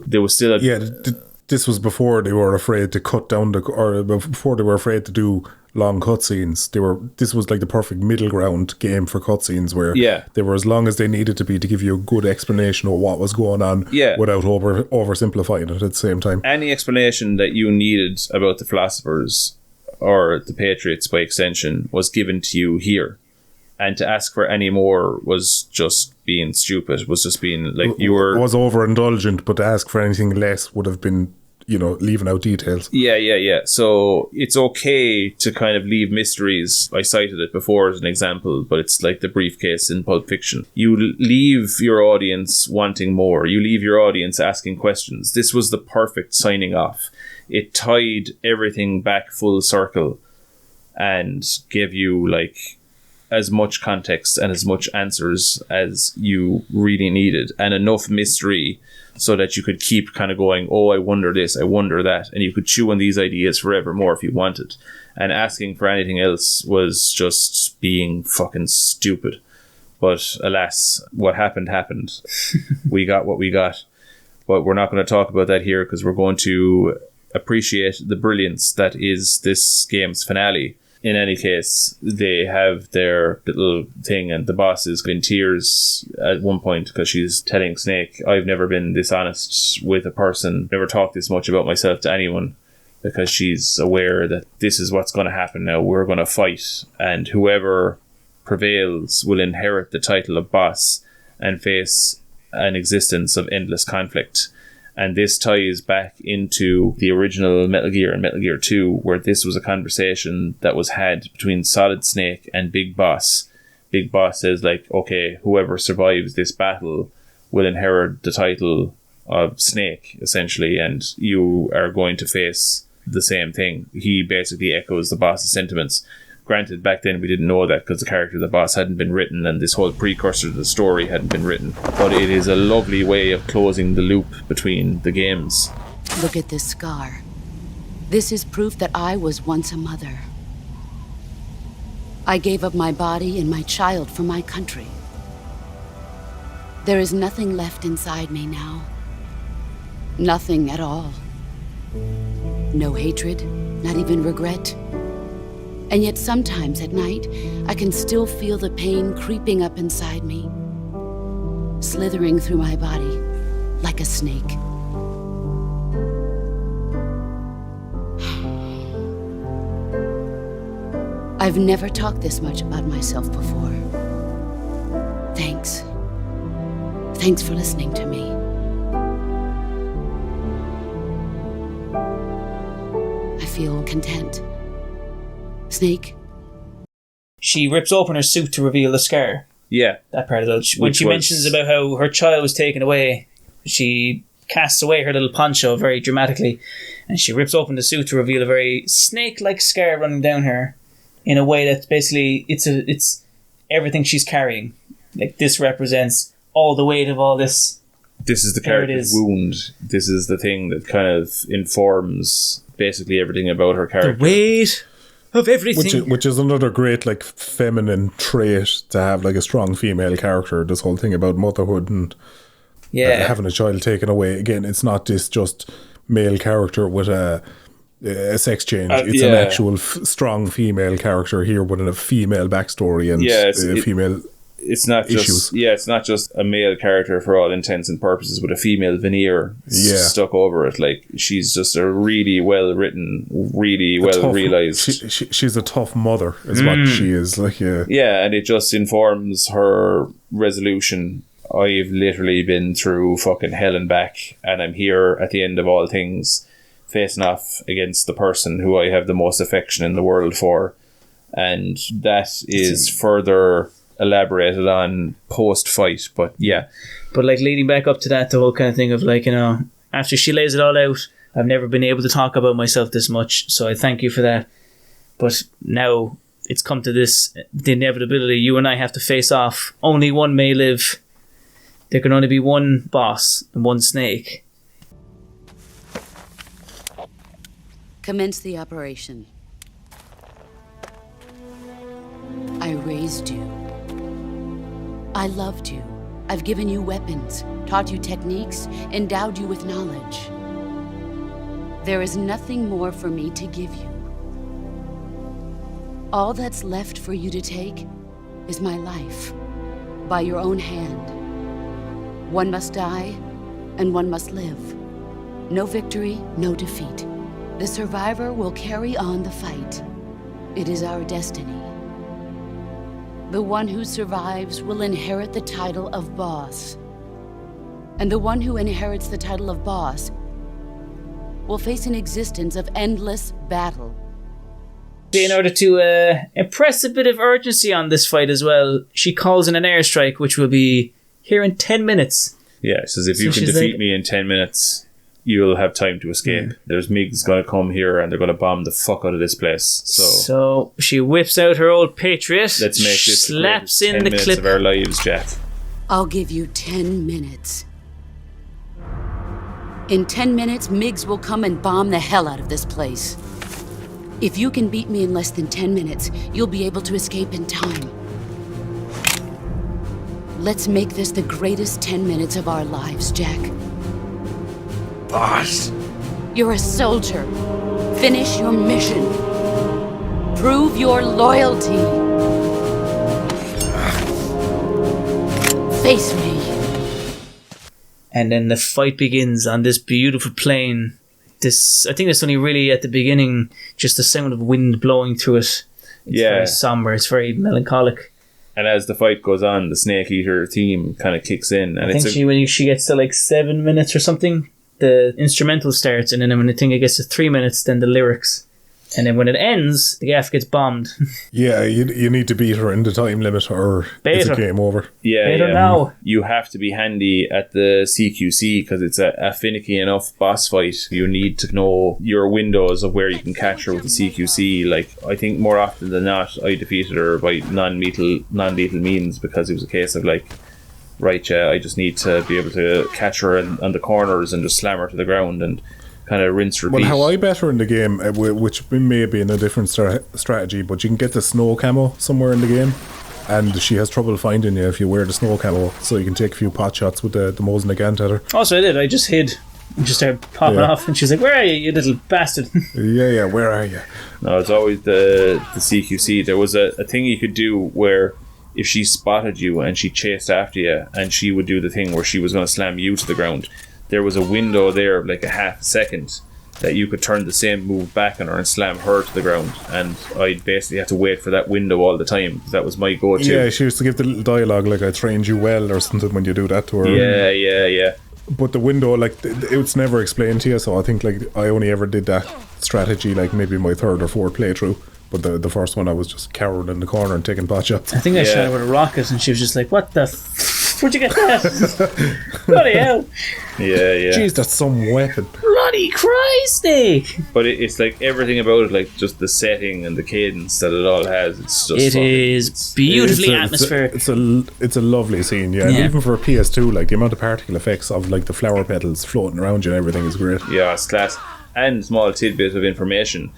Speaker 3: this was before they were afraid to cut down before they were afraid to do long cutscenes. This was like the perfect middle ground game for cutscenes, where they were as long as they needed to be to give you a good explanation of what was going on, without oversimplifying it at the same time.
Speaker 1: Any explanation that you needed about the philosophers or the Patriots by extension was given to you here, and to ask for any more was just being stupid, was just being like you were...
Speaker 3: was overindulgent, but to ask for anything less would have been, leaving out details.
Speaker 1: Yeah. So it's okay to kind of leave mysteries. I cited it before as an example, but it's like the briefcase in Pulp Fiction. You leave your audience wanting more. You leave your audience asking questions. This was the perfect signing off. It tied everything back full circle and gave you like as much context and as much answers as you really needed, and enough mystery so that you could keep kind of going, I wonder this, I wonder that, and you could chew on these ideas forevermore if you wanted. And asking for anything else was just being fucking stupid. But alas, what happened. We got what we got. But we're not going to talk about that here, because we're going to appreciate the brilliance that is this game's finale. In any case, they have their little thing, and the boss is in tears at one point because she's telling Snake, I've never been this honest with a person, never talked this much about myself to anyone, because she's aware that this is what's going to happen now. We're going to fight, and whoever prevails will inherit the title of boss and face an existence of endless conflict. And this ties back into the original Metal Gear and Metal Gear 2, where this was a conversation that was had between Solid Snake and Big Boss. Big Boss says, like, okay, whoever survives this battle will inherit the title of Snake, essentially, and you are going to face the same thing. He basically echoes the boss's sentiments. Granted, back then we didn't know that because the character of the boss hadn't been written and this whole precursor to the story hadn't been written. But it is a lovely way of closing the loop between the games.
Speaker 6: Look at this scar. This is proof that I was once a mother. I gave up my body and my child for my country. There is nothing left inside me now. Nothing at all. No hatred, not even regret. And yet sometimes at night, I can still feel the pain creeping up inside me, slithering through my body like a snake. I've never talked this much about myself before. Thanks. Thanks for listening to me. I feel content. Snake?
Speaker 2: She rips open her suit to reveal the scar.
Speaker 1: Yeah.
Speaker 2: That part of it. When she mentions about how her child was taken away, she casts away her little poncho very dramatically, and she rips open the suit to reveal a very snake-like scar running down her in a way that's basically, it's everything she's carrying. Like, this represents all the weight of all this.
Speaker 1: This is the character's wound. This is the thing that kind of informs basically everything about her character.
Speaker 2: The weight of everything.
Speaker 3: Which is another great, like, feminine trait to have, like, a strong female character. This whole thing about motherhood and having a child taken away. Again, it's not this just male character with a sex change. It's an actual strong female character here with a female backstory and female
Speaker 1: it's not
Speaker 3: issues.
Speaker 1: It's not just a male character for all intents and purposes with a female veneer stuck over it. Like, she's just a really well written, really well realized.
Speaker 3: She's a tough mother, is what she is. Like,
Speaker 1: and it just informs her resolution. I've literally been through fucking hell and back, and I'm here at the end of all things, facing off against the person who I have the most affection in the world for, and that is further elaborated on post-fight, but
Speaker 2: like, leading back up to that, the whole kind of thing of, like, you know, after she lays it all out, I've never been able to talk about myself this much, so I thank you for that. But now it's come to this, the inevitability. You and I have to face off. Only one may live. There can only be one boss and one snake.
Speaker 6: Commence the operation. I raised you. I loved you. I've given you weapons, taught you techniques, endowed you with knowledge. There is nothing more for me to give you. All that's left for you to take is my life, by your own hand. One must die, and one must live. No victory, no defeat. The survivor will carry on the fight. It is our destiny. The one who survives will inherit the title of boss. And the one who inherits the title of boss will face an existence of endless battle.
Speaker 2: In order to impress a bit of urgency on this fight as well, she calls in an airstrike, which will be here in 10 minutes.
Speaker 1: Yeah, says if you can defeat me in 10 minutes, you'll have time to escape. There's MiGs going to come here and they're going to bomb the fuck out of this place.
Speaker 2: So she whips out her old Patriot.
Speaker 1: Let's make this
Speaker 2: slaps in
Speaker 1: 10
Speaker 2: the
Speaker 1: minutes
Speaker 2: clip
Speaker 1: of our lives, Jeff.
Speaker 6: I'll give you 10 minutes. In 10 minutes, MiGs will come and bomb the hell out of this place. If you can beat me in less than 10 minutes, you'll be able to escape in time. Let's make this the greatest 10 minutes of our lives, Jack.
Speaker 5: Boss.
Speaker 6: You're a soldier. Finish your mission. Prove your loyalty. Face me.
Speaker 2: And then the fight begins on this beautiful plain. I think it's only really at the beginning, just the sound of wind blowing through it. It's very somber. It's very melancholic.
Speaker 1: And as the fight goes on, the Snake Eater theme kind of kicks in. And
Speaker 2: I think when she gets to like 7 minutes or something, the instrumental starts, and then when the thing gets to 3 minutes, then the lyrics. And then when it ends, the gaff gets bombed.
Speaker 3: Yeah, you need to beat her in the time limit or it's a game over.
Speaker 1: Yeah,
Speaker 2: now.
Speaker 1: You have to be handy at the CQC because it's a finicky enough boss fight. You need to know your windows of where you can catch her with the CQC. Like, I think more often than not, I defeated her by non-lethal means because it was a case of like, right, yeah, I just need to be able to catch her on the corners and just slam her to the ground and kind of rinse, repeat.
Speaker 3: Well, how I bet her in the game, which may be in a different strategy, but you can get the snow camo somewhere in the game, and she has trouble finding you if you wear the snow camo, so you can take a few pot shots with the Mosin Nagant at her.
Speaker 2: Oh, so I did. I just hid and just started popping off, and she's like, "Where are you, you little bastard?"
Speaker 3: Yeah, where are you?
Speaker 1: No, it's always the CQC. There was a thing you could do where if she spotted you and she chased after you, and she would do the thing where she was going to slam you to the ground, there was a window there of like a half a second that you could turn the same move back on her and slam her to the ground, and I basically had to wait for that window all the time. That was my go-to.
Speaker 3: Yeah, she used to give the little dialogue like, "I trained you well" or something when you do that to her.
Speaker 1: Yeah.
Speaker 3: But the window, like, it's never explained to you, so I think like I only ever did that strategy like maybe my third or fourth playthrough. But the first one I was just cowering in the corner and taking pot shots.
Speaker 2: I think I shot her with a rocket and she was just like, "What the where'd you get that?" Bloody hell.
Speaker 1: Yeah.
Speaker 3: Jeez, that's some weapon.
Speaker 2: Bloody Christ, Nick.
Speaker 1: But it's like everything about it, like just the setting and the cadence that it all has. It's just
Speaker 2: it's beautifully atmospheric.
Speaker 3: It's a lovely scene, yeah. And even for a PS2, like the amount of particle effects of like the flower petals floating around you and everything is great.
Speaker 1: Yeah, it's class. And small tidbit of information: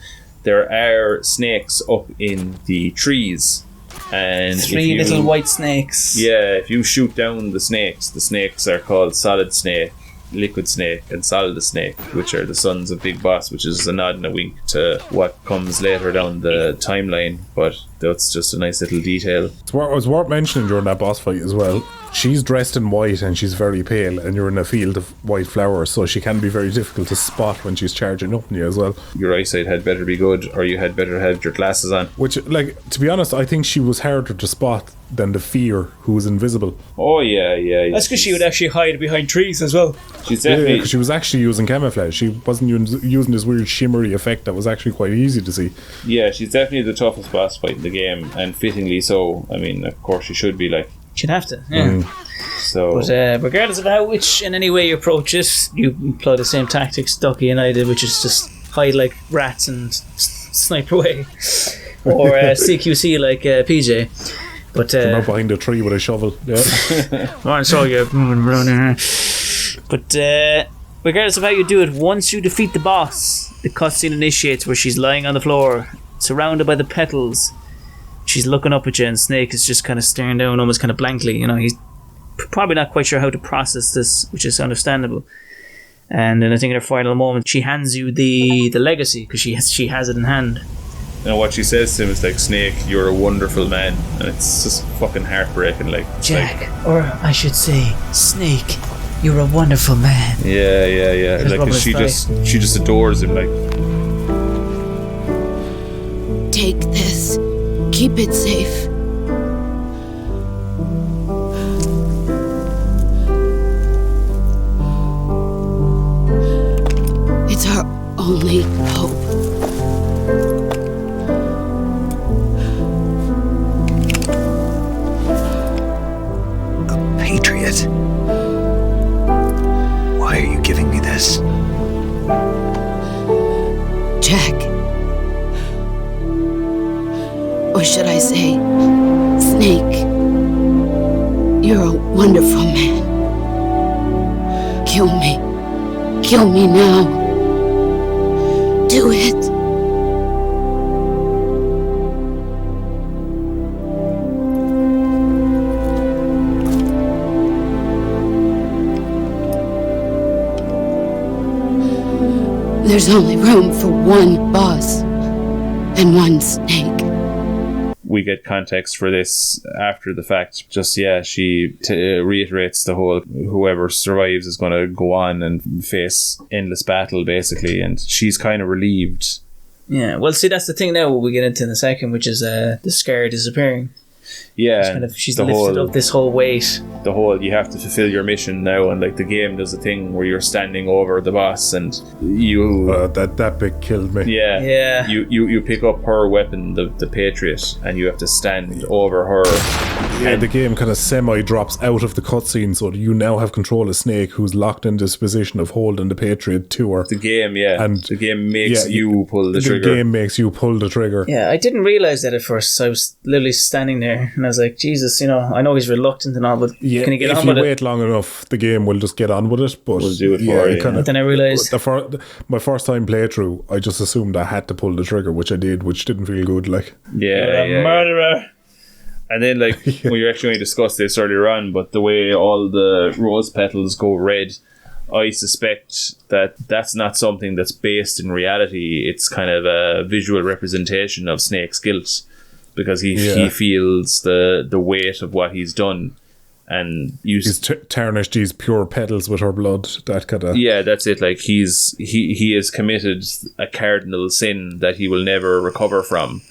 Speaker 1: there are snakes up in the trees. And
Speaker 2: 3 little white snakes.
Speaker 1: Yeah, if you shoot down the snakes are called Solid Snake, Liquid Snake, and Solid Snake, which are the sons of Big Boss, which is a nod and a wink to what comes later down the timeline. But that's just a nice little detail.
Speaker 3: It was worth mentioning during that boss fight as well. She's dressed in white and she's very pale, and you're in a field of white flowers, so she can be very difficult to spot when she's charging up on you as well.
Speaker 1: Your eyesight had better be good, or you had better have your glasses on.
Speaker 3: Which, like, to be honest, I think she was harder to spot than the Fear, who was invisible.
Speaker 1: Oh yeah.
Speaker 2: That's because she would actually hide behind trees as well.
Speaker 1: She's definitely...
Speaker 3: Yeah, she was actually using camouflage. She wasn't using this weird shimmery effect that was actually quite easy to see.
Speaker 1: Yeah, she's definitely the toughest boss fight in the game, and fittingly so. I mean, of course she should be, like...
Speaker 2: She'd have to, yeah.
Speaker 1: So,
Speaker 2: but regardless of how, which in any way you approach it, you employ the same tactics Ducky and I did, which is just hide like rats and snipe away, or CQC like PJ. But
Speaker 3: come out behind a tree with a shovel. Yeah.
Speaker 2: I saw you. But regardless of how you do it, once you defeat the boss, the cutscene initiates where she's lying on the floor, surrounded by the petals. She's looking up at you, and Snake is just kind of staring down almost kind of blankly. You know, he's probably not quite sure how to process this, which is understandable. And then I think in her final moment, she hands you the legacy, because she has it in hand.
Speaker 1: And what she says to him is like, "Snake, you're a wonderful man," and it's just fucking heartbreaking. Like,
Speaker 2: Jack, or I should say, Snake, you're a wonderful man.
Speaker 1: Yeah. Like, 'cause she just adores him. Like,
Speaker 6: take this. Keep it safe. It's our only hope.
Speaker 7: A patriot? Why are you giving me this?
Speaker 6: Jack. Or should I say, Snake, you're a wonderful man. Kill me. Kill me now. Do it. There's only room for one boss and one Snake.
Speaker 1: we get context for this after the fact. Just, she reiterates the whole whoever survives is going to go on and face endless battle, basically, and she's kind of relieved.
Speaker 2: Yeah, well, see, that's the thing now we get into in a second, which is the scar disappearing. she's lifted up this whole weight.
Speaker 1: The whole, you have to fulfill your mission now, and like the game does a thing where you're standing over the boss and you
Speaker 3: that bit killed me.
Speaker 1: You pick up her weapon, the Patriot, and you have to stand over her.
Speaker 3: And the game kind of semi-drops out of the cutscene, so you now have control of Snake, who's locked in this position of holding the Patriot to her.
Speaker 1: The game, and the game makes you pull the trigger.
Speaker 3: The game makes you pull the trigger.
Speaker 2: Yeah, I didn't realise that at first. I was literally standing there, and I was like, Jesus, I know he's reluctant and all, but can he get on with it?
Speaker 3: If you wait long enough, the game will just get on with it. But
Speaker 1: we'll do it for you.
Speaker 2: But then I realised...
Speaker 3: my first time playthrough, I just assumed I had to pull the trigger, which I did, which didn't feel good. Like,
Speaker 2: murderer.
Speaker 1: And then, like, we actually only discussed this earlier on, but the way all the rose petals go red, I suspect that that's not something that's based in reality. It's kind of a visual representation of Snake's guilt, because he feels the weight of what he's done, and
Speaker 3: he's tarnished these pure petals with her blood. That kind of
Speaker 1: that's it. Like he has committed a cardinal sin that he will never recover from.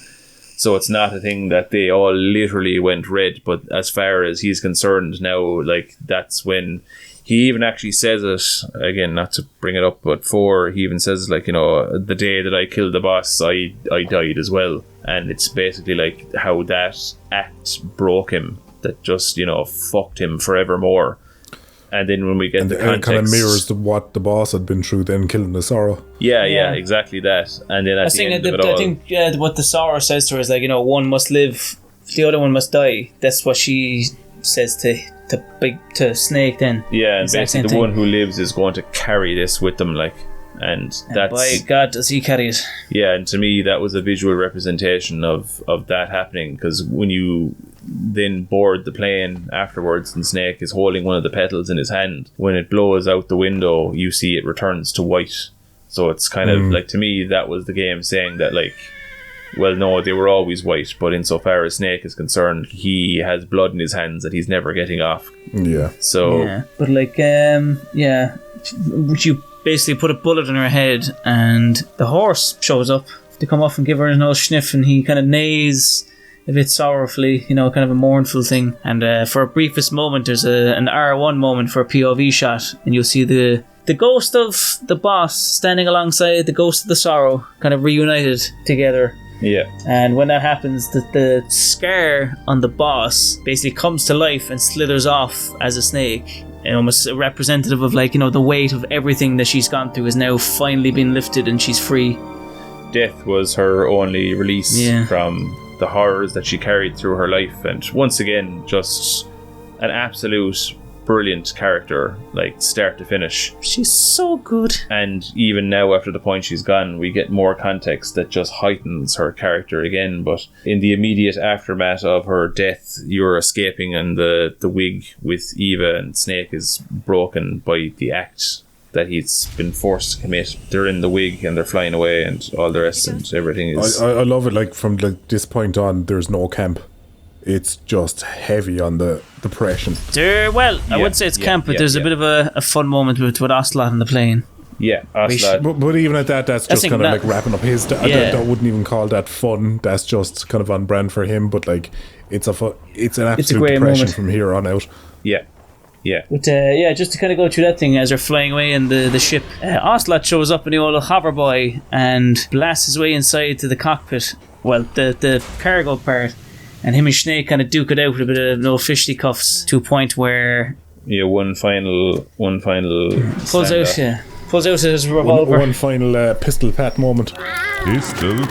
Speaker 1: So it's not a thing that they all literally went red, but as far as he's concerned now, like, that's when he even actually says it, again, not to bring it up, but he even says, like, the day that I killed the boss, I died as well. And it's basically like how that act broke him, that just, fucked him forevermore. And then when we get the context...
Speaker 3: it kind of mirrors what the boss had been through, then killing the Sorrow.
Speaker 1: Yeah, exactly that. And then at the end of it all...
Speaker 2: I think what the Sorrow says to her is, like, one must live, the other one must die. That's what she says to Snake then.
Speaker 1: Yeah, and basically the one who lives is going to carry this with them, like... And that's...
Speaker 2: by God, does he carry it.
Speaker 1: Yeah, and to me, that was a visual representation of that happening, because when you then board the plane afterwards and Snake is holding one of the petals in his hand, when it blows out the window, you see it returns to white. So it's kind of like, to me, that was the game saying that, like, well, no, they were always white, but insofar as Snake is concerned, he has blood in his hands that he's never getting off.
Speaker 3: Yeah.
Speaker 1: So...
Speaker 2: Yeah. But, like, you basically put a bullet in her head, and the horse shows up to come off and give her an old sniff, and he kind of neighs a bit sorrowfully, kind of a mournful thing. And for a briefest moment, there's an R1 moment for a POV shot, and you'll see the ghost of the boss standing alongside the ghost of the Sorrow, kind of reunited together.
Speaker 1: Yeah.
Speaker 2: And when that happens, the scar on the boss basically comes to life and slithers off as a snake. And almost a representative of, like, the weight of everything that she's gone through has now finally been lifted and she's free.
Speaker 1: Death was her only release from the horrors that she carried through her life. And once again, just an absolute brilliant character, like, start to finish.
Speaker 2: She's so good.
Speaker 1: And even now, after the point she's gone, we get more context that just heightens her character again. But in the immediate aftermath of her death, you're escaping, and the wig with Eva and Snake is broken by the act that he's been forced to commit. They're in the wig and they're flying away and all the rest, and everything is...
Speaker 3: I love it, like, from this point on, there's no camp. It's just heavy on the depression.
Speaker 2: I would say it's camp, but there's a bit of a fun moment with Ocelot on the plane.
Speaker 1: Yeah, Ocelot.
Speaker 3: But even at that's just kind of like wrapping up his... I wouldn't even call that fun. That's just kind of on brand for him, but, like, it's an absolute depression moment from here on out.
Speaker 1: Yeah. Yeah.
Speaker 2: But just to kind of go through that thing as they're flying away in the ship, Ocelot shows up in the old hoverboy and blasts his way inside to the cockpit. Well, the cargo part. And him and Snake kind of duke it out with a bit of no fisticuffs to a point where...
Speaker 1: Yeah, one final
Speaker 2: pulls out his revolver.
Speaker 3: One final pistol pat moment.
Speaker 9: Pistol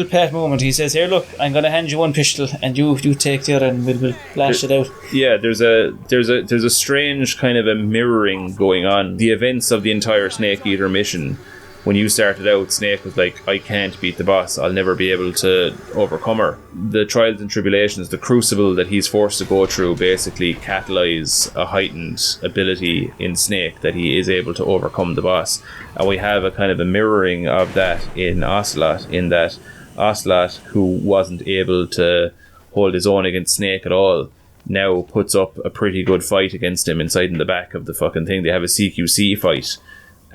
Speaker 9: pat
Speaker 2: moment. He says, "Here, look, I'm going to hand you one pistol, and you take the other, and we'll blast it out."
Speaker 1: Yeah, there's a strange kind of a mirroring going on. The events of the entire Snake Eater mission. When you started out, Snake was like, I can't beat the boss, I'll never be able to overcome her. The trials and tribulations, the crucible that he's forced to go through basically catalyse a heightened ability in Snake that he is able to overcome the boss. And we have a kind of a mirroring of that in Ocelot, in that Ocelot, who wasn't able to hold his own against Snake at all, now puts up a pretty good fight against him inside in the back of the fucking thing. They have a CQC fight.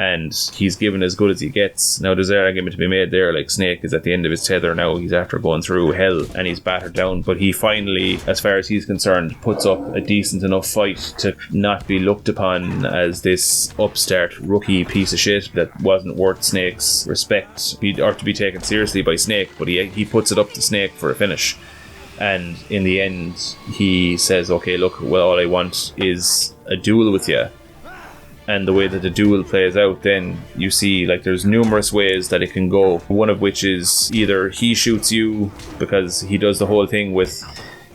Speaker 1: and he's given as good as he gets. Now there's an argument to be made there, like Snake is at the end of his tether now, he's after going through hell and he's battered down, but he finally, as far as he's concerned, puts up a decent enough fight to not be looked upon as this upstart rookie piece of shit that wasn't worth Snake's respect or to be taken seriously by Snake, but he puts it up to Snake for a finish. And in the end, he says, okay, look, well, all I want is a duel with you. And the way that the duel plays out, then you see, like, there's numerous ways that it can go. One of which is either he shoots you because he does the whole thing with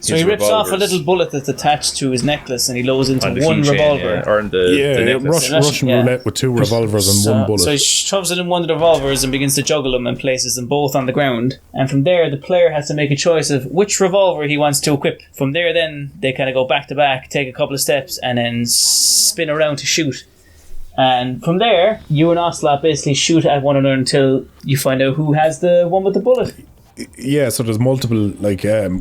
Speaker 2: So he rips off a little bullet that's attached to his necklace and he loads into one revolver.
Speaker 1: Or in the necklace.
Speaker 3: Russian roulette with 2 revolvers and 1 bullet.
Speaker 2: So he shoves it in one of the revolvers and begins to juggle them and places them both on the ground. And from there, the player has to make a choice of which revolver he wants to equip. From there, then, they kind of go back to back, take a couple of steps, and then spin around to shoot. And from there, you and Ocelot basically shoot at one another until you find out who has the one with the bullet.
Speaker 3: Yeah, so there's multiple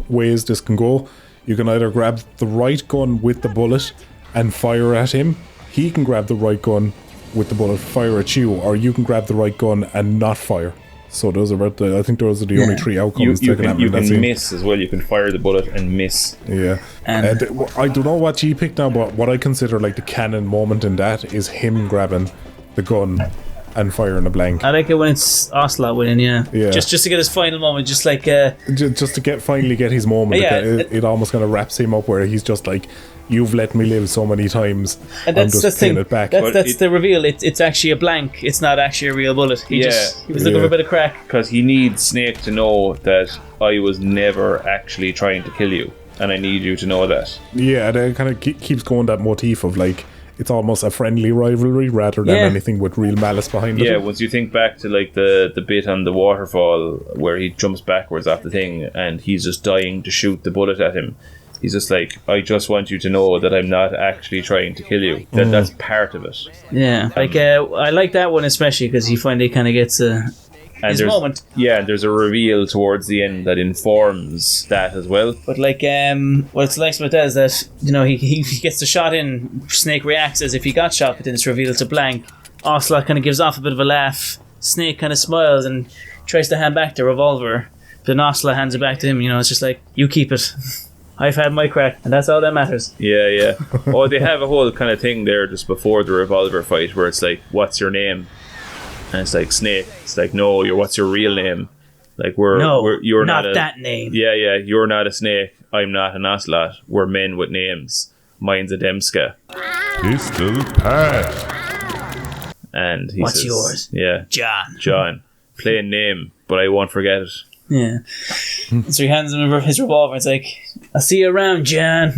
Speaker 3: ways this can go. You can either grab the right gun with the bullet and fire at him. He can grab the right gun with the bullet, fire at you, or you can grab the right gun and not fire. So those are I think those are the only 3 outcomes that can happen.
Speaker 1: You can miss as well. You can fire the bullet and miss.
Speaker 3: Yeah. I don't know what you picked now, but what I consider like the canon moment in that is him grabbing the gun and firing a blank.
Speaker 2: I like it when it's Ocelot winning, yeah. Just to get his final moment, just like...
Speaker 3: just to finally get his moment. It almost kind of wraps him up where he's just like, you've let me live so many times,
Speaker 2: and that's
Speaker 3: I'm just paying it back.
Speaker 2: That's the reveal. It's actually a blank. It's not actually a real bullet. He was looking for a bit of crack.
Speaker 1: Because he needs Snake to know that I was never actually trying to kill you, and I need you to know that.
Speaker 3: Yeah, and it kind of keeps going that motif of like, it's almost a friendly rivalry rather than anything with real malice behind it.
Speaker 1: Yeah, once you think back to like the bit on the waterfall where he jumps backwards off the thing and he's just dying to shoot the bullet at him. He's just like, I just want you to know that I'm not actually trying to kill you. That's part of it.
Speaker 2: Yeah, I like that one especially because he finally kind of gets his moment.
Speaker 1: Yeah, and there's a reveal towards the end that informs that as well.
Speaker 2: But like, what's nice about that is that, you know, he gets the shot in, Snake reacts as if he got shot, but then it's revealed to blank. Ocelot kind of gives off a bit of a laugh. Snake kind of smiles and tries to hand back the revolver. Then Ocelot hands it back to him, you know, it's just like, you keep it. I've had my crack, and that's all that matters.
Speaker 1: Yeah. Oh, they have a whole kind of thing there just before the revolver fight where it's like, what's your name? And it's like, Snake. It's like, no, what's your real name? Like, you're
Speaker 2: not that name.
Speaker 1: Yeah, you're not a snake. I'm not an ocelot. We're men with names. Mine's a Demska.
Speaker 9: Pistol Pat.
Speaker 1: And he
Speaker 2: what's
Speaker 1: says,
Speaker 2: yours?
Speaker 1: Yeah. John. Plain name, but I won't forget it.
Speaker 2: Yeah. So he hands him his revolver. It's like, I'll see you around, John.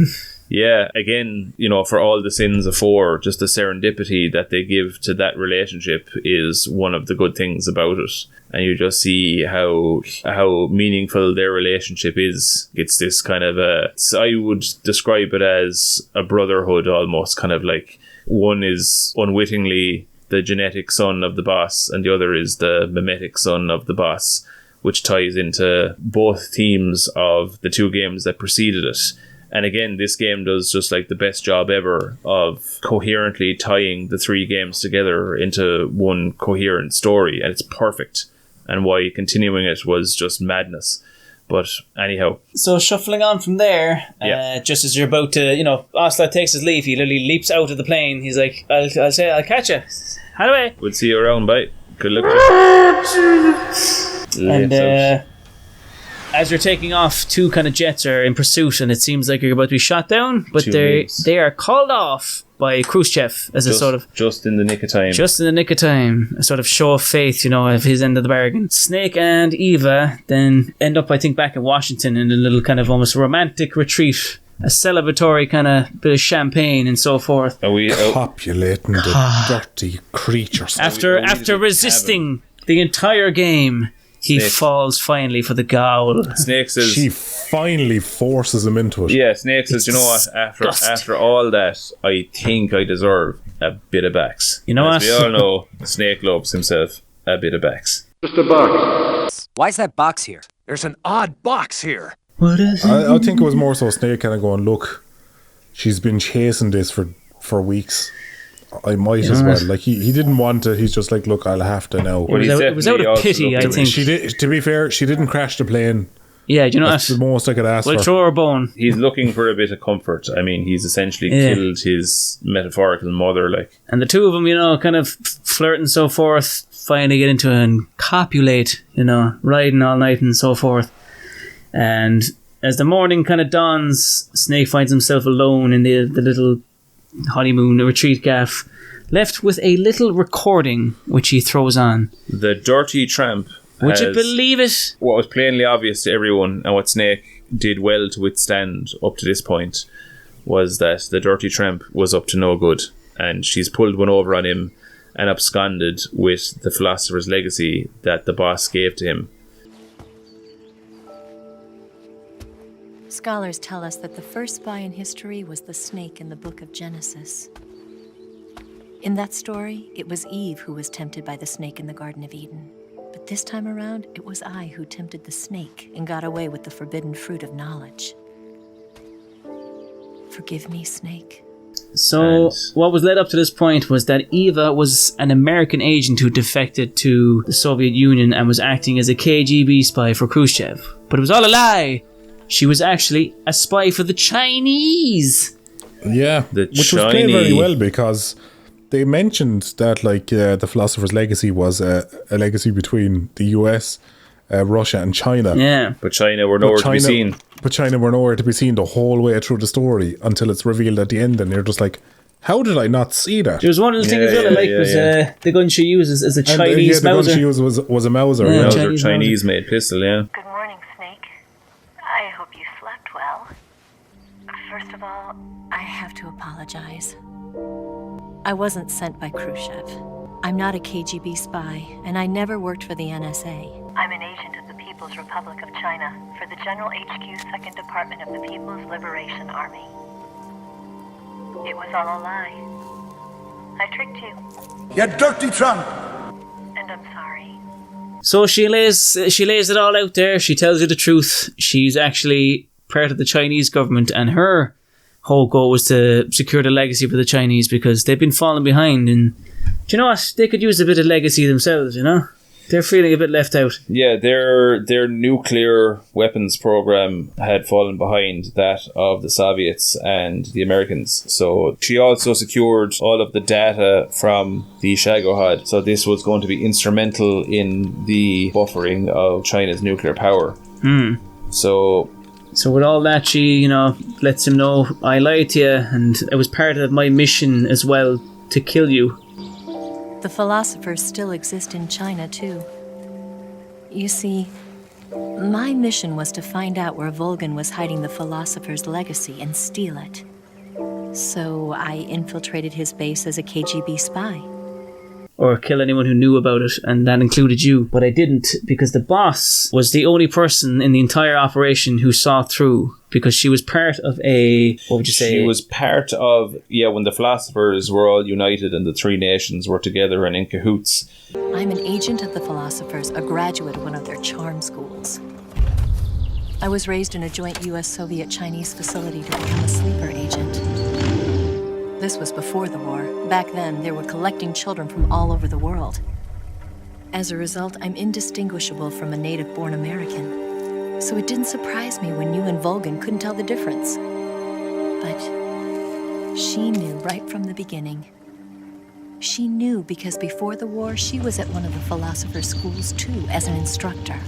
Speaker 1: Yeah, again, you know, for all the sins of 4, just the serendipity that they give to that relationship is one of the good things about it. And you just see how meaningful their relationship is. It's this kind of I would describe it as a brotherhood almost, kind of like one is unwittingly the genetic son of the boss and the other is the mimetic son of the boss, which ties into both themes of the 2 games that preceded it. And again, this game does just like the best job ever of coherently tying the 3 games together into one coherent story, and it's perfect. And why continuing it was just madness. But anyhow.
Speaker 2: So shuffling on from there, just as you're about to, you know, Ocelot takes his leave, he literally leaps out of the plane. He's like, I'll catch you. How do I?
Speaker 1: We'll see you around, bye. Good luck.
Speaker 2: And as you're taking off, 2 kind of jets are in pursuit, and it seems like you're about to be shot down, but they are called off by Khrushchev as a sort of...
Speaker 1: Just in the nick of time.
Speaker 2: Just in the nick of time. A sort of show of faith, you know, of his end of the bargain. Snake and Eva then end up, I think, back in Washington in a little kind of almost romantic retreat. A celebratory kind of bit of champagne and so forth.
Speaker 1: Are we
Speaker 3: copulating the dirty creatures?
Speaker 2: After resisting the entire game... He falls finally for the gowl.
Speaker 1: Snake says...
Speaker 3: She finally forces him into it.
Speaker 1: Yeah, Snake says, you know what? After all that, I think I deserve a bit of backs.
Speaker 2: You know
Speaker 1: what? As we all know, Snake loves himself a bit of backs.
Speaker 7: Just a box.
Speaker 10: Why's that box here?
Speaker 7: There's an odd box here.
Speaker 2: What is it?
Speaker 3: I think it was more so Snake kind of going, look, she's been chasing this for weeks. I might as well. Like he didn't want to. He's just like, look, I'll have to now.
Speaker 2: It was out of pity, I think.
Speaker 3: She did. To be fair, she didn't crash the plane.
Speaker 2: Yeah, do you know
Speaker 3: that's the most I could ask for.
Speaker 2: Throw her a bone.
Speaker 1: He's looking for a bit of comfort. I mean, he's essentially killed his metaphorical mother, like.
Speaker 2: And the two of them, kind of flirting and so forth, finally get into and copulate, riding all night and so forth. And as the morning kind of dawns, Snake finds himself alone in the little honeymoon retreat gaff, left with a little recording which he throws on.
Speaker 1: The Dirty Tramp.
Speaker 2: Would you believe it?
Speaker 1: What was plainly obvious to everyone, and what Snake did well to withstand up to this point, was that the Dirty Tramp was up to no good, and she's pulled one over on him and absconded with the Philosopher's Legacy that the boss gave to him.
Speaker 10: Scholars tell us that the first spy in history was the snake in the book of Genesis. In that story, it was Eve who was tempted by the snake in the Garden of Eden. But this time around, it was I who tempted the snake and got away with the forbidden fruit of knowledge. Forgive me, Snake.
Speaker 2: So, what was led up to this point was that Eva was an American agent who defected to the Soviet Union and was acting as a KGB spy for Khrushchev. But it was all a lie! She was actually a spy for the Chinese!
Speaker 3: Yeah, which was played very well because they mentioned that the Philosopher's Legacy was a legacy between the US, Russia and China.
Speaker 2: Yeah.
Speaker 1: But China were nowhere to be seen.
Speaker 3: But China were nowhere to be seen the whole way through the story until it's revealed at the end, and you're just like, how did I not see that?
Speaker 2: There was one little thing as well I liked was the gun she used as a Chinese Mauser.
Speaker 3: The gun she used was a Mauser.
Speaker 1: Yeah, Chinese-made pistol, yeah.
Speaker 10: Good morning, Snake. I hope you slept well. First of all, I have to apologize. I wasn't sent by Khrushchev. I'm not a KGB spy, and I never worked for the NSA. I'm an agent of the People's Republic of China for the General HQ 2nd Department of the People's Liberation Army. It was all a lie. I tricked you.
Speaker 11: You dirty tramp!
Speaker 10: And I'm sorry.
Speaker 2: So she lays it all out there. She tells you the truth. She's actually part of the Chinese government, and her whole goal was to secure the legacy for the Chinese because they've been falling behind, and do you know what? They could use a bit of legacy themselves, They're feeling a bit left out.
Speaker 1: Yeah, their nuclear weapons program had fallen behind that of the Soviets and the Americans. So she also secured all of the data from the Shagohod. So this was going to be instrumental in the buffering of China's nuclear power. So with all that, she, lets him know, I lied to you, and it was part of my mission as well to kill you.
Speaker 10: The philosophers still exist in China, too. You see, my mission was to find out where Volgin was hiding the philosopher's legacy and steal it. So I infiltrated his base as a KGB spy.
Speaker 2: Or kill anyone who knew about it, and that included you. But I didn't, because the boss was the only person in the entire operation who saw through, because she was part of what would you say?
Speaker 1: She was part of, when the philosophers were all united and the three nations were together and in cahoots.
Speaker 10: I'm an agent of the philosophers, a graduate of one of their charm schools. I was raised in a joint US-Soviet-Chinese facility to become a sleeper agent. This was before the war. Back then, they were collecting children from all over the world. As a result, I'm indistinguishable from a native-born American. So it didn't surprise me when you and Volgin couldn't tell the difference. But she knew right from the beginning. She knew because before the war, she was at one of the philosopher's schools too, as an instructor.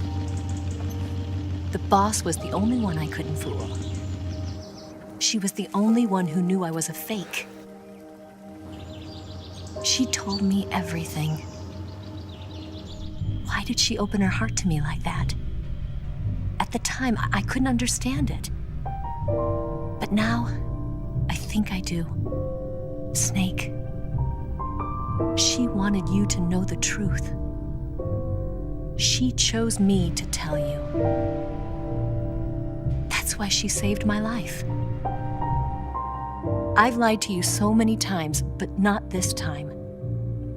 Speaker 10: The boss was the only one I couldn't fool. She was the only one who knew I was a fake. She told me everything. Why did she open her heart to me like that? At the time, I couldn't understand it. But now, I think I do. Snake. She wanted you to know the truth. She chose me to tell you. That's why she saved my life. I've lied to you so many times, but not this time.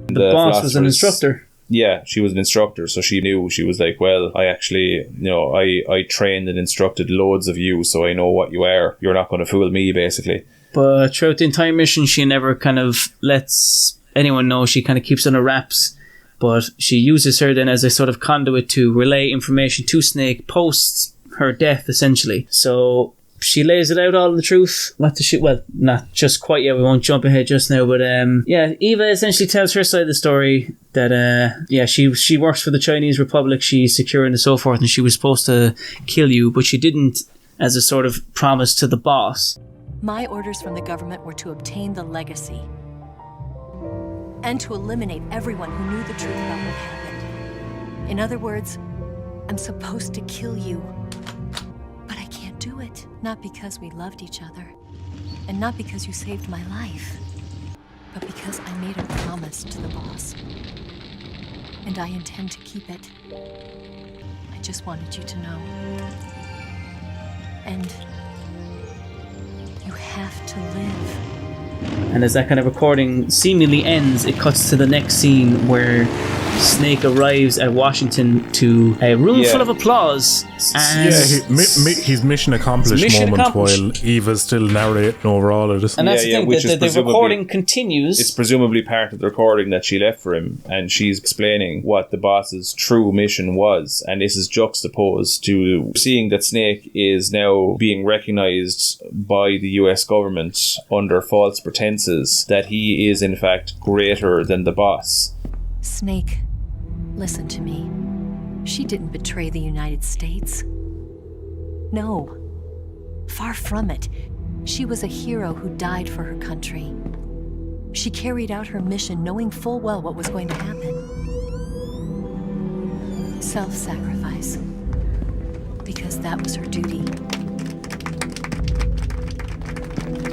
Speaker 2: The boss was an instructor.
Speaker 1: Yeah, she was an instructor, so she knew. She was like, well, I actually, I trained and instructed loads of you, so I know what you are. You're not going to fool me, basically.
Speaker 2: But throughout the entire mission, she never kind of lets anyone know. She kind of keeps on her wraps. But she uses her then as a sort of conduit to relay information to Snake post her death, essentially. So she lays it out, all the truth. What the shit? Well, not just quite yet. We won't jump ahead just now. But Eva essentially tells her side of the story that she works for the Chinese Republic. She's secure and so forth, and she was supposed to kill you, but she didn't, as a sort of promise to the boss.
Speaker 10: My orders from the government were to obtain the legacy and to eliminate everyone who knew the truth about what happened. In other words, I'm supposed to kill you. But I can't do it. Not because we loved each other, and not because you saved my life, but because I made a promise to the boss. And I intend to keep it. I just wanted you to know. And you have to live.
Speaker 2: And as that kind of recording seemingly ends, it cuts to the next scene where Snake arrives at Washington to a room full of applause.
Speaker 3: His mission accomplished while Eva's still narrating over all of this.
Speaker 2: And that's the thing, the recording continues.
Speaker 1: It's presumably part of the recording that she left for him, and she's explaining what the boss's true mission was. And this is juxtaposed to seeing that Snake is now being recognized by the US government under false pretenses that he is in fact greater than the boss.
Speaker 10: Snake, listen to me. She didn't betray the United States. No. Far from it. She was a hero who died for her country. She carried out her mission knowing full well what was going to happen. Self-sacrifice. Because that was her duty.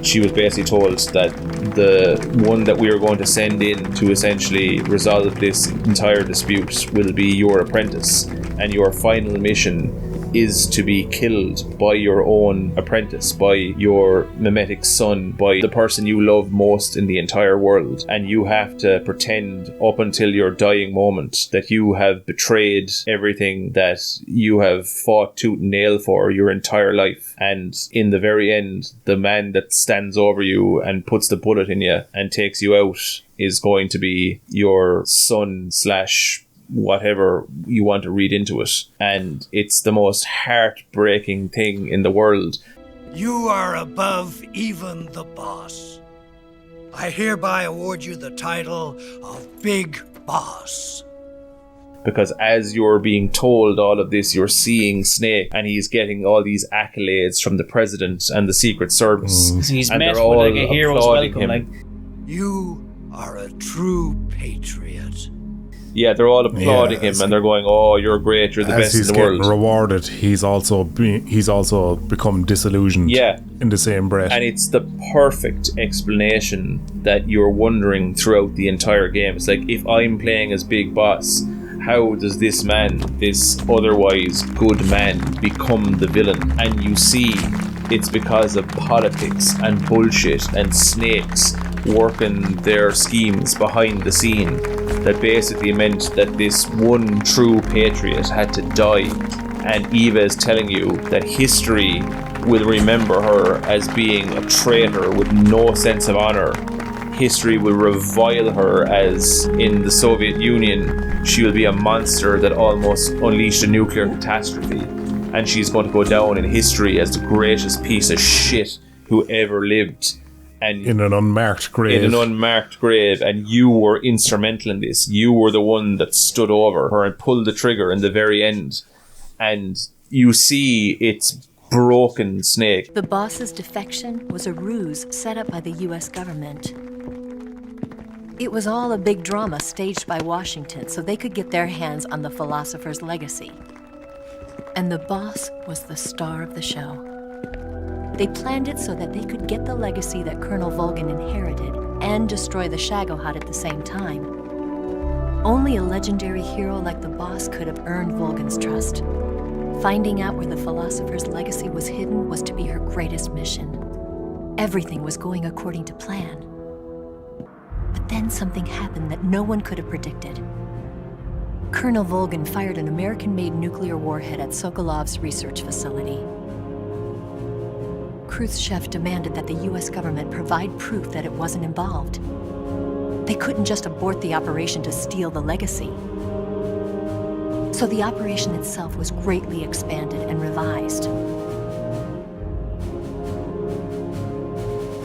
Speaker 1: She was basically told that the one that we are going to send in to essentially resolve this entire dispute will be your apprentice, and your final mission is to be killed by your own apprentice, by your mimetic son, by the person you love most in the entire world. And you have to pretend up until your dying moment that you have betrayed everything that you have fought tooth and nail for your entire life. And in the very end, the man that stands over you and puts the bullet in you and takes you out is going to be your son / whatever you want to read into it. And it's the most heartbreaking thing in the world.
Speaker 11: You are above even the boss. I hereby award you the title of Big Boss.
Speaker 1: Because as you're being told all of this, you're seeing Snake, and he's getting all these accolades from the president and the Secret Service.
Speaker 2: He's
Speaker 1: and
Speaker 2: met
Speaker 1: they're all
Speaker 2: with like a hero's welcome.
Speaker 1: him.
Speaker 11: You are a true patriot.
Speaker 1: Yeah, they're all applauding him, and they're going, "Oh, you're great! You're the best in the world."
Speaker 3: As he's getting rewarded, he's also become disillusioned.
Speaker 1: Yeah,
Speaker 3: in the same breath.
Speaker 1: And it's the perfect explanation that you're wondering throughout the entire game. It's like, if I'm playing as Big Boss, how does this man, this otherwise good man, become the villain? And you see, it's because of politics and bullshit and snakes working their schemes behind the scene that basically meant that this one true patriot had to die. And Eva is telling you that history will remember her as being a traitor with no sense of honor. History will revile her as, in the Soviet Union, she will be a monster that almost unleashed a nuclear catastrophe. And she's going to go down in history as the greatest piece of shit who ever lived. And
Speaker 3: in an unmarked grave.
Speaker 1: And you were instrumental in this. You were the one that stood over her and pulled the trigger in the very end. And you see it's broken Snake.
Speaker 10: The boss's defection was a ruse set up by the US government. It was all a big drama staged by Washington so they could get their hands on the philosopher's legacy. And the boss was the star of the show. They planned it so that they could get the legacy that Colonel Volgin inherited and destroy the Shagohod at the same time. Only a legendary hero like the boss could have earned Volgin's trust. Finding out where the philosopher's legacy was hidden was to be her greatest mission. Everything was going according to plan. But then something happened that no one could have predicted. Colonel Volgin fired an American-made nuclear warhead at Sokolov's research facility. Khrushchev demanded that the US government provide proof that it wasn't involved. They couldn't just abort the operation to steal the legacy. So the operation itself was greatly expanded and revised.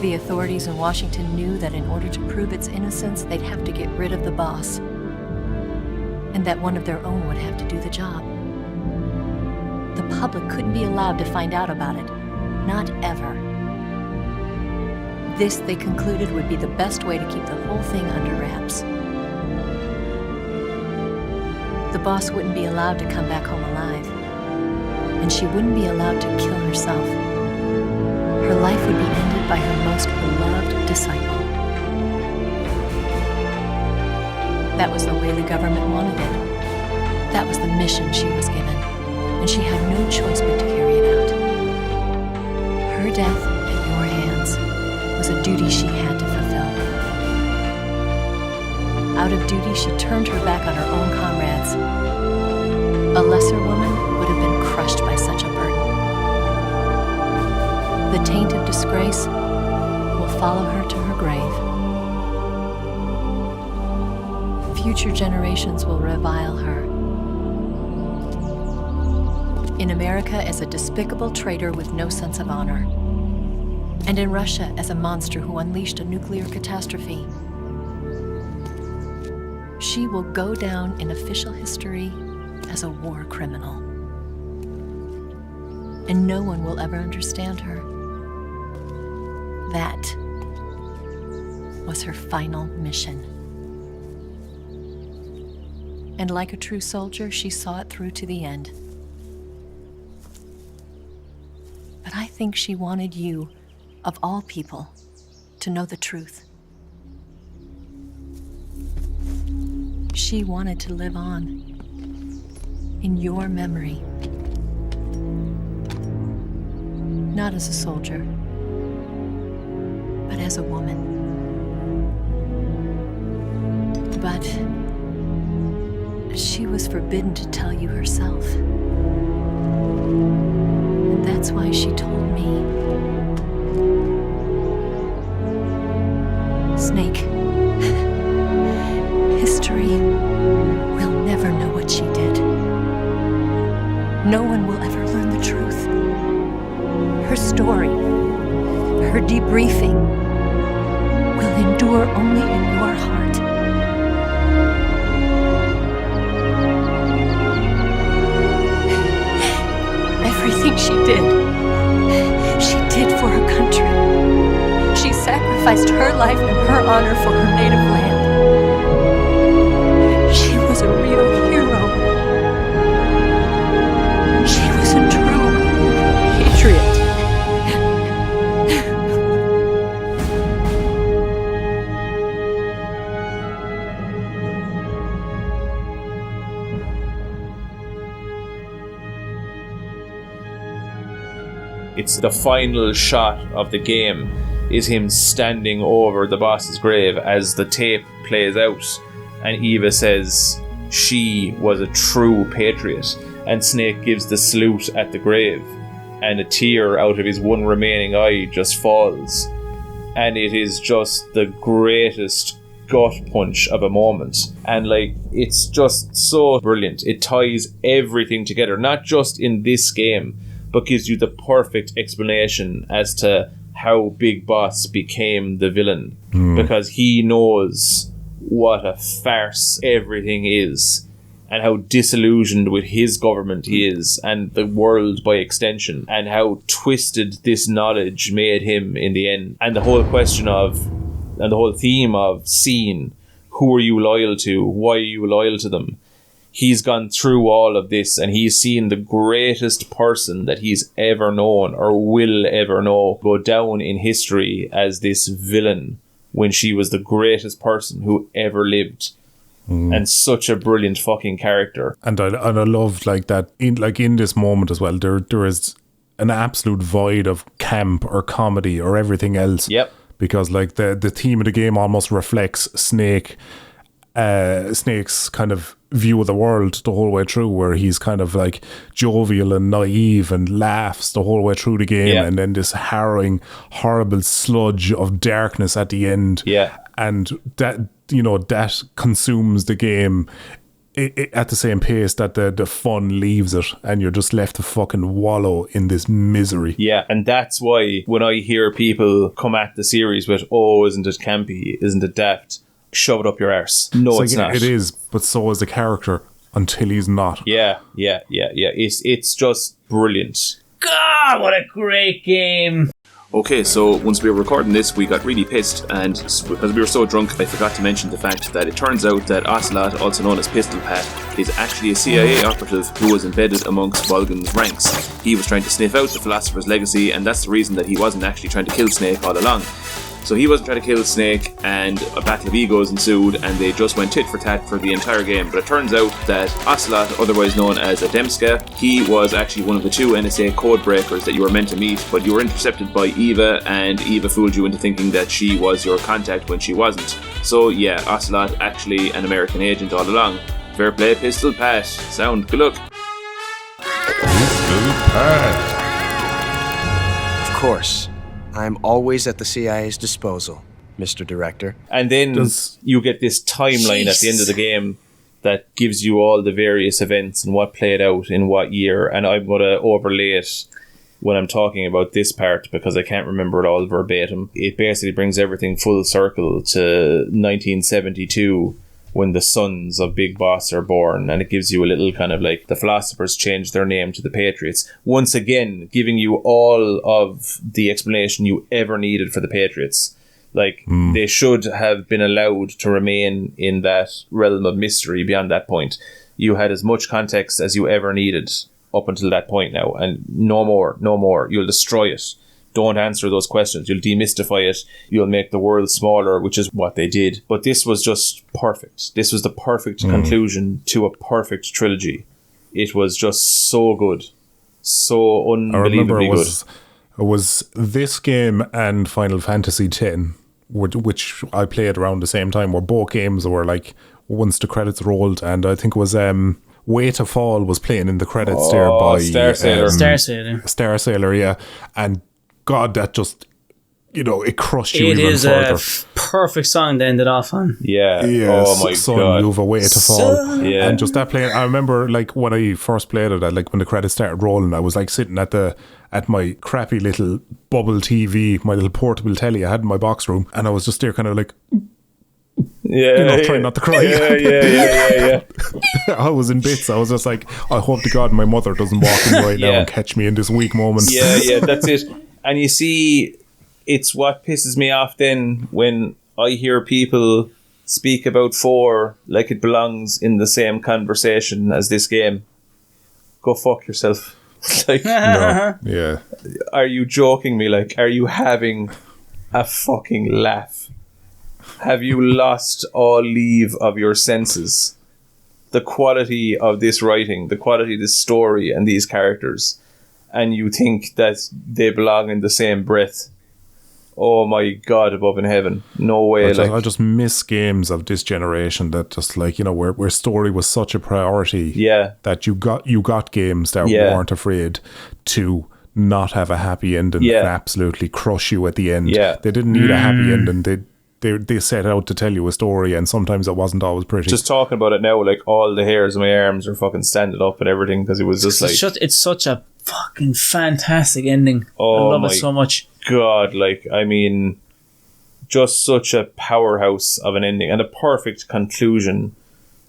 Speaker 10: The authorities in Washington knew that in order to prove its innocence, they'd have to get rid of the boss, and that one of their own would have to do the job. The public couldn't be allowed to find out about it. Not ever. This, they concluded, would be the best way to keep the whole thing under wraps. The boss wouldn't be allowed to come back home alive, and she wouldn't be allowed to kill herself. Her life would be ended by her most beloved disciple. That was the way the government wanted it. That was the mission she was given, and she had no choice but to carry it out. Her death at your hands was a duty she had to fulfill. Out of duty, she turned her back on her own comrades. A lesser woman would have been crushed by such a burden. The taint of disgrace will follow her to her grave. Future generations will revile her. In America as a despicable traitor with no sense of honor. And in Russia as a monster who unleashed a nuclear catastrophe. She will go down in official history as a war criminal. And no one will ever understand her. That was her final mission. And like a true soldier, she saw it through to the end. But I think she wanted you, of all people, to know the truth. She wanted to live on in your memory. Not as a soldier, but as a woman. But she was forbidden to tell you herself. And that's why she told me. Snake, history will never know what she did. No one will ever learn the truth. Her story, her debriefing, will endure only in your heart. Everything she did for her country. She sacrificed her life and her honor for her native land. She was a real hero. She was a true patriot.
Speaker 1: It's the final shot of the game is him standing over the boss's grave as the tape plays out, and Eva says she was a true patriot, and Snake gives the salute at the grave, and a tear out of his one remaining eye just falls, and it is just the greatest gut punch of a moment. And like, it's just so brilliant. It ties everything together, not just in this game, but gives you the perfect explanation as to how Big Boss became the villain. Because he knows what a farce everything is, and how disillusioned with his government he is, and the world by extension, and how twisted this knowledge made him in the end. And the whole question of, and the whole theme of seeing, who are you loyal to? Why are you loyal to them? He's gone through all of this, and he's seen the greatest person that he's ever known or will ever know go down in history as this villain when she was the greatest person who ever lived. And such a brilliant fucking character.
Speaker 3: And I love like that in this moment as well, there is an absolute void of camp or comedy or everything else.
Speaker 1: Yep.
Speaker 3: Because like the theme of the game almost reflects Snake's kind of view of the world the whole way through, where he's kind of like jovial and naive and laughs the whole way through the game, and then this harrowing, horrible sludge of darkness at the end. And that, you know, that consumes the game at the same pace that the fun leaves it, and you're just left to fucking wallow in this misery.
Speaker 1: Yeah, and that's why when I hear people come at the series with, oh, isn't it campy, isn't it daft, shove it up your arse. No, it's not.
Speaker 3: It is, but so is the character until he's not.
Speaker 1: Yeah. It's just brilliant.
Speaker 2: God, what a great game.
Speaker 1: Okay, so once we were recording this, we got really pissed, and because we were so drunk, I forgot to mention the fact that it turns out that Ocelot, also known as Pistol Pat, is actually a CIA operative who was embedded amongst Volgin's ranks. He was trying to sniff out the Philosopher's legacy, and that's the reason that he wasn't actually trying to kill Snake all along. So he wasn't trying to kill Snake, and a battle of egos ensued, and they just went tit for tat for the entire game. But it turns out that Ocelot, otherwise known as Ademska, he was actually one of the 2 NSA code breakers that you were meant to meet, but you were intercepted by Eva, and Eva fooled you into thinking that she was your contact when she wasn't. So yeah, Ocelot actually an American agent all along. Fair play, Pistol Pat. Sound, good luck.
Speaker 9: Pistol Pat.
Speaker 7: Of course. I'm always at the CIA's disposal, Mr. Director.
Speaker 1: And then you get this timeline at the end of the game that gives you all the various events and what played out in what year. And I'm going to overlay it when I'm talking about this part because I can't remember it all verbatim. It basically brings everything full circle to 1972 when the sons of Big Boss are born, and it gives you a little kind of like the philosophers changed their name to the Patriots. Once again, giving you all of the explanation you ever needed for the Patriots. Like, they should have been allowed to remain in that realm of mystery beyond that point. You had as much context as you ever needed up until that point now, and no more. You'll destroy it. Don't answer those questions. You'll demystify it. You'll make the world smaller, which is what they did. But this was just perfect. This was the perfect conclusion to a perfect trilogy. It was just so good. So unbelievably good.
Speaker 3: It was this game and Final Fantasy X, which I played around the same time, where both games were like, once the credits rolled, and I think it was Way to Fall was playing in the credits there by
Speaker 1: Star
Speaker 2: Sailor,
Speaker 3: yeah. And God, that just, you know, it crushed you even further.
Speaker 2: It is a perfect song to end it off on.
Speaker 1: Yeah. Oh my God.
Speaker 3: You've a way to fall.
Speaker 1: Yeah.
Speaker 3: And just that playing, I remember like when I first played it, like when the credits started rolling, I was like sitting at my crappy little bubble TV, my little portable telly I had in my box room, and I was just there kind of like, trying not to cry.
Speaker 1: Yeah.
Speaker 3: I was in bits. I was just like, I hope to God my mother doesn't walk in right now and catch me in this weak moment.
Speaker 1: Yeah, that's it. And you see, it's what pisses me off then when I hear people speak about 4 like it belongs in the same conversation as this game. Go fuck yourself. Like,
Speaker 3: no. Yeah.
Speaker 1: Are you joking me? Like, are you having a fucking laugh? Have you lost all leave of your senses? The quality of this writing, the quality of this story and these characters, and you think that they belong in the same breath. Oh my God, above in heaven. No way.
Speaker 3: I just miss games of this generation that just like, you know, where story was such a priority.
Speaker 1: Yeah.
Speaker 3: That you got games that weren't afraid to not have a happy ending and absolutely crush you at the end.
Speaker 1: Yeah.
Speaker 3: They didn't need a happy ending. They set out to tell you a story, and sometimes it wasn't always pretty.
Speaker 1: Just talking about it now, like all the hairs on my arms are fucking standing up and everything, because it was just
Speaker 2: it's such a fucking fantastic ending. I love it so much.
Speaker 1: God, like, I mean, just such a powerhouse of an ending and a perfect conclusion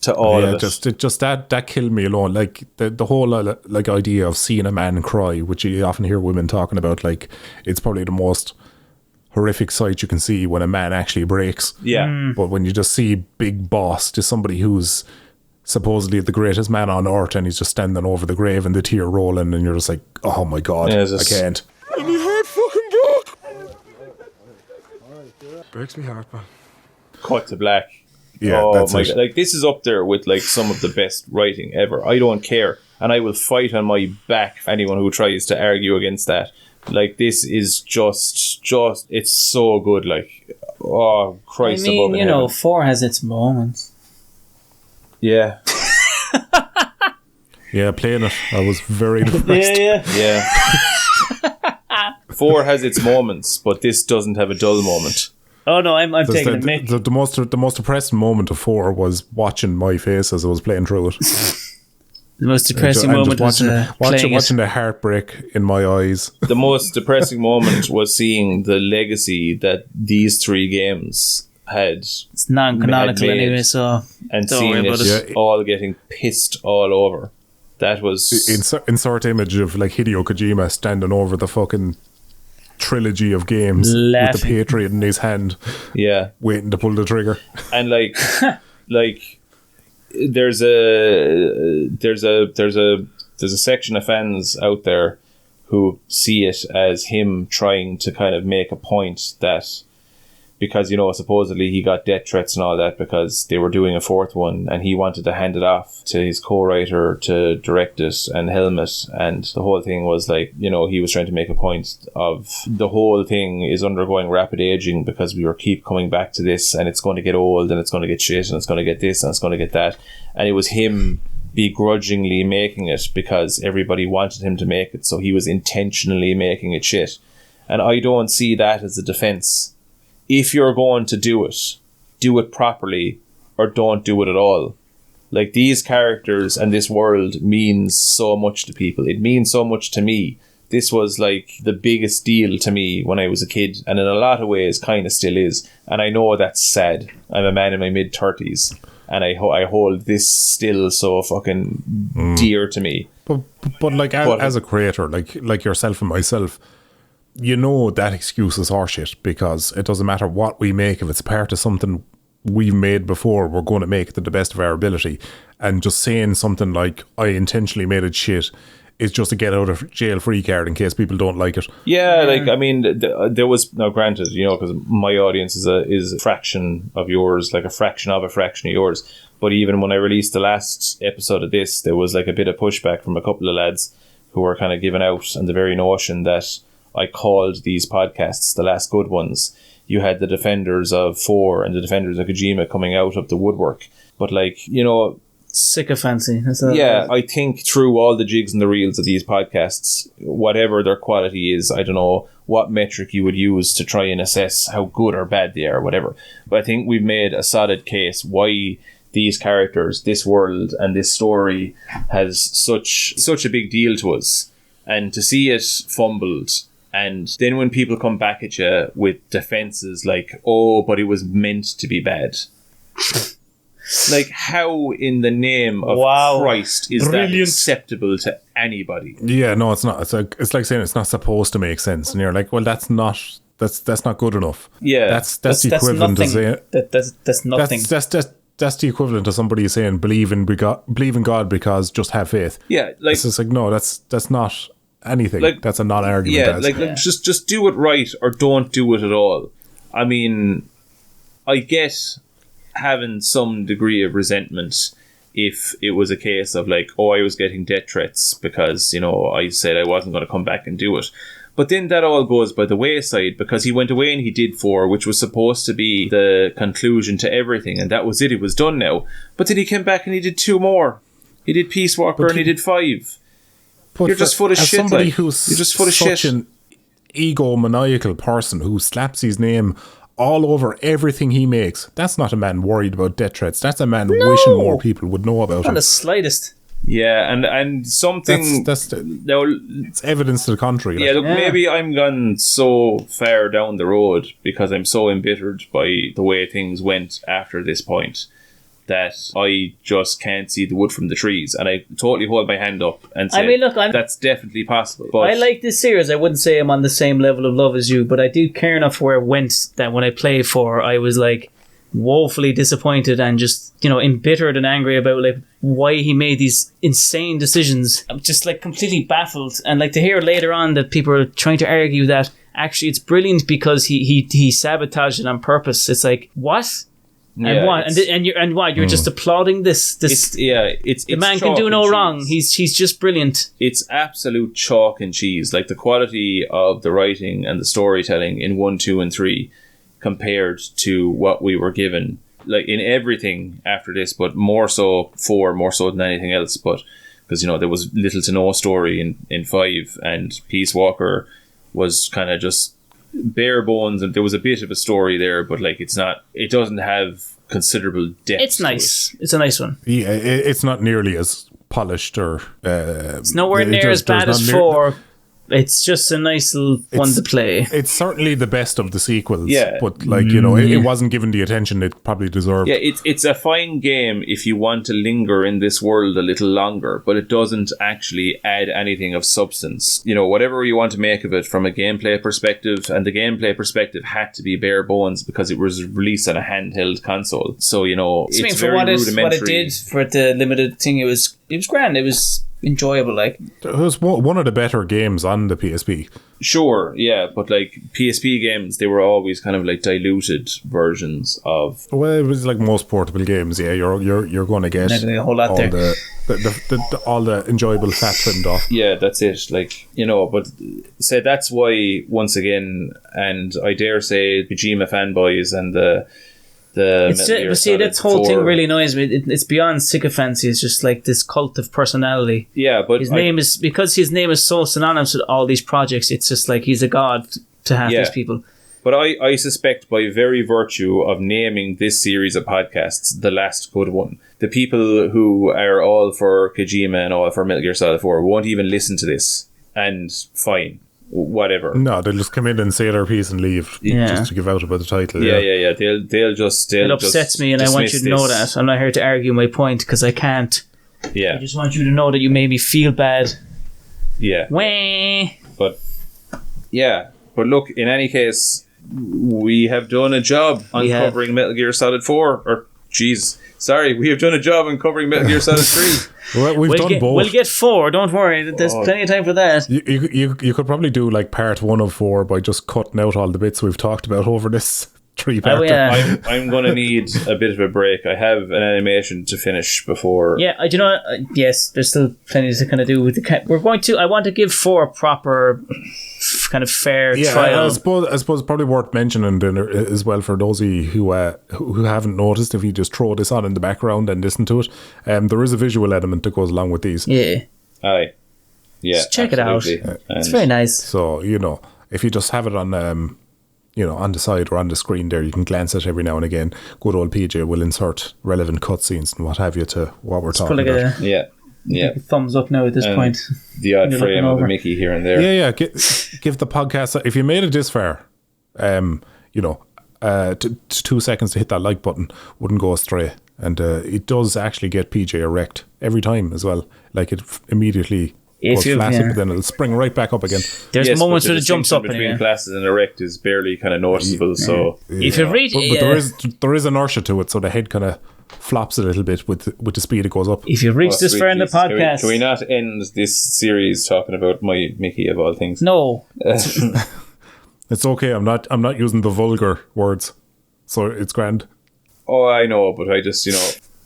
Speaker 1: to all of it.
Speaker 3: Just that killed me alone. Like the whole like idea of seeing a man cry, which you often hear women talking about, like it's probably the most horrific sight you can see when a man actually breaks.
Speaker 1: Yeah.
Speaker 3: But when you just see Big Boss, just somebody who's supposedly the greatest man on earth, and he's just standing over the grave and the tear rolling, and you're just like, oh my God, I can't.
Speaker 9: And my heart fucking broke. Breaks me heart, man.
Speaker 1: Cut to black.
Speaker 3: Yeah, that's
Speaker 1: my
Speaker 3: it.
Speaker 1: God. Like, this is up there with like some of the best writing ever. I don't care, and I will fight on my back for anyone who tries to argue against that. Like, this is just it's so good. Like, oh Christ!
Speaker 2: I mean, you know, 4 has its moments.
Speaker 1: Yeah.
Speaker 3: Yeah, playing it, I was very depressed.
Speaker 1: Yeah. 4 has its moments, but this doesn't have a dull moment.
Speaker 2: Oh no, I'm taking a mick.
Speaker 3: The most depressing moment of 4 was watching my face as I was playing through it.
Speaker 2: The most depressing moment was
Speaker 3: watching the heartbreak in my eyes.
Speaker 1: The most depressing moment was seeing the legacy that these 3 games had.
Speaker 2: It's non-canonical anyway, so
Speaker 1: and seeing it all getting pissed all over. That was
Speaker 3: insert image of like Hideo Kojima standing over the fucking trilogy of games with the Patriot in his hand, waiting to pull the trigger.
Speaker 1: And like there's a section of fans out there who see it as him trying to kind of make a point that because, you know, supposedly he got death threats and all that because they were doing a 4th one and he wanted to hand it off to his co-writer to direct it and helm it, and the whole thing was like, you know, he was trying to make a point of the whole thing is undergoing rapid aging because we keep coming back to this and it's going to get old and it's going to get shit and it's going to get this and it's going to get that, and it was him begrudgingly making it because everybody wanted him to make it, so he was intentionally making it shit. And I don't see that as a defense. If you're going to do it properly or don't do it at all. Like, these characters and this world means so much to people. It means so much to me. This was like the biggest deal to me when I was a kid, and in a lot of ways kind of still is. And I know that's sad. I'm a man in my mid-30s and I hold this still so fucking dear to me.
Speaker 3: But like as a creator, like yourself and myself, you know that excuse is horseshit because it doesn't matter what we make. If it's part of something we've made before, we're going to make it to the best of our ability. And just saying something like, I intentionally made it shit, is just a get out of jail free card in case people don't like it.
Speaker 1: Yeah, like, I mean, there was, now granted, you know, because my audience is a fraction of yours, like a fraction of yours. But even when I released the last episode of this, there was like a bit of pushback from a couple of lads who were kind of giving out on the very notion that I called these podcasts the last good ones. You had the defenders of 4 and the defenders of Kojima coming out of the woodwork. But like, you know,
Speaker 2: sycophancy.
Speaker 1: Yeah, I think through all the jigs and the reels of these podcasts, whatever their quality is, I don't know what metric you would use to try and assess how good or bad they are, whatever. But I think we've made a solid case why these characters, this world and this story has such a big deal to us. And to see it fumbled, and then when people come back at you with defenses like, oh, but it was meant to be bad. Like, how in the name of Christ is that acceptable to anybody?
Speaker 3: Yeah, no, it's not. It's like saying it's not supposed to make sense. And you're like, well, that's not good enough.
Speaker 1: Yeah.
Speaker 3: That's the equivalent to saying...
Speaker 2: That's nothing.
Speaker 3: That's the equivalent to somebody saying, believe in God because just have faith.
Speaker 1: Yeah, like...
Speaker 3: It's just like, no, that's not... anything. Like, that's a non-argument.
Speaker 1: Yeah, just do it right or don't do it at all. I mean, I get having some degree of resentment if it was a case of like, oh, I was getting death threats because, you know, I said I wasn't going to come back and do it. But then that all goes by the wayside because he went away and he did 4, which was supposed to be the conclusion to everything, and that was it. It was done now. But then he came back and he did 2 more. He did Peace Walker and he did 5. You're just full of shit.
Speaker 3: Somebody who's you're just full of such an egomaniacal person who slaps his name all over everything he makes. That's not a man worried about death threats. That's a man wishing more people would know about it.
Speaker 2: Not the slightest.
Speaker 1: Yeah, and something...
Speaker 3: It's evidence to the contrary.
Speaker 1: Yeah, look, maybe I'm gone so far down the road because I'm so embittered by the way things went after this point that I just can't see the wood from the trees, and I totally hold my hand up and say, I mean, look, that's definitely possible. But
Speaker 2: I like this series. I wouldn't say I'm on the same level of love as you, but I do care enough where it went that when I played 4, I was like woefully disappointed and just, you know, embittered and angry about like why he made these insane decisions. I'm just like completely baffled, and like to hear later on that people are trying to argue that actually it's brilliant because he sabotaged it on purpose. It's like, what? And
Speaker 1: yeah,
Speaker 2: what? And what? You're just applauding this? The man can do no wrong. He's just brilliant.
Speaker 1: It's absolute chalk and cheese. Like the quality of the writing and the storytelling in 1, 2, and 3 compared to what we were given, like in everything after this, but more so 4, more so than anything else. But because there was little to no story in 5, and Peace Walker was kind of just bare bones, and there was a bit of a story there, but like it doesn't have considerable depth.
Speaker 2: It's nice. It's a nice one.
Speaker 3: Yeah, it's not nearly as polished or
Speaker 2: it's nowhere near as bad as 4. It's just a nice little one to play.
Speaker 3: It's certainly the best of the sequels.
Speaker 1: Yeah.
Speaker 3: But it wasn't given the attention it probably deserved.
Speaker 1: Yeah, it's a fine game if you want to linger in this world a little longer, but it doesn't actually add anything of substance. Whatever you want to make of it from a gameplay perspective, and the gameplay perspective had to be bare bones because it was released on a handheld console. So, it's
Speaker 2: for
Speaker 1: very
Speaker 2: what
Speaker 1: rudimentary.
Speaker 2: it did for the limited thing, it was grand. It was enjoyable. Like,
Speaker 3: it was one of the better games on the PSP.
Speaker 1: Sure, yeah, but like PSP games, they were always kind of like diluted versions of.
Speaker 3: Well, it was like most portable games. Yeah, you're going to get
Speaker 2: a whole lot
Speaker 3: all
Speaker 2: there.
Speaker 3: all the enjoyable fat trimmed off.
Speaker 1: Yeah, that's it. Like, but say that's why once again, and I dare say, Kojima fanboys and the
Speaker 2: that whole thing really annoys me. It's beyond sycophancy. It's just like this cult of personality.
Speaker 1: Yeah, but
Speaker 2: his name is so synonymous with all these projects. It's just like he's a god to half these people.
Speaker 1: But I suspect by very virtue of naming this series of podcasts the last good one, the people who are all for Kojima and all for Metal Gear Solid 4 won't even listen to this. And fine. Whatever.
Speaker 3: No, they'll just come in and say their piece and leave, just to give out about the title.
Speaker 1: Yeah. They'll just.
Speaker 2: It upsets me, and I want you to know that. I'm not here to argue my point because I can't.
Speaker 1: Yeah.
Speaker 2: I just want you to know that you made me feel bad.
Speaker 1: Yeah.
Speaker 2: Wah.
Speaker 1: But look, in any case, we have done a job on covering Metal Gear Solid 4. We have done a job on covering Metal Gear Solid 3.
Speaker 3: Well, we'll done both.
Speaker 2: We'll get 4, don't worry. There's plenty of time for that.
Speaker 3: You could probably do like part 1 of 4 by just cutting out all the bits we've talked about over this 3-part.
Speaker 2: Oh, yeah.
Speaker 1: I'm going to need a bit of a break. I have an animation to finish before.
Speaker 2: Yeah, yes, there's still plenty to kind of do with the. I want to give 4 a proper kind of fair trial.
Speaker 3: I suppose probably worth mentioning as well for those of you who haven't noticed, if you just throw this on in the background and listen to it, there is a visual element that goes along with these.
Speaker 2: Yeah.
Speaker 1: Aye. Yeah.
Speaker 2: Just check it out. It's very nice.
Speaker 3: So, if you just have it on on the side or on the screen there, you can glance at it every now and again. Good old PJ will insert relevant cutscenes and what have you to what we're talking about.
Speaker 1: Yeah.
Speaker 2: Thumbs up now at this point.
Speaker 1: The odd frame of a Mickey here and there.
Speaker 3: Yeah. Give the podcast, if you made it this far, 2 seconds to hit that like button wouldn't go astray. And it does actually get PJ erect every time as well. Like it immediately goes flat, but then it'll spring right back up again.
Speaker 2: There's moments where it jumps up
Speaker 1: between placid and erect is barely kind of noticeable. So
Speaker 2: if you read,
Speaker 3: but there is inertia to it, so the head kind of flops a little bit with the speed it goes up.
Speaker 2: If you reach this far in the podcast,
Speaker 1: can we not end this series talking about my Mickey of all things?
Speaker 2: No,
Speaker 3: it's okay. I'm not using the vulgar words, so it's grand.
Speaker 1: Oh, I know, but I just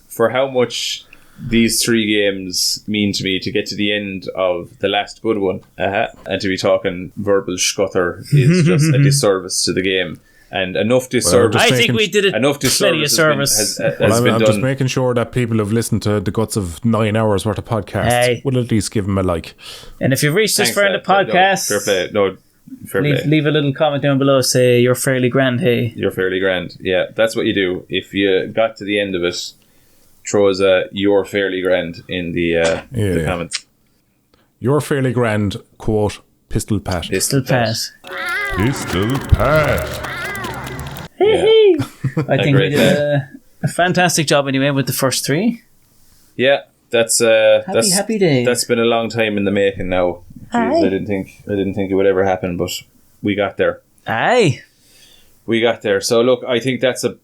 Speaker 1: for how much these 3 games mean to me, to get to the end of the last good one and to be talking verbal scutter is just a disservice to the game. And enough disservice.
Speaker 2: I think we did it.
Speaker 1: Enough
Speaker 2: plenty of service
Speaker 1: has been done.
Speaker 3: Just making sure that people have listened to the guts of 9 hours worth of podcasts. We'll at least give them a like.
Speaker 2: And if you've reached this far in the podcast,
Speaker 1: fair play.
Speaker 2: Leave a little comment down below. Say you're fairly grand. Hey,
Speaker 1: you're fairly grand. Yeah, that's what you do. If you got to the end of it, throw us a "you're fairly grand" in the comments.
Speaker 3: You're fairly grand. Quote Pistol Pat.
Speaker 2: Pistol Pat.
Speaker 9: Pistol Pat.
Speaker 2: Hey. I think we did a fantastic job anyway with the first 3.
Speaker 1: Yeah, that's
Speaker 2: happy day.
Speaker 1: That's been a long time in the making now. Jeez, I didn't think it would ever happen, but we got there.
Speaker 2: Aye.
Speaker 1: We got there. So look, I think that's a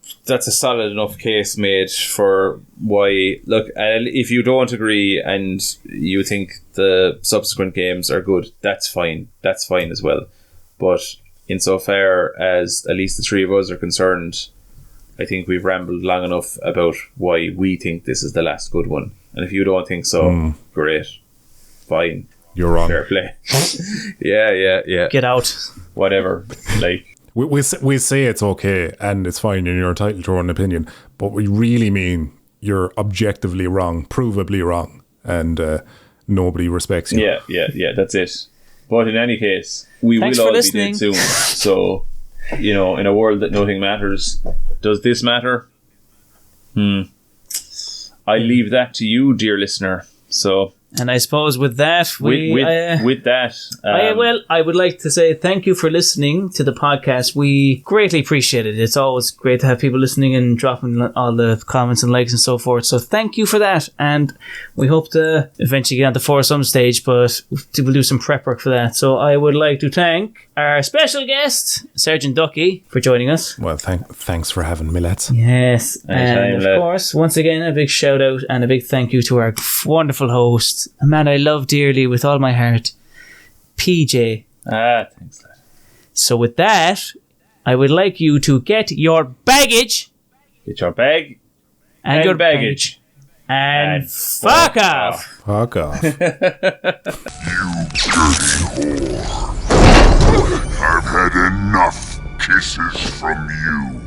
Speaker 1: solid enough case made for why. Look, if you don't agree and you think the subsequent games are good, that's fine. That's fine as well. But insofar as at least the 3 of us are concerned, I think we've rambled long enough about why we think this is the last good one. And if you don't think so, great, fine.
Speaker 3: You're wrong.
Speaker 1: Fair play. Yeah.
Speaker 2: Get out.
Speaker 1: Whatever. Like.
Speaker 3: We say it's okay and it's fine and you're entitled to your own opinion, but we really mean you're objectively wrong, provably wrong. And nobody respects you.
Speaker 1: Yeah, that's it. But in any case, we
Speaker 2: Thanks
Speaker 1: will
Speaker 2: for
Speaker 1: all
Speaker 2: listening.
Speaker 1: be dead soon. So, in a world that nothing matters, does this matter? I leave that to you, dear listener. So,
Speaker 2: and I suppose with that,
Speaker 1: with that,
Speaker 2: I would like to say thank you for listening to the podcast. We greatly appreciate it. It's always great to have people listening and dropping all the comments and likes and so forth. So thank you for that. And we hope to eventually get on the foursome stage, but we'll do some prep work for that. So I would like to thank our special guest, Sergeant Ducky, for joining us.
Speaker 3: Well, thanks for having me, lads.
Speaker 2: Yes.
Speaker 1: Anytime,
Speaker 2: and of course, once again, a big shout out and a big thank you to our wonderful host, a man I love dearly with all my heart, PJ.
Speaker 1: Thanks, lad.
Speaker 2: So with that, I would like you to get your baggage.
Speaker 1: Get your bag
Speaker 2: and your baggage. And fuck off.
Speaker 3: Fuck off.
Speaker 9: You dirty whore. I've had enough kisses from you.